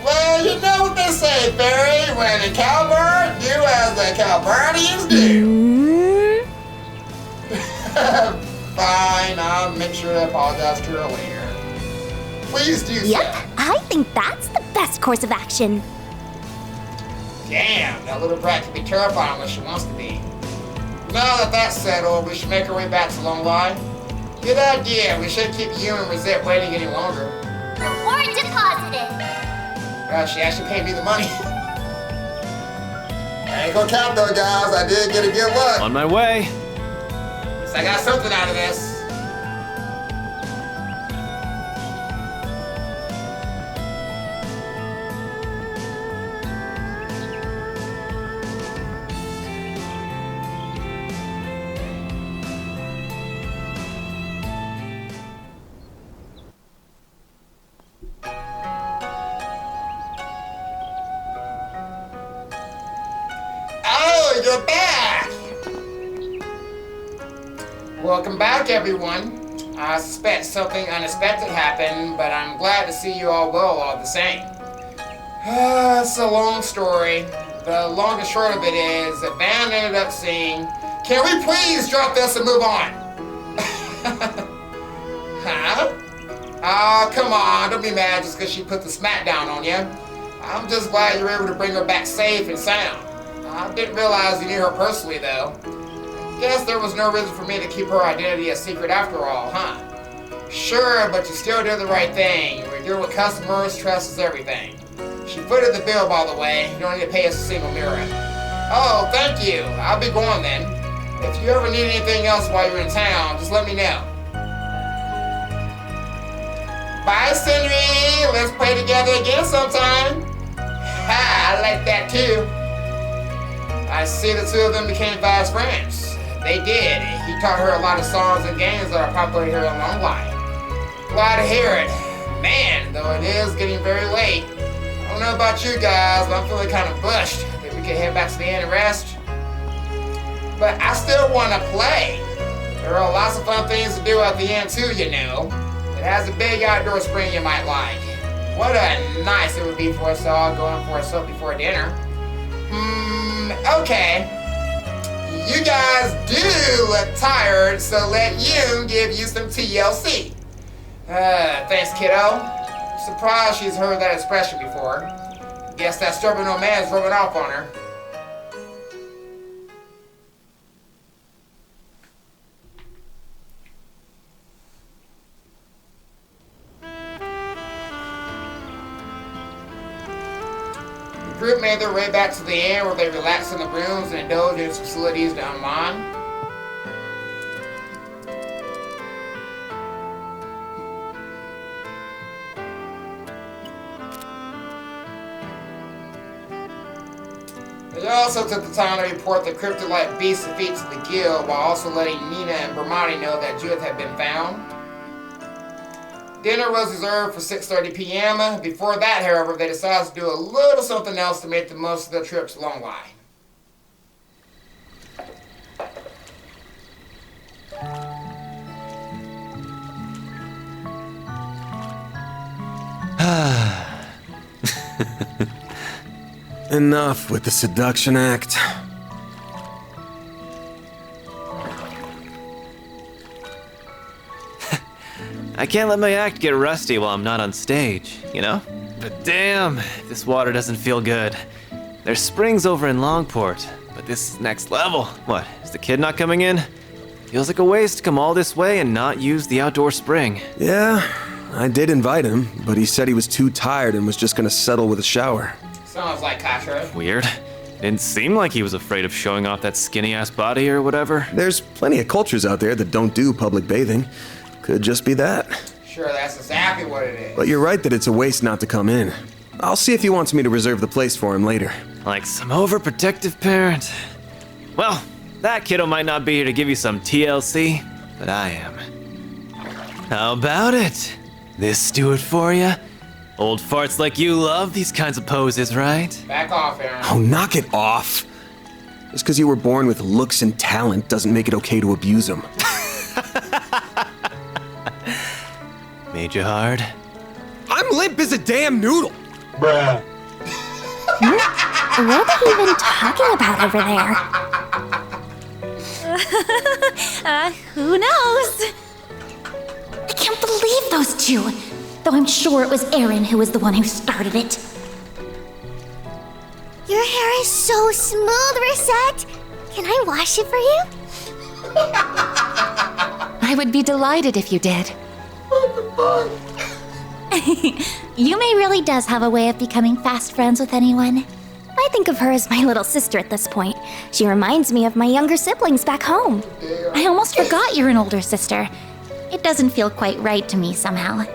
Well, you know what they say, Fairy. When a cowbird, do as the cowbirdians do. Fine, I'll make sure to apologize to her later. Please do so. Yep, I think that's the best course of action. Damn, that little brat can be terrifying when she wants to be. Now that that's settled, we should make our way back to Longlai. Good idea. We shouldn't keep you and Rosette waiting any longer. Reward deposited. She actually paid me the money. I ain't gonna count though, guys. I did get a good look. On my way. At least I got something out of this. You're back! Welcome back, everyone. I suspect something unexpected happened, but I'm glad to see you all well all the same. It's a long story. The long and short of it is that Van ended up saying, "Can we please drop this and move on?" Huh? Oh, come on, don't be mad just because she put the smackdown on you. I'm just glad you were able to bring her back safe and sound. I didn't realize you knew her personally, though. Guess there was no reason for me to keep her identity a secret after all, huh? Sure, but you still did the right thing. You were dealing with customers, trust is everything. She footed the bill, by the way. You don't need to pay us a single mirror. Oh, thank you. I'll be going then. If you ever need anything else while you're in town, just let me know. Bye, Sindri. Let's play together again sometime. Ha, I like that too. I see the two of them became fast friends. They did. He taught her a lot of songs and games that are popular here in Longlai. Glad to hear it. Man, though it is getting very late. I don't know about you guys, but I'm feeling kind of bushed. Think we can head back to the inn and rest? But I still want to play. There are lots of fun things to do at the inn too, you know. It has a big outdoor spring you might like. What a nice it would be for us all going for a soak before dinner. Okay. You guys do look tired, so let Yoon give you some TLC. Thanks, kiddo. Surprised she's heard that expression before. Guess that stubborn old man's rubbing off on her. The group made their way back to the inn where they relaxed in the rooms and indulged in its facilities to unwind. They also took the time to report the cryptolite beast's defeat to the guild while also letting Nina and Bermani know that Judith had been found. Dinner was reserved for 6:30 p.m. Before that, however, they decided to do a little something else to make the most of their trip to Longlai. Enough with the seduction act. I can't let my act get rusty while I'm not on stage, you know? But damn, this water doesn't feel good. There's springs over in Longport, but this is next level. What, is the kid not coming in? Feels like a waste to come all this way and not use the outdoor spring. Yeah, I did invite him, but he said he was too tired and was just gonna settle with a shower. Sounds like Kasha. Weird. Didn't seem like he was afraid of showing off that skinny-ass body or whatever. There's plenty of cultures out there that don't do public bathing. Could just be that. Sure, that's exactly what it is. But you're right that it's a waste not to come in. I'll see if he wants me to reserve the place for him later. Like some overprotective parent. Well, that kiddo might not be here to give you some TLC, but I am. How about it? This do it for you? Old farts like you love these kinds of poses, right? Back off, Aaron. Oh, knock it off. Just because you were born with looks and talent doesn't make it okay to abuse them. Made you hard? I'm limp as a damn noodle. Bruh. What are they even talking about over there? Who knows? I can't believe those two. Though I'm sure it was Aaron who was the one who started it. Your hair is so smooth, Rosette. Can I wash it for you? I would be delighted if you did. Yume really does have a way of becoming fast friends with anyone. I think of her as my little sister at this point. She reminds me of my younger siblings back home. I almost forgot you're an older sister. It doesn't feel quite right to me somehow.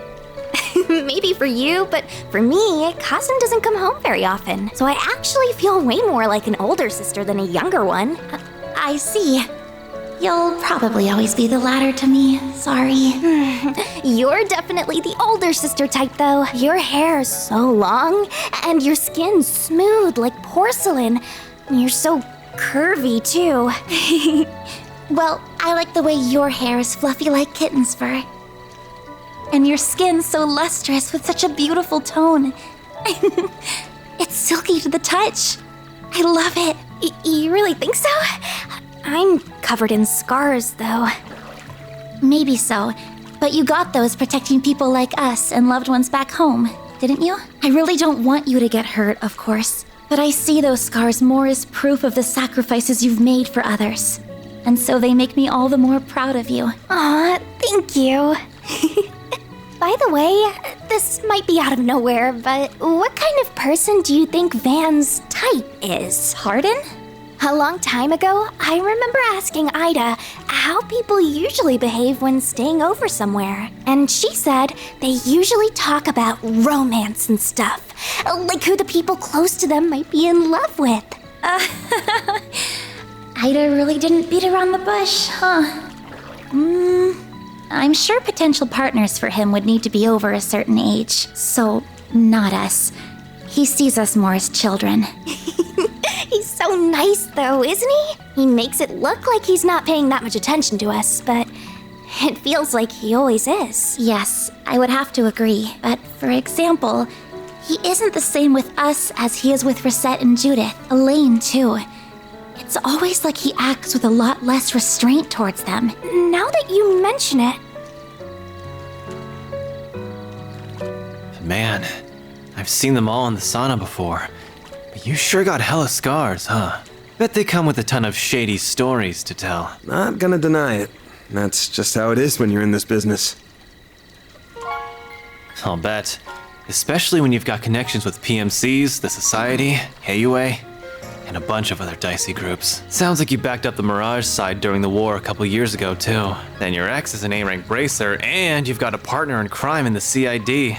Maybe for you, but for me, Kazen doesn't come home very often. So I actually feel way more like an older sister than a younger one. I see. You'll probably always be the latter to me. Sorry. You're definitely the older sister type, though. Your hair is so long, and your skin's smooth like porcelain. You're so curvy, too. Well, I like the way your hair is fluffy like kitten's fur. And your skin's so lustrous with such a beautiful tone. It's silky to the touch. I love it. You really think so? I'm covered in scars, though. Maybe so, but you got those protecting people like us and loved ones back home, didn't you? I really don't want you to get hurt, of course, but I see those scars more as proof of the sacrifices you've made for others. And so they make me all the more proud of you. Aw, thank you. By the way, this might be out of nowhere, but what kind of person do you think Van's type is? Pardon? A long time ago, I remember asking Ida how people usually behave when staying over somewhere. And she said they usually talk about romance and stuff, like who the people close to them might be in love with. Ida really didn't beat around the bush, huh? I'm sure potential partners for him would need to be over a certain age, so not us. He sees us more as children. He's so nice, though, isn't he? He makes it look like he's not paying that much attention to us, but it feels like he always is. Yes, I would have to agree. But for example, he isn't the same with us as he is with Rosette and Judith. Elaine, too. It's always like he acts with a lot less restraint towards them. Now that you mention it... Man, I've seen them all in the sauna before. But you sure got hella scars, huh? Bet they come with a ton of shady stories to tell. Not gonna deny it. That's just how it is when you're in this business. I'll bet. Especially when you've got connections with PMCs, the Society, AUA, and a bunch of other dicey groups. Sounds like you backed up the Mirage side during the war a couple years ago, too. Then your ex is an A-rank bracer, and you've got a partner in crime in the CID.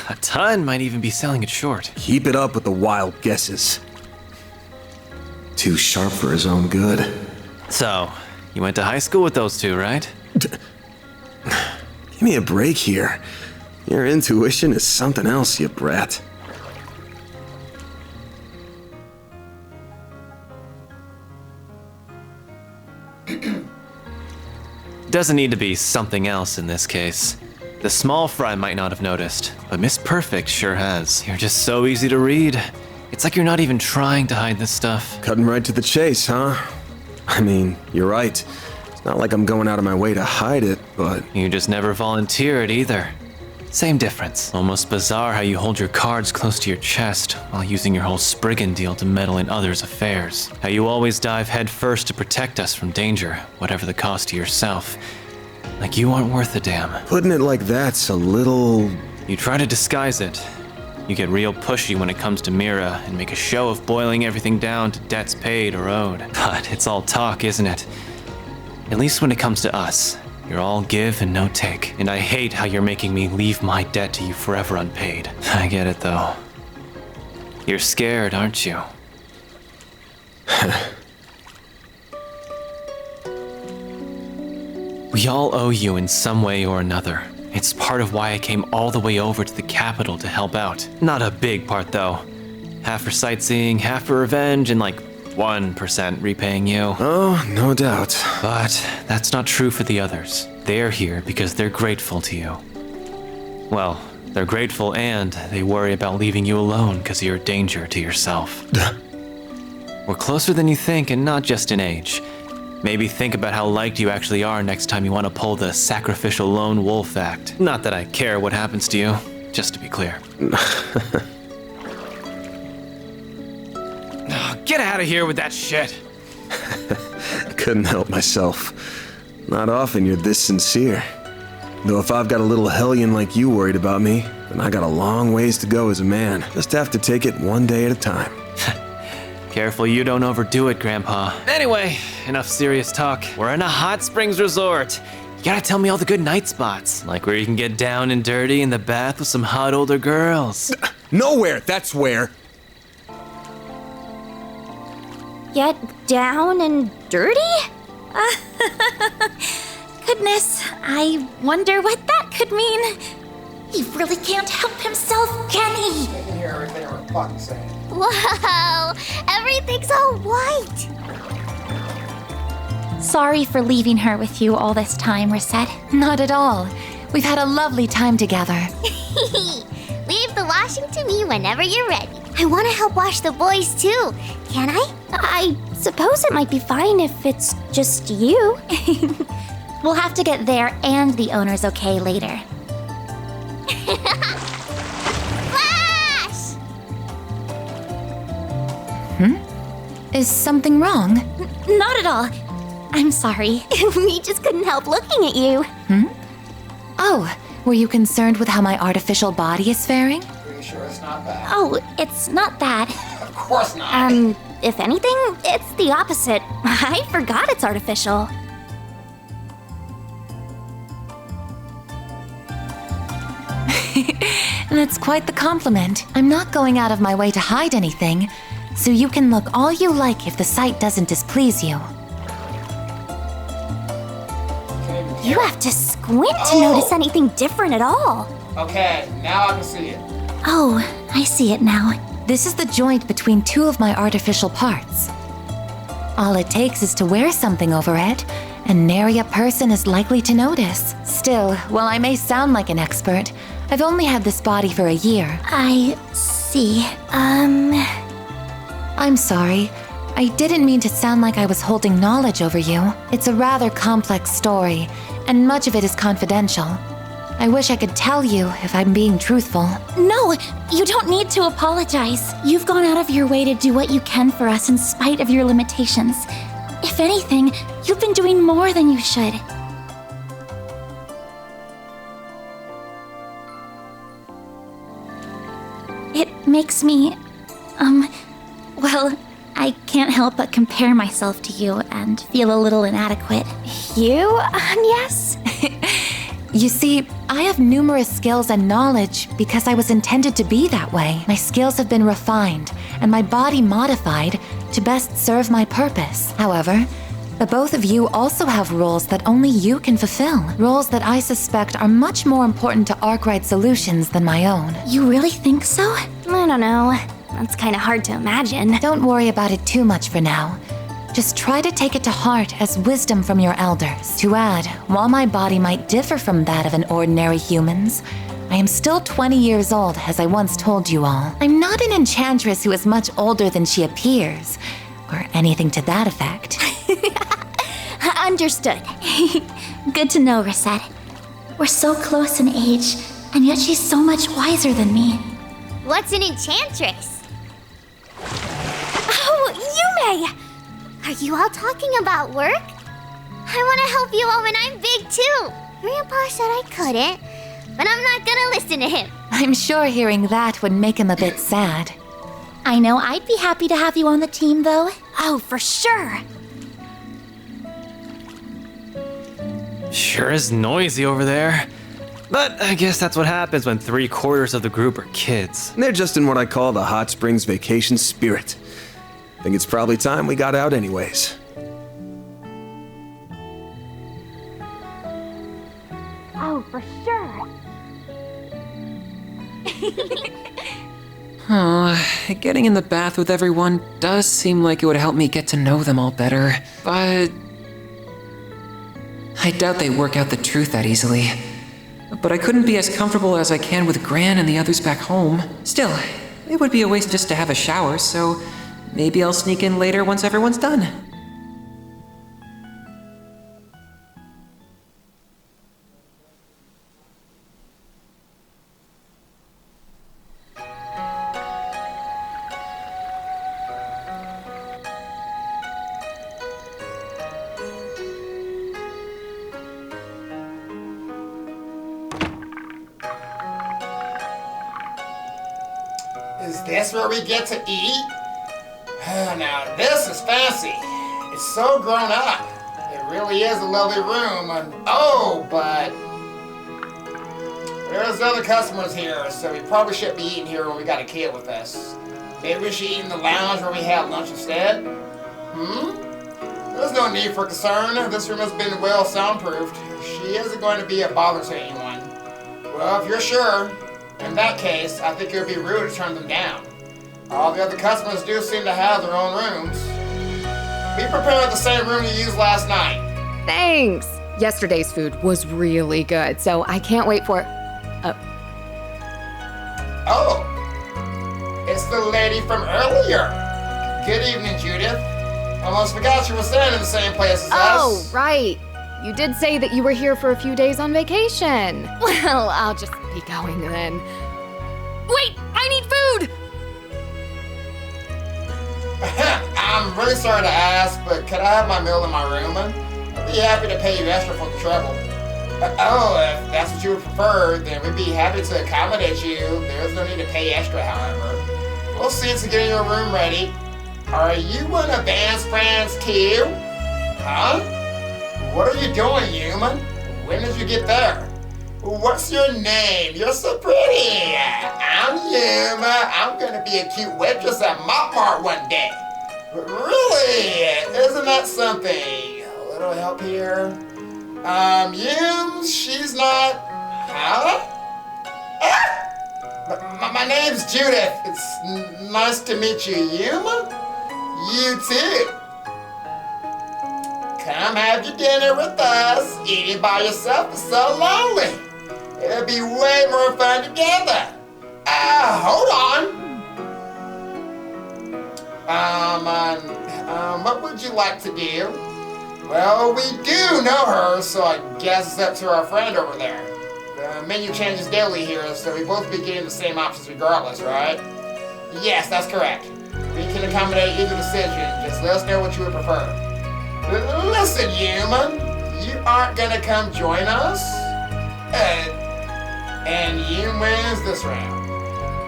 A ton might even be selling it short. Keep it up with the wild guesses. Too sharp for his own good. So, you went to high school with those two, right? Give me a break here. Your intuition is something else, you brat. Doesn't need to be something else in this case. The small fry might not have noticed, but Miss Perfect sure has. You're just so easy to read. It's like you're not even trying to hide this stuff. Cutting right to the chase, huh? I mean, you're right. It's not like I'm going out of my way to hide it, but... You just never volunteer it either. Same difference. Almost bizarre how you hold your cards close to your chest while using your whole Spriggan deal to meddle in others' affairs. How you always dive head first to protect us from danger, whatever the cost to yourself. Like you aren't worth a damn. Putting it like that's a little... You try to disguise it. You get real pushy when it comes to Mira and make a show of boiling everything down to debts paid or owed. But it's all talk, isn't it? At least when it comes to us. You're all give and no take. And I hate how you're making me leave my debt to you forever unpaid. I get it, though. You're scared, aren't you? We all owe you in some way or another. It's part of why I came all the way over to the capital to help out. Not a big part, though. Half for sightseeing, half for revenge, and like 1% repaying you. Oh, no doubt. But that's not true for the others. They're here because they're grateful to you. Well, they're grateful and they worry about leaving you alone because you're a danger to yourself. We're closer than you think, and not just in age. Maybe think about how liked you actually are next time you want to pull the sacrificial lone wolf act. Not that I care what happens to you, just to be clear. Get out of here with that shit! Couldn't help myself. Not often you're this sincere. Though if I've got a little hellion like you worried about me, then I got a long ways to go as a man. Just have to take it one day at a time. Careful you don't overdo it, Grandpa. Anyway, enough serious talk. We're in a hot springs resort. You gotta tell me all the good night spots, like where you can get down and dirty in the bath with some hot older girls. Nowhere, that's where. Get down and dirty? Goodness, I wonder what that could mean. He really can't help himself, can he? I can hear everything we're fucking saying. Wow, everything's all white. Sorry for leaving her with you all this time, Reset. Not at all. We've had a lovely time together. Leave the washing to me whenever you're ready. I want to help wash the boys too. Can I? I suppose it might be fine if it's just you. We'll have to get there and the owner's okay later. Flash! Is something wrong? Not at all. I'm sorry. We just couldn't help looking at you. Oh, were you concerned with how my artificial body is faring? Pretty sure it's not bad. Oh, it's not that. Of course not. If anything, it's the opposite. I forgot it's artificial. That's quite the compliment. I'm not going out of my way to hide anything, so you can look all you like if the sight doesn't displease you. You have to squint to notice anything different at all. Okay, now I can see it. Oh, I see it now. This is the joint between two of my artificial parts. All it takes is to wear something over it, and nary a person is likely to notice. Still, while I may sound like an expert, I've only had this body for a year. I see. I'm sorry. I didn't mean to sound like I was holding knowledge over you. It's a rather complex story, and much of it is confidential. I wish I could tell you if I'm being truthful. No, you don't need to apologize. You've gone out of your way to do what you can for us in spite of your limitations. If anything, you've been doing more than you should. It makes me, well, I can't help but compare myself to you and feel a little inadequate. You, yes? You see, I have numerous skills and knowledge because I was intended to be that way. My skills have been refined and my body modified to best serve my purpose. However, the both of you also have roles that only you can fulfill. Roles that I suspect are much more important to Arkwright Solutions than my own. You really think so? I don't know. That's kind of hard to imagine. Don't worry about it too much for now. Just try to take it to heart as wisdom from your elders. To add, while my body might differ from that of an ordinary human's, I am still 20 years old, as I once told you all. I'm not an enchantress who is much older than she appears, or anything to that effect. Understood. Good to know, Rosette. We're so close in age, and yet she's so much wiser than me. What's an enchantress? Oh, Yume! Are you all talking about work? I want to help you all when I'm big too. Grandpa said I couldn't, but I'm not gonna listen to him. I'm sure hearing that would make him a bit sad. I know I'd be happy to have you on the team, though. Oh, for sure. Sure is noisy over there. But I guess that's what happens when 3/4 of the group are kids. They're just in what I call the Hot Springs vacation spirit. Think it's probably time we got out anyways. Oh, for sure. Oh, getting in the bath with everyone does seem like it would help me get to know them all better, but I doubt they work out the truth that easily. But I couldn't be as comfortable as I can with Gran and the others back home. Still, it would be a waste just to have a shower, so maybe I'll sneak in later once everyone's done. Is this where we get to eat? Now this is fancy. It's so grown up. It really is a lovely room. But there's other customers here, so we probably shouldn't be eating here when we got a kid with us. Maybe we should eat in the lounge where we have lunch instead? There's no need for concern. This room has been well soundproofed. She isn't going to be a bother to anyone. Well, if you're sure, in that case, I think it would be rude to turn them down. All the other customers do seem to have their own rooms. We prepared the same room you used last night. Thanks! Yesterday's food was really good, so I can't wait for... Oh! It's the lady from earlier. Good evening, Judith. Almost forgot you were staying in the same place as us. Oh, right. You did say that you were here for a few days on vacation. Well, I'll just be going then. Wait! I need food! I'm really sorry to ask, but could I have my meal in my room? I'd be happy to pay you extra for the trouble. If that's what you would prefer, then we'd be happy to accommodate you. There's no need to pay extra, however. We'll see to getting your room ready. Are you one of Van's friends too? Huh? What are you doing, human? When did you get there? What's your name? You're so pretty. I'm Yuma. I'm gonna be a cute waitress at Mop Mart one day. Really? Isn't that something? A little help here. Yum, she's not... Huh? My name's Judith. It's nice to meet you, Yuma. You too. Come have your dinner with us. Eating by yourself is so lonely. It'll be way more fun together. Hold on. What would you like to do? Well, we do know her, so I guess it's up to our friend over there. The menu changes daily here, so we both be getting the same options regardless, right? Yes, that's correct. We can accommodate either decision. Just let us know what you would prefer. Listen, human. You aren't gonna come join us? And you wins this round.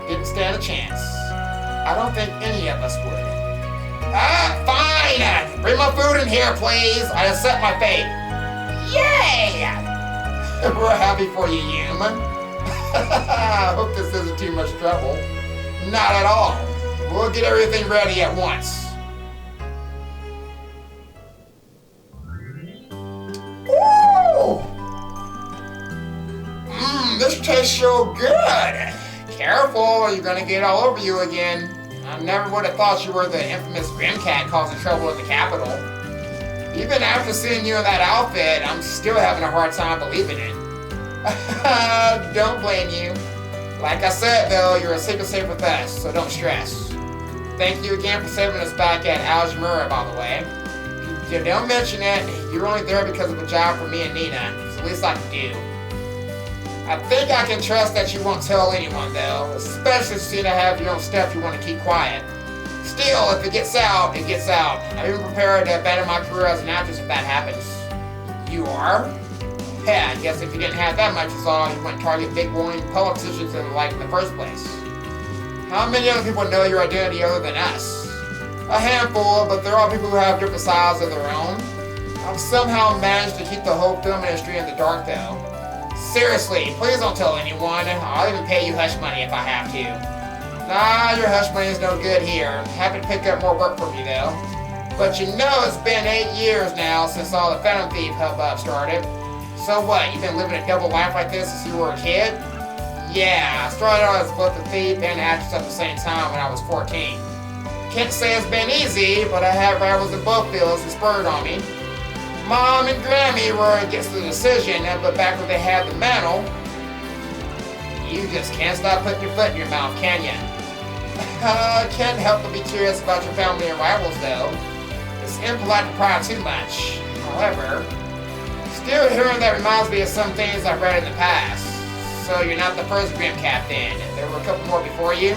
Didn't stand a chance. I don't think any of us would. Fine! Bring my food in here, please. I accept my fate. Yay! We're happy for you, human. I hope this isn't too much trouble. Not at all. We'll get everything ready at once. Ooh! This tastes so good. Careful, you're gonna get all over you again. I never would have thought you were the infamous Grimcat causing trouble in the capital. Even after seeing you in that outfit, I'm still having a hard time believing it. Don't blame you. Like I said, though, you're a secret safe with us, so don't stress. Thank you again for saving us back at Algemura, by the way. Don't mention it. You're only there because of a job for me and Nina. It's the least I can do. I think I can trust that you won't tell anyone, though. Especially since you have your own stuff you want to keep quiet. Still, if it gets out, it gets out. I'm even prepared to abandon my career as an actress if that happens. You are? Yeah, I guess if you didn't have that much resolve, you wouldn't target big willing politicians and the like in the first place. How many other people know your identity other than us? A handful, but they're all people who have different sides of their own. I've somehow managed to keep the whole film industry in the dark, though. Seriously, please don't tell anyone. I'll even pay you hush money if I have to. Nah, your hush money is no good here. Happy to pick up more work from you, though. But you know it's been 8 years now since all the Phantom Thief hubbub started. So what, you've been living a double life like this since you were a kid? Yeah, I started out as both a thief and an actress at the same time when I was 14. Can't say it's been easy, but I have rivals in both fields who spurred on me. Mom and Grammy were against the decision, but back when they had the mantle, you just can't stop putting your foot in your mouth, can ya? Can't help but be curious about your family and rivals, though. It's impolite to pry too much. However, still hearing that reminds me of some things I've read in the past. So you're not the first Grim Captain. There were a couple more before you.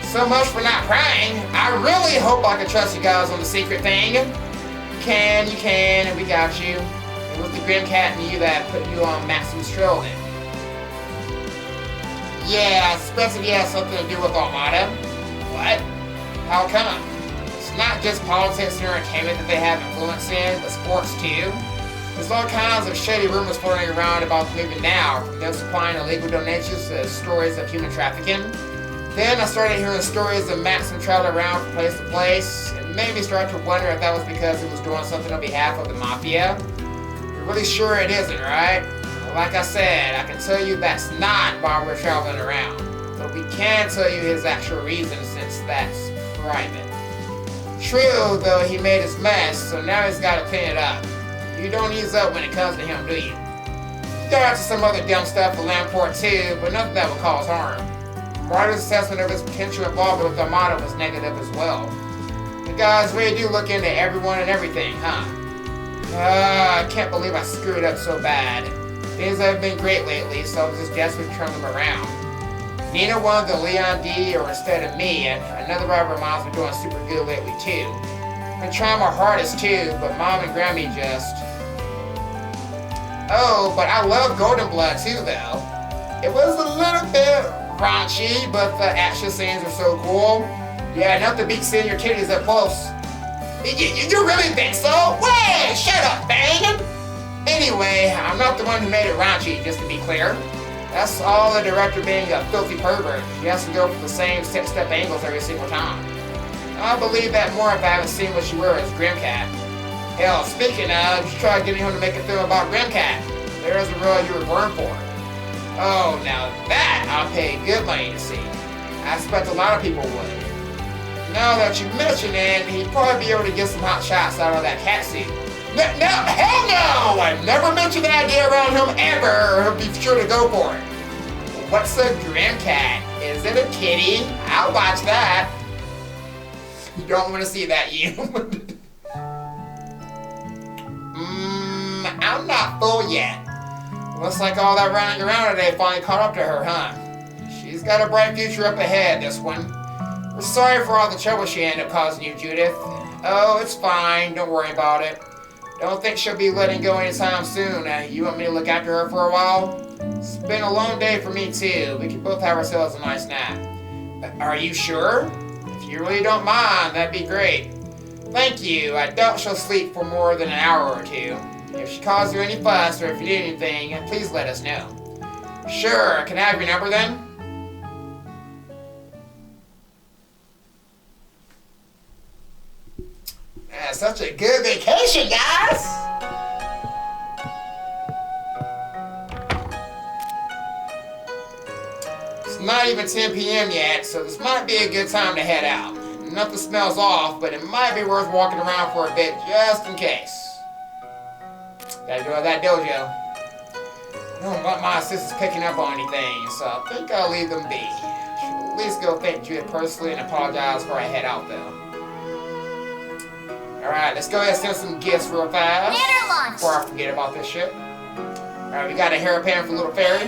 So much for not prying. I really hope I can trust you guys on the secret thing. You can, and we got you. It was the Grim Cat and you that put you on Maximus trail then. Yeah, I suspect he has something to do with Armada. What? How come? It's not just politics and entertainment that they have influence in, but sports too. There's all kinds of shady rumors floating around about the movement now, from them supplying illegal donations to stories of human trafficking. Then I started hearing stories of Maxim traveling around from place to place, and made me start to wonder if that was because he was doing something on behalf of the Mafia. You're really sure it isn't, right? Well, like I said, I can tell you that's not why we're traveling around. But we can tell you his actual reason since that's private. True, though, he made his mess, so now he's got to clean it up. You don't ease up when it comes to him, do you? You got out to some other dumb stuff for Lamport too, but nothing that would cause harm. Marty's assessment of his potential involvement with Armada was negative as well. The guys really do look into everyone and everything, huh? I can't believe I screwed up so bad. Things haven't been great lately, so I was just desperate to turn them around. Nina wanted the Leon D or instead of me, and another rival of mine's been doing super good lately too. Been trying my hardest too, but Mom and Grammy just... Oh, but I love Golden Blood too, though. It was a little bit raunchy, but the action scenes are so cool. Yeah, enough to beat seeing your titties up close. You really think so? Wait, shut up, Fang! Anyway, I'm not the one who made it raunchy, just to be clear. That's all the director being a filthy pervert. He has to go for the same step angles every single time. I'll believe that more if I haven't seen what you were as Grimcat. Hell, speaking of, you tried getting him to make a film about Grimcat. There's a role you were born for. Oh, now that I'll pay good money to see. I expect a lot of people would. Now that you mention it, he'd probably be able to get some hot shots out of that cat suit. No, hell no! I've never mentioned the idea around him ever. He'll be sure to go for it. What's a Grimcat? Is it a kitty? I'll watch that. You don't want to see that, you. I'm not full yet. Looks like all that running around today finally caught up to her, huh? She's got a bright future up ahead, this one. We're sorry for all the trouble she ended up causing you, Judith. Oh, it's fine. Don't worry about it. Don't think she'll be letting go anytime soon. You want me to look after her for a while? It's been a long day for me, too. We can both have ourselves a nice nap. Are you sure? If you really don't mind, that'd be great. Thank you. I doubt she'll sleep for more than an hour or two. If she calls you any fuss or if you need anything, please let us know. Sure. Can I have your number then? Such a good vacation, guys! It's not even 10 p.m. yet, so this might be a good time to head out. Nothing smells off, but it might be worth walking around for a bit just in case. Gotta go to that dojo. I don't want my assistants picking up on anything, so I think I'll leave them be. Should at least go thank Judith personally and apologize before I head out though. Alright, let's go ahead and send some gifts real fast. Before I forget about this shit. Alright, we got a hairpan for Little Fairy.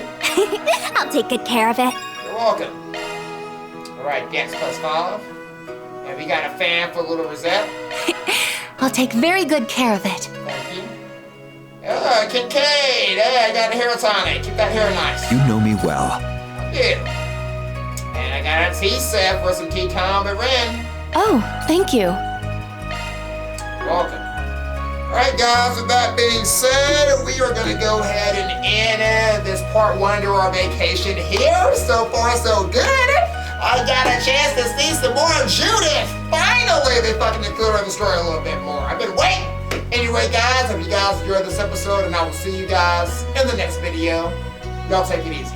I'll take good care of it. You're welcome. Alright, Dex +5. And we got a fan for Little Rosette. I'll take very good care of it. Thank you. Kincaid! Hey, I got a hair tonic. Keep that hair nice. You know me well. Yeah. And I got a tea set for some tea time at Ren. Oh, thank you. Welcome. Alright guys, with that being said, we are going to go ahead and end this part 1 to our vacation here. So far, so good. I got a chance to see some more of Judith. Finally, they fucking included the story a little bit more. I've been waiting. Anyway, guys, hope you guys enjoyed this episode, and I will see you guys in the next video. Y'all take it easy.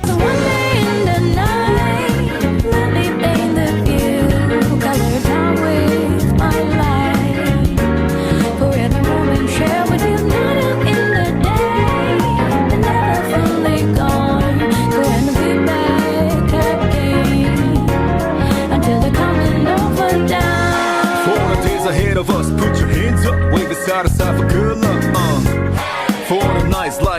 Ahead of us, put your hands up, wave it side to side for good luck. For the nights like